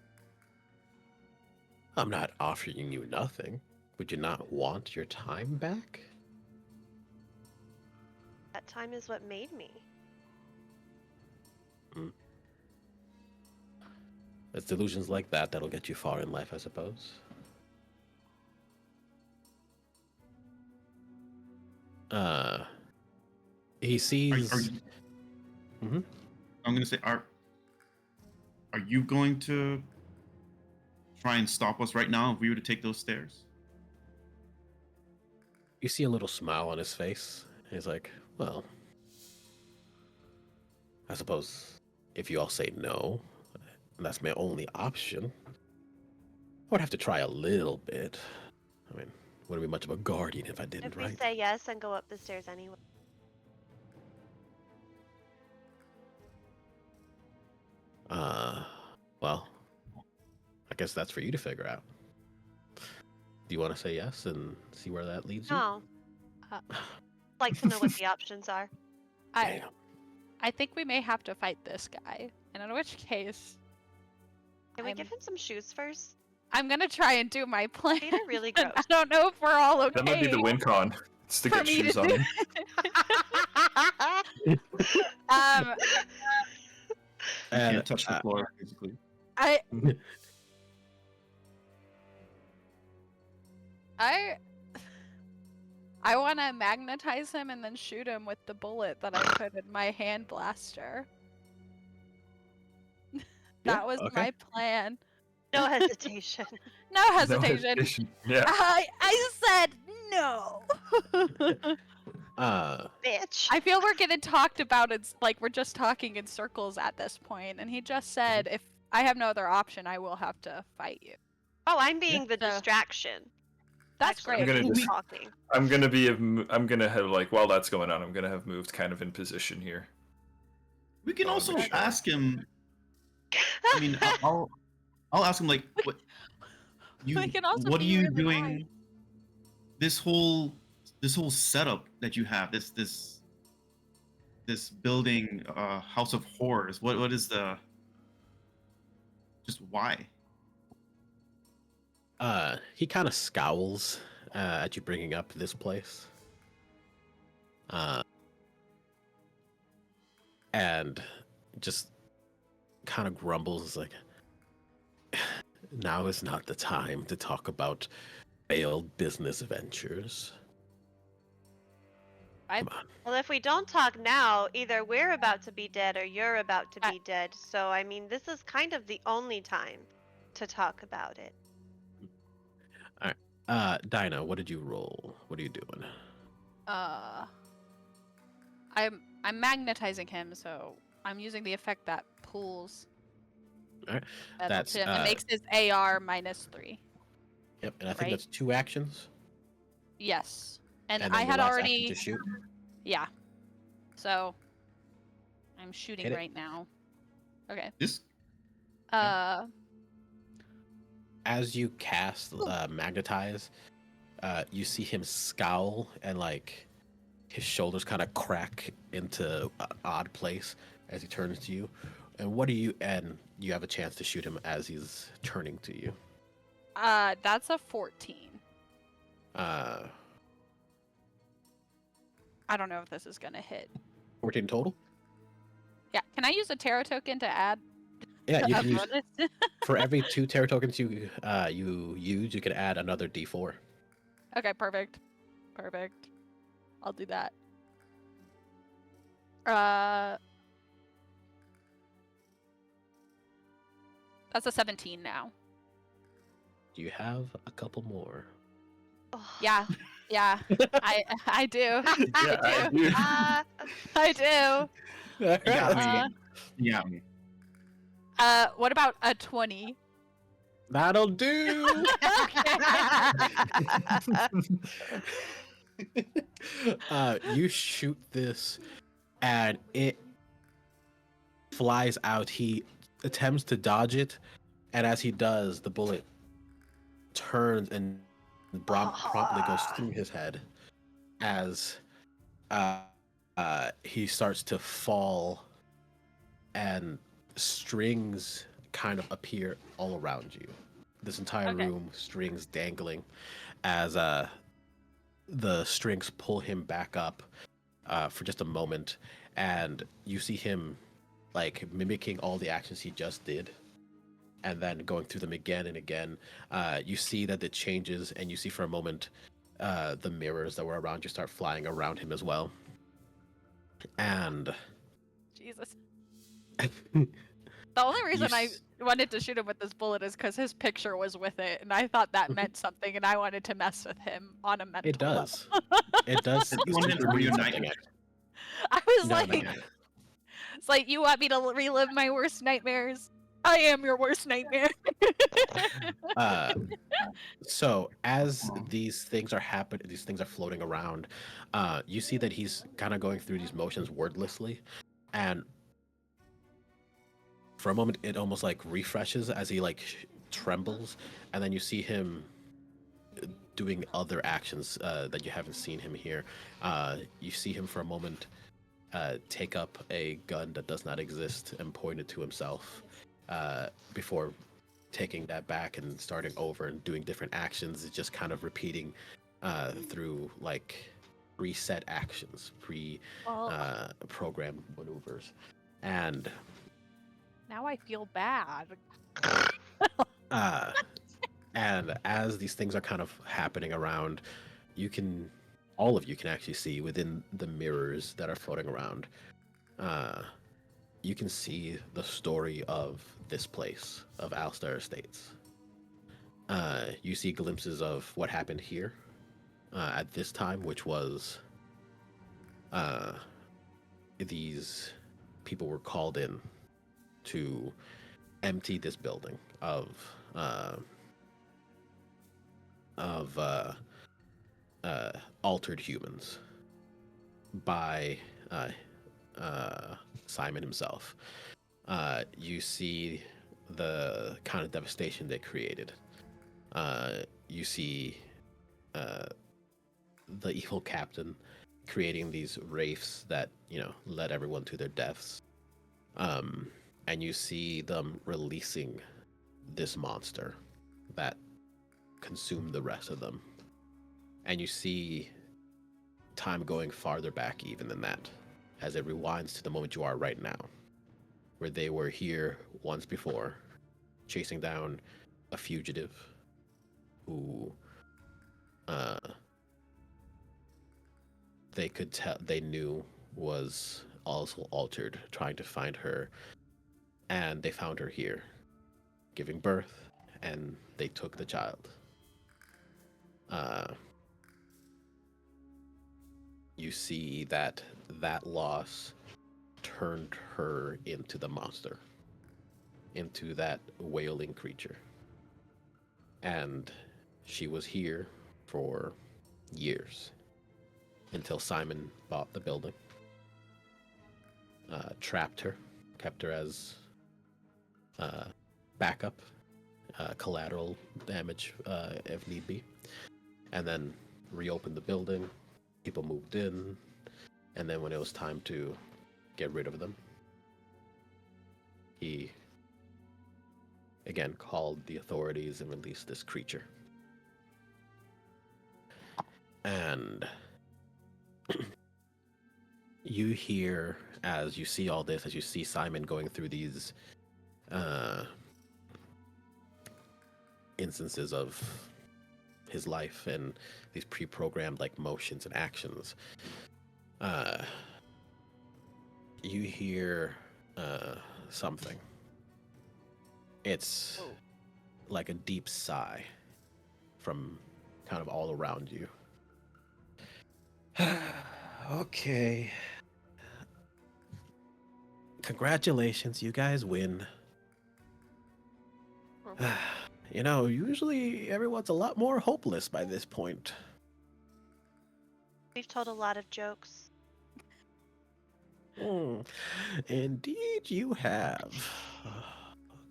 I'm not offering you nothing. Would you not want your time back? That time is what made me. It's delusions like that that'll get you far in life, I suppose. He sees. I'm gonna say, are you going to try and stop us right now if we were to take those stairs? You see a little smile on his face. He's like, well, I suppose if you all say no, and that's my only option, I would have to try a little bit. I mean, wouldn't be much of a guardian if I didn't, If we right? say yes and go up the stairs anyway. Well, I guess that's for you to figure out. Do you want to say yes and see where that leads you? No. Uh, Like to know what the options are. I Damn. I think we may have to fight this guy, and in which case, Can we I'm- give him some shoes first? I'm gonna try and do my plan. Feet are really but gross. I don't know if we're all okay. That might be the win con. It's to For get me to shoes on do him. Um, You And, can't touch the floor, basically. I want to magnetize him and then shoot him with the bullet that I put in my hand blaster. That was okay. my plan. No hesitation. No No hesitation. hesitation. Yeah. I said no. Bitch. I feel we're getting talked about. It's like we're just talking in circles at this point, and he just said, "If I have no other option, I will have to fight you." Oh, I'm being the So- distraction. That's Actually, great. I'm gonna I'm just- talking. I'm gonna have like while that's going on, I'm gonna have moved kind of in position here. We can Oh, also make sure. ask him. I mean, I'll ask him like, what We can also what are be you really doing? nice. This whole setup that you have, this building, House of Horrors. What is the? Just why? He kind of scowls at you bringing up this place. And just kind of grumbles. It's like, now is not the time to talk about failed business ventures. I- Come on. Well, if we don't talk now, either we're about to be dead or you're about to be dead. So, I mean, this is kind of the only time to talk about it. Dinah, what did you roll? What are you doing? I'm magnetizing him, so I'm using the effect that pulls. Alright, That that's, him. It makes his AR -3. Yep, and I think Right. that's 2 actions. Yes, and then I your had last action already. to shoot. Yeah. So I'm shooting Hit it. right now. Okay. This As you cast magnetize, you see him scowl and like his shoulders kind of crack into an odd place as he turns to you. And you have a chance to shoot him as he's turning to you. That's a 14. Uh, I don't know if this is gonna hit. 14 total? Yeah. Can I use a Terra token to add Yeah, you a can use bonus? for every 2 Terra tokens you use, you can add another D4. Okay, perfect. Perfect. I'll do that. That's a 17 now. Do you have a couple more? Oh, Yeah. Yeah, I do. Yeah, I do. I do. You got me. Uh, You got me. What about a 20? That'll do. You shoot this, and it flies out. He attempts to dodge it, and as he does, the bullet turns and promptly goes through his head as he starts to fall, and strings kind of appear all around you. This entire Okay. room, strings dangling, as the strings pull him back up for just a moment, and you see him like mimicking all the actions he just did, and then going through them again and again. You see that it changes, and you see for a moment the mirrors that were around you start flying around him as well. And Jesus. The only reason I s- wanted to shoot him with this bullet is because his picture was with it, and I thought that meant something, and I wanted to mess with him on a mental it does. level. It does. You wanted to super mean reunite something. I was No, like, no, no. it's like, you want me to relive my worst nightmares? I am your worst nightmare. So as these things are happening, these things are floating around, you see that he's kind of going through these motions wordlessly, and for a moment it almost like refreshes as he like trembles, and then you see him doing other actions that you haven't seen him here. You see him for a moment take up a gun that does not exist and point it to himself before taking that back and starting over and doing different actions. It's just kind of repeating through like preset actions, program maneuvers. And Now I feel bad. and as these things are kind of happening around, all of you can actually see within the mirrors that are floating around, you can see the story of this place, of Alstar Estates. You see glimpses of what happened here at this time, which was these people were called in to empty this building of altered humans by Simon himself. You see the kind of devastation they created. You see the evil captain creating these wraiths that, led everyone to their deaths. And you see them releasing this monster that consumed the rest of them. And you see time going farther back even than that, as it rewinds to the moment you are right now, where they were here once before, chasing down a fugitive who they knew was also altered, trying to find her, and they found her here, giving birth, and they took the child. You see that loss turned her into the monster, into that wailing creature. And she was here for years until Simon bought the building, trapped her, kept her as backup, collateral damage if need be, and then reopened the building. People moved in, and then when it was time to get rid of them, he again called the authorities and released this creature. And you hear, as you see all this, as you see Simon going through these instances of his life and these pre-programmed like motions and actions, you hear something. It's like a deep sigh from kind of all around you, Okay. Congratulations, you guys win. You know, usually everyone's a lot more hopeless by this point. We've told a lot of jokes. Indeed, you have. Oh,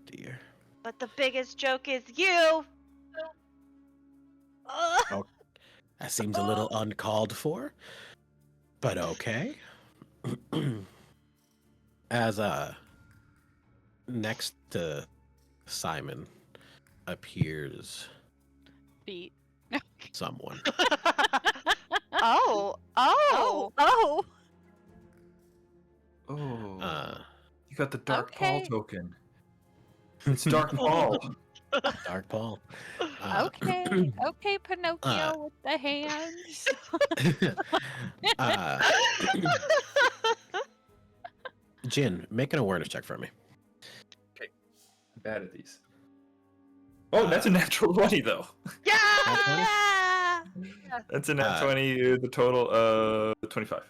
dear. But the biggest joke is you! Oh, that seems a little uncalled for, but okay. As next to Simon appears Feet. someone. Oh! Oh! Oh! Oh, you got the Dark Paul Okay. token. It's Dark Paul. Dark Paul. Okay. Okay, Pinocchio with the hands. Djin, make an awareness check for me. I'm bad at these. Oh, that's a natural 20 though. Yeah! That's a nat 20. The total of 25.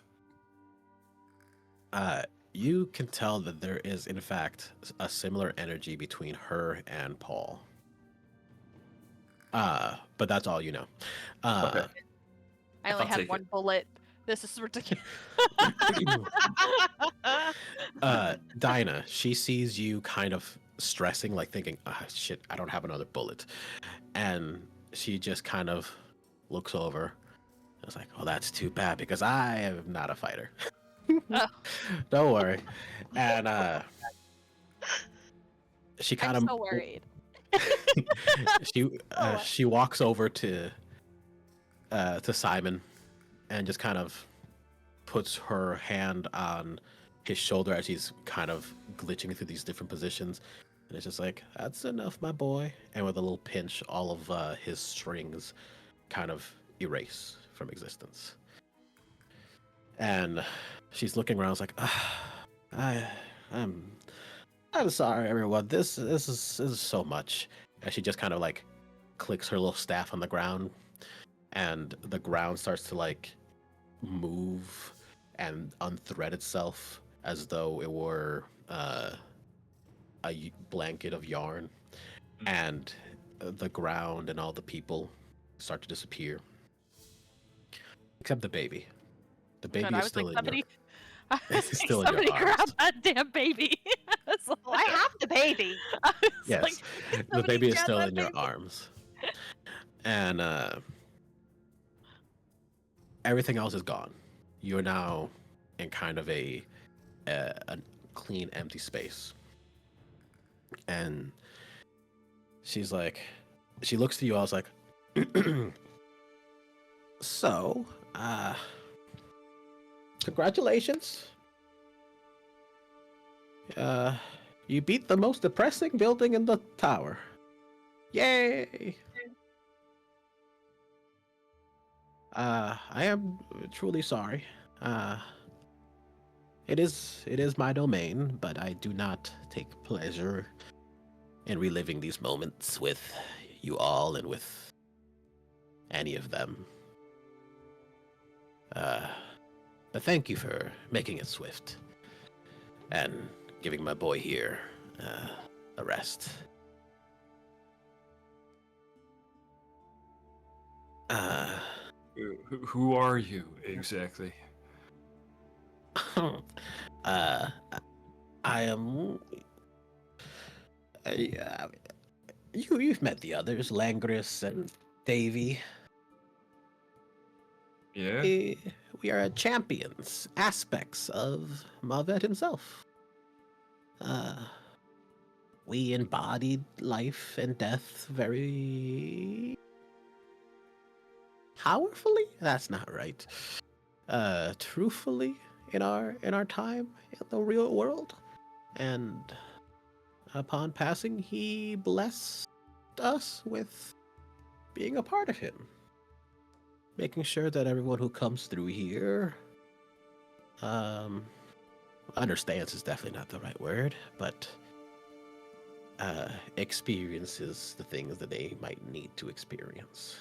You can tell that there is, in fact, a similar energy between her and Paul. But that's all you know. Okay. I only I'll had take one bullet. This is ridiculous. Dinah, she sees you kind of stressing, like thinking, shit, I don't have another bullet. And she just kind of looks over. I was like, oh, that's too bad because I am not a fighter. Oh. Don't worry. And she kind I'm of so worried. she walks over to Simon and just kind of puts her hand on his shoulder as he's kind of glitching through these different positions, and it's just like, that's enough, my boy. And with a little pinch, all of his strings kind of erase from existence. And she's looking around, it's like, I'm sorry, everyone. This is so much. And she just kind of like clicks her little staff on the ground, and the ground starts to like move and unthread itself as though it were a blanket of yarn, and the ground and all the people start to disappear, except the baby. The baby is still in your. It's still in your somebody grab arms. that damn baby. Well, I have the baby. Yes, the baby is still in your arms, and everything else is gone. You're now in kind of a clean, empty space. And she's like, she looks to you all, like, so, congratulations. You beat the most depressing building in the tower. Yay! I am truly sorry. It is my domain, but I do not take pleasure in reliving these moments with you all and with any of them. But thank you for making it swift and giving my boy here a rest. Who are you exactly? I am. You've met the others, Langris and Davy. Yeah. We are champions, aspects of Mavet himself. We embodied life and death very powerfully. That's not right. Truthfully in our time in the real world, and upon passing, he blessed us with being a part of him, making sure that everyone who comes through here understands is definitely not the right word, but experiences the things that they might need to experience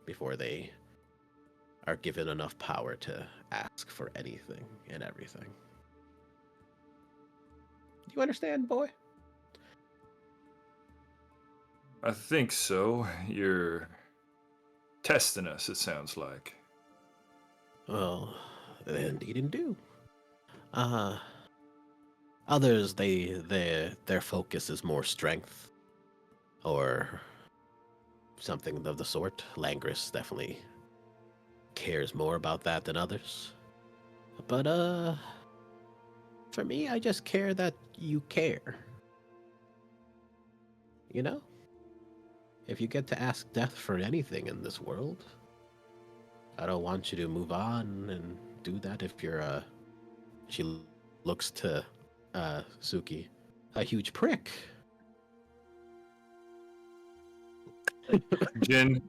before they are given enough power to ask for anything and everything. You understand, boy? I think so. You're testing us, it sounds like. Well, they indeed do. Others, their focus is more strength or something of the sort. Langris definitely cares more about that than others. But for me, I just care that you care. You know? If you get to ask death for anything in this world, I don't want you to move on and do that if you're she looks to Suki, a huge prick. Djin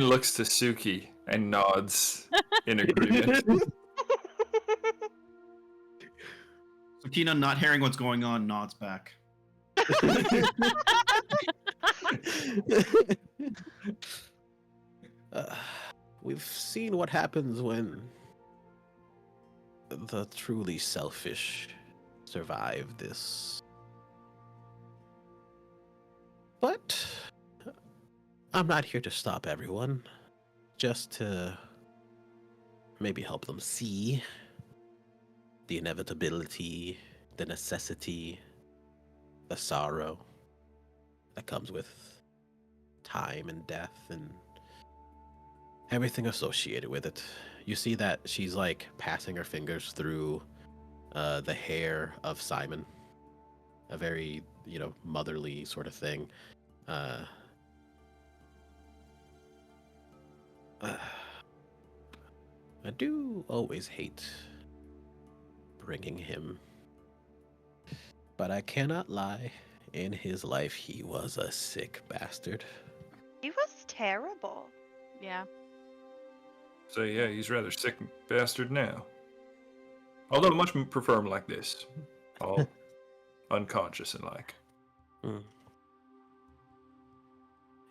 looks to Suki and nods in agreement. Sucina, not hearing what's going on, nods back. We've seen what happens when the truly selfish survive this. But I'm not here to stop everyone, just to maybe help them see the inevitability, the necessity, the sorrow that comes with time and death and everything associated with it. You see that she's like passing her fingers through the hair of Simon, a very, motherly sort of thing. I do always hate bringing him, but I cannot lie. In his life, he was a sick bastard. He was terrible. Yeah. So yeah, he's rather sick bastard now. Although much prefer him like this. All unconscious and like.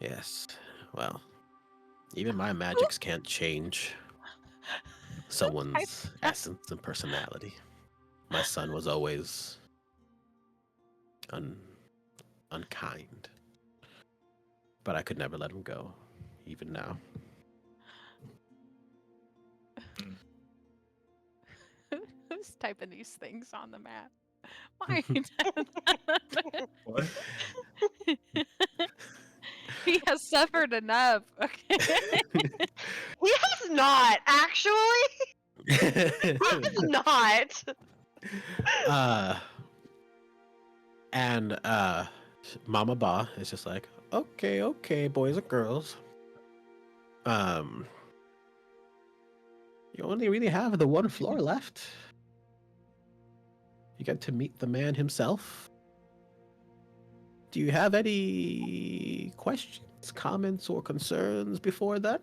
Yes, well, even my magics can't change someone's essence and personality. My son was always unkind, but I could never let him go, even now. Who's typing these things on the map? Why are you typing that? What? He has suffered enough. Okay. He has not, actually. He has not. And Mama Ba is just like, okay, boys and girls. You only really have the one floor left. You get to meet the man himself. Do you have any questions, comments, or concerns before that?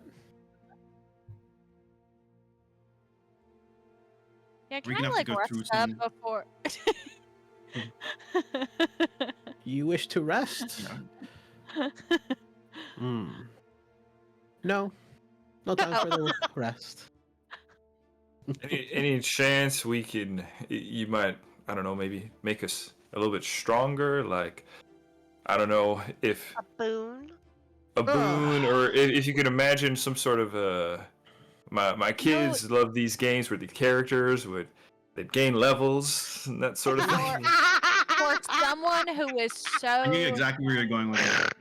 Yeah, We're can gonna I have to go rest through up some- before? You wish to rest? No time for the rest. Any chance we can? You might, I don't know, maybe make us a little bit stronger. Like, I don't know if A boon. or if you could imagine some sort of my kids love these games where the characters they'd gain levels and that sort of thing. For someone who is I knew so exactly where you're going with it.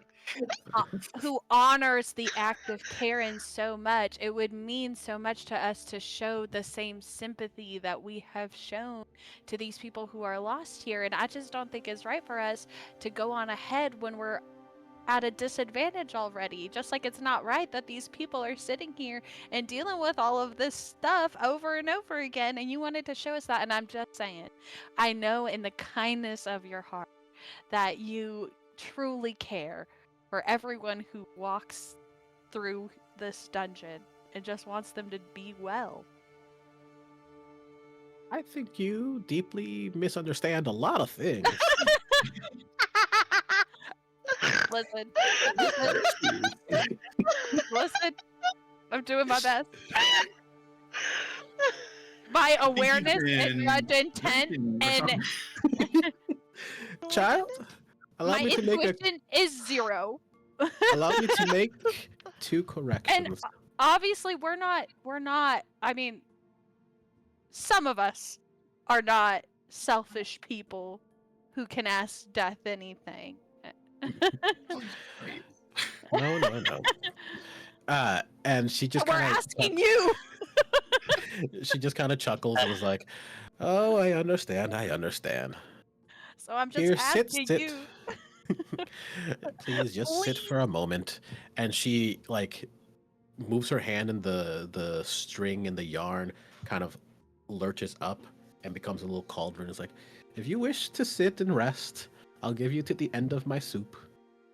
who honors the act of Karen so much, it would mean so much to us to show the same sympathy that we have shown to these people who are lost here. And I just don't think it's right for us to go on ahead when we're at a disadvantage already. Just like it's not right that these people are sitting here and dealing with all of this stuff over and over again, and you wanted to show us that. And I'm just saying, I know in the kindness of your heart that you truly care for everyone who walks through this dungeon and just wants them to be well. I think you deeply misunderstand a lot of things. Listen, I'm doing my best. My I think you awareness and can- judge intent you can and Child, allow my me to make intuition is 0. allow me to make 2 corrections. Obviously we're not I mean, some of us are not selfish people who can ask death anything. Wait. No. And she just We're kind of asking you. she just kind of chuckles and is like, "Oh, I understand. So I'm just Here, asking sit. you. Please just sit for a moment." And she like moves her hand, and the string and the yarn kind of lurches up and becomes a little cauldron. It's like, "If you wish to sit and rest, I'll give you to the end of my soup,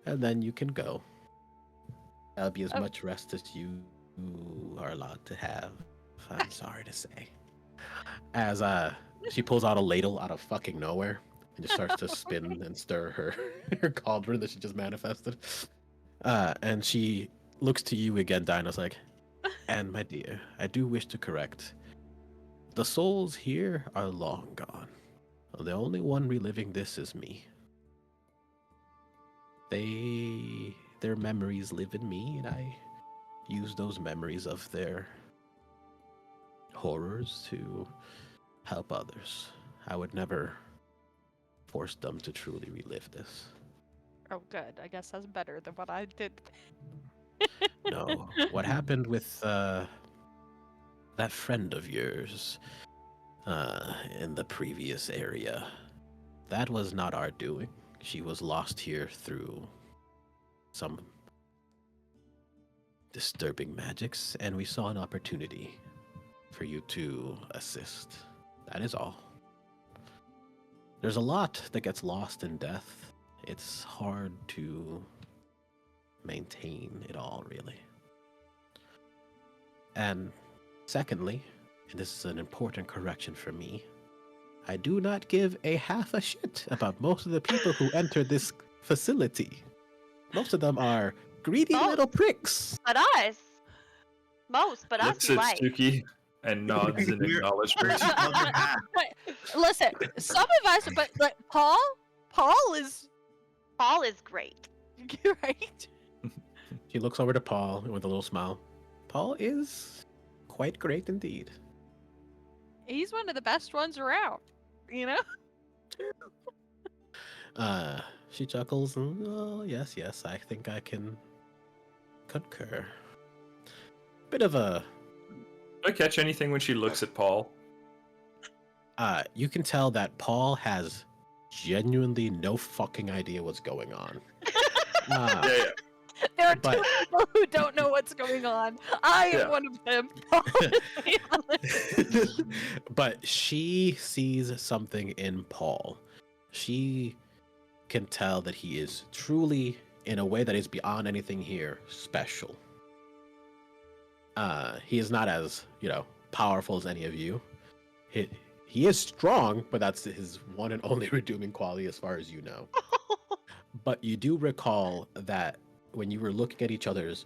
and then you can go. That'll be as Oh. much rest as you are allowed to have. I'm sorry to say." As she pulls out a ladle out of fucking nowhere and just starts to spin and stir her cauldron that she just manifested. And she looks to you again, Dinah's like, "And my dear, I do wish to correct. The souls here are long gone. The only one reliving this is me. Their memories live in me, and I use those memories of their horrors to help others. I would never force them to truly relive this." Oh, good. I guess that's better than what I did. No. What happened with that friend of yours in the previous area? That was not our doing. She was lost here through some disturbing magics, and we saw an opportunity for you to assist. That is all. There's a lot that gets lost in death. It's hard to maintain it all, really. And secondly, and this is an important correction for me, I do not give a half a shit about most of the people who enter this facility. Most of them are greedy Oh. little pricks. But us. Most, but us Looks we at like. Suki and nods in We're- acknowledgement. Where's the other half? Listen, some of us, but like Paul is Paul is great. right. She looks over to Paul with a little smile. Paul is quite great indeed. He's one of the best ones around. You know. She chuckles and, "Oh, yes, I think I can concur." Bit of a Do I catch anything when she looks at Paul? you can tell that Paul has genuinely no fucking idea what's going on. Yeah. There are But- 2 people who don't know what's going on. I am Yeah. one of them. Paul is But she sees something in Paul. She can tell that he is truly, in a way that is beyond anything here, special. He is not as, powerful as any of you. He is strong, but that's his one and only redeeming quality as far as you know. But you do recall that when you were looking at each other's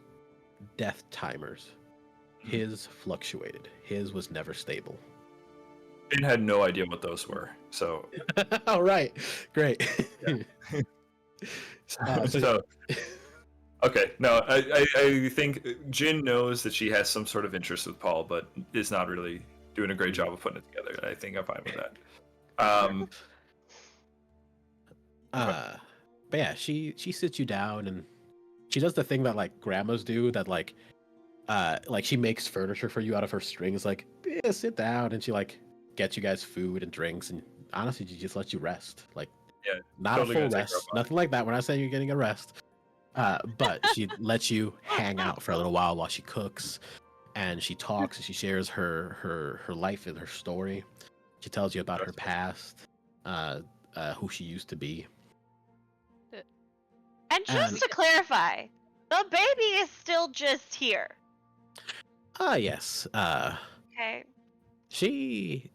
death timers, his fluctuated. His was never stable. Djin had no idea what those were, so All right, great. so okay. No, I think Djin knows that she has some sort of interest with Paul, but is not really doing a great job of putting it together. I think I'm fine with that. But yeah, she sits you down and she does the thing that like grandmas do, that like she makes furniture for you out of her strings, like, "Yeah, sit down," and she like gets you guys food and drinks, and honestly she just lets you rest. Like, Yeah, not totally a full gonna take her rest, up on it. nothing like that. We're not saying you're getting a rest. But she lets you hang out for a little while she cooks, and she talks and she shares her life and her story. She tells you about her past, who she used to be. And just to clarify, the baby is still just here. Yes. Okay.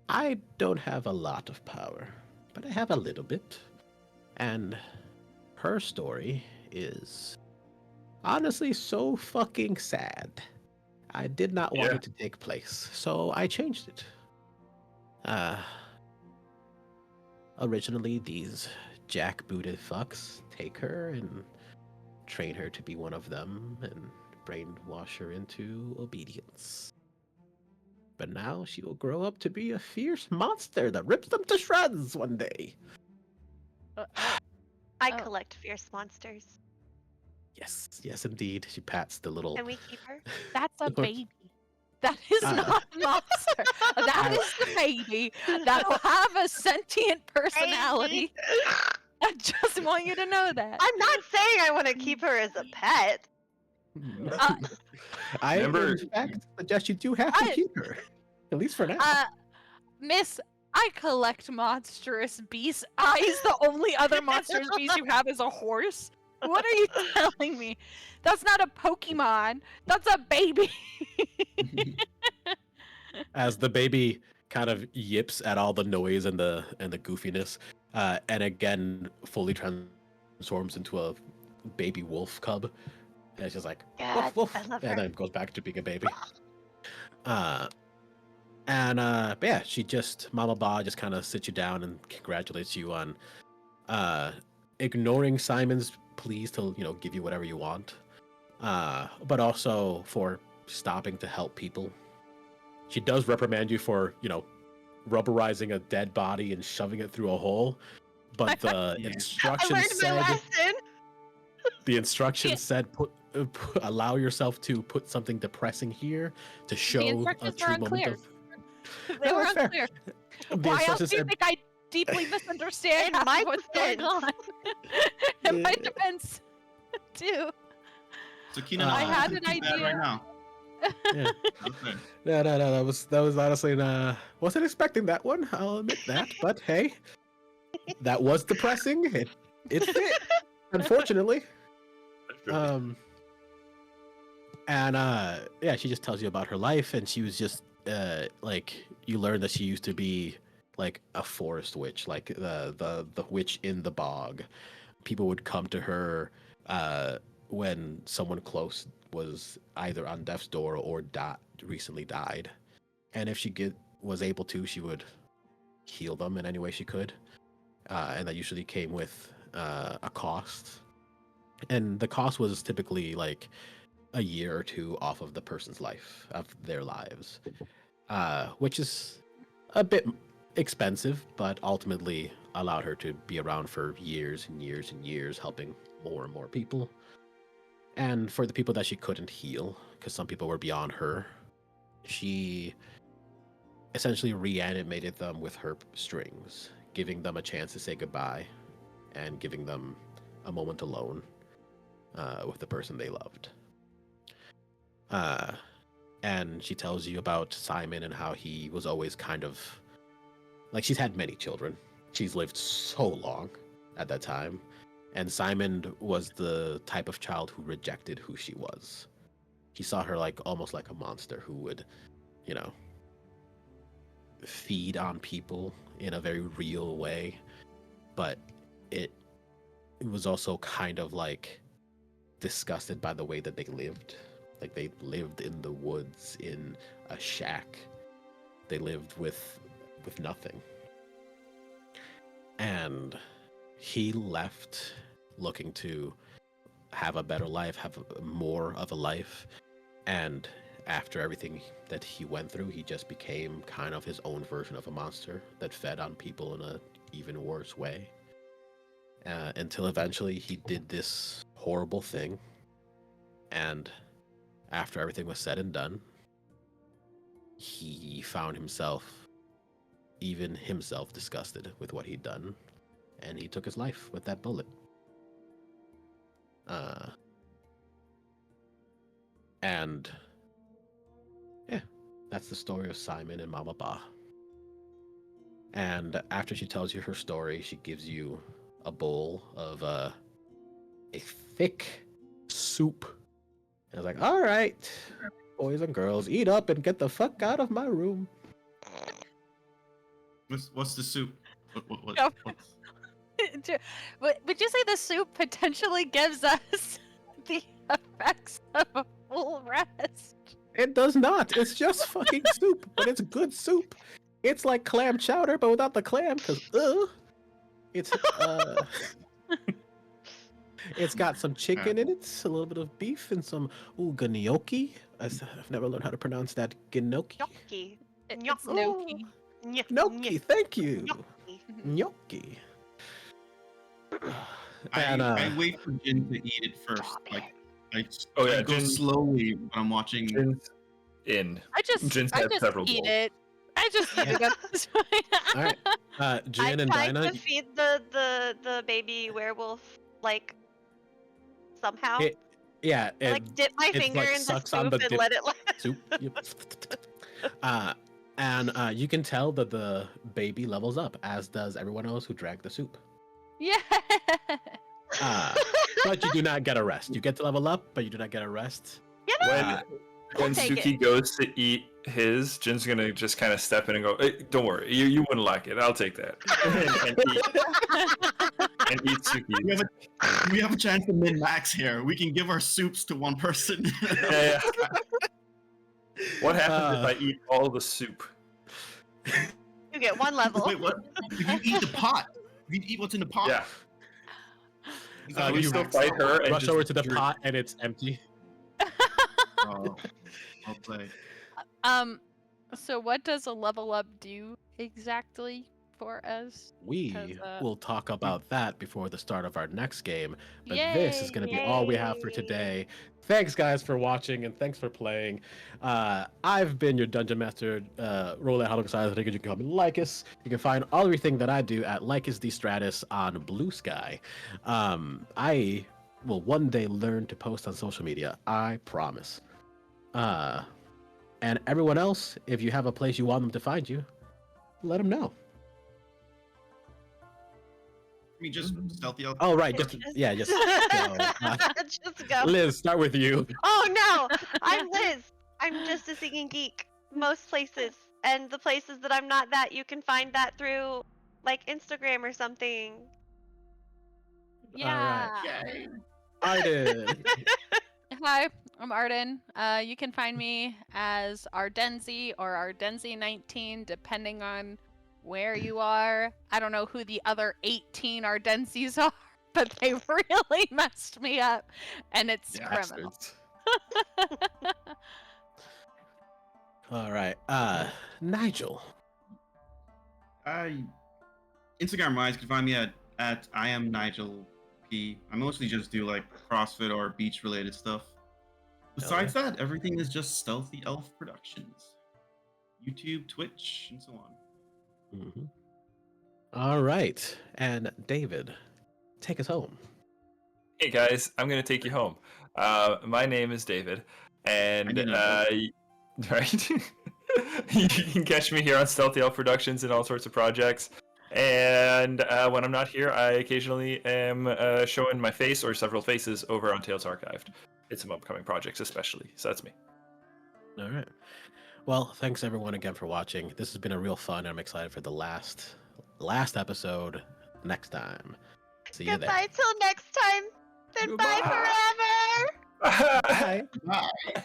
I don't have a lot of power, but I have a little bit. And her story is honestly so fucking sad I did not want Yeah. it to take place, so I changed it. Originally, these jackbooted fucks take her and train her to be one of them and brainwash her into obedience. But now she will grow up to be a fierce monster that rips them to shreds one day. I Oh. collect fierce monsters. Yes, indeed. She pats the little. Can we keep her? That's a baby. That is not a monster. That is the baby that'll have a sentient personality. I just want you to know that. I'm not saying I want to keep her as a pet. I, Remember- in fact, suggest you do have to keep her. At least for now. Miss, I collect monstrous beasts. Is the only other monstrous beast you have is a horse? What are you telling me? That's not a Pokemon. That's a baby. As the baby kind of yips at all the noise and the goofiness, and again fully transforms into a baby wolf cub. And it's just like God, woof, woof, I love and her. then goes back to being a baby. But yeah, she just Mama Ba just kind of sits you down and congratulates you on ignoring Simon's pleas to give you whatever you want, but also for stopping to help people. She does reprimand you for rubberizing a dead body and shoving it through a hole, but the Yeah. I instructions learned my said lesson. the instructions said allow yourself to put something depressing here to show a instructions true were moment unclear. of. They No, were that's fair. unclear. The Why else instructions do you said- think I deeply misunderstand In half my of what's going defense. on? In my Yeah. defense, too. Sucina, I had isn't an too bad idea. right now. Yeah. Okay. No, that was honestly wasn't expecting that one. I'll admit that, but hey, that was depressing. It fit, unfortunately. And yeah, she just tells you about her life, and she was just like you learn that she used to be like a forest witch, like the witch in the bog. People would come to her when someone close was either on death's door or recently died, and if she was able to, she would heal them in any way she could, and that usually came with a cost, and the cost was typically like a year or two off of the person's life, of their lives, which is a bit expensive, but ultimately allowed her to be around for years and years and years, helping more and more people. And for the people that she couldn't heal, because some people were beyond her, she essentially reanimated them with her strings, giving them a chance to say goodbye and giving them a moment alone with the person they loved. And she tells you about Simon and how he was always kind of like, she's had many children. She's lived so long at that time. And Simon was the type of child who rejected who she was. He saw her like almost like a monster who would, feed on people in a very real way. But it was also kind of like disgusted by the way that they lived. Like, they lived in the woods in a shack. They lived with nothing. And he left looking to have a better life, have more of a life. And after everything that he went through, he just became kind of his own version of a monster that fed on people in an even worse way. Until eventually he did this horrible thing. And after everything was said and done, he found himself, even himself, disgusted with what he'd done, and he took his life with that bullet. And yeah, that's the story of Simon and Mama Ba. And after she tells you her story, she gives you a bowl of a thick soup. And I was like, all right, boys and girls, eat up and get the fuck out of my room. What's the soup? What, Yep. what's... Would you say the soup potentially gives us the effects of a full rest? It does not. It's just fucking soup, but it's good soup. It's like clam chowder, but without the clam, because it's it's got some chicken in it, a little bit of beef, and some gnocchi. I've never learned how to pronounce that. Gnocchi. Gnocchi. It's Gnocchi. gnocchi. Gnocchi. Thank you. Gnocchi. Gnocchi. I, And I wait for Djin to eat it first. Like, I yeah, go Djin- slowly when I'm watching. Jin's in. I just Jin's had several eat bowls. it. I just eat it at this point. all right, Djin and I Dinah. tried to feed the baby werewolf like somehow. Yeah, I, like dip my it's, finger like, in the sucks soup on the and dip let it like soup. And you can tell that the baby levels up, as does everyone else who drank the soup. Yeah. But you do not get a rest. You get to level up, but you do not get a rest. When take Suki goes to eat his, Jin's gonna just kind of step in and go, hey, "Don't worry, you wouldn't like it. I'll take that." and eat Suki. We have a chance to min-max here. We can give our soups to one person. Yeah. What happens if I eat all the soup? you get one level. Wait, what? If you eat the pot, you eat what's in the pot. Yeah. Exactly. We you still fight her and Rush just over to the drink. pot, and it's empty. Oh, well played. So what does a level up do exactly for us? We 'Cause, will talk about that before the start of our next game. But this is going to be all we have for today. Thanks, guys, for watching, and thanks for playing. I've been your Dungeon Master, Roland Holocene. I think you can call me Lycus. You can find everything that I do at Lycus D Stratus on Blue Sky. I will one day learn to post on social media. I promise. And everyone else, if you have a place you want them to find you, let them know. We just stealthy elf. Oh, right. Just go. Just go. Liz, start with you. Oh no, I'm Liz. I'm just a singing geek. Most places, and the places that I'm not that, you can find that through like Instagram or something. Yeah. Yay. Arden. Hi, I'm Arden. You can find me as Ardenzi or Ardenzi19, depending on where you are. I don't know who the other 18 Ardenzis are, but they really messed me up, and it's criminal. All right. Nigel. Instagram wise, you can find me at I am Nigel P. I mostly just do like CrossFit or beach related stuff. Besides that, everything is just Stealthy Elf Productions. YouTube, Twitch, and so on. Mm-hmm. All right. And David, take us home. Hey guys, I'm gonna take you home. My name is David, and right, you can catch me here on Stealthy Elf Productions and all sorts of projects. And when I'm not here, I occasionally am showing my face or several faces over on Tales Archived. It's some upcoming projects, especially. So that's me. All right. Well, thanks everyone again for watching. This has been a real fun. I'm excited for the last episode next time. See you there. Goodbye till next time. Goodbye Goodbye. forever. Bye. Bye.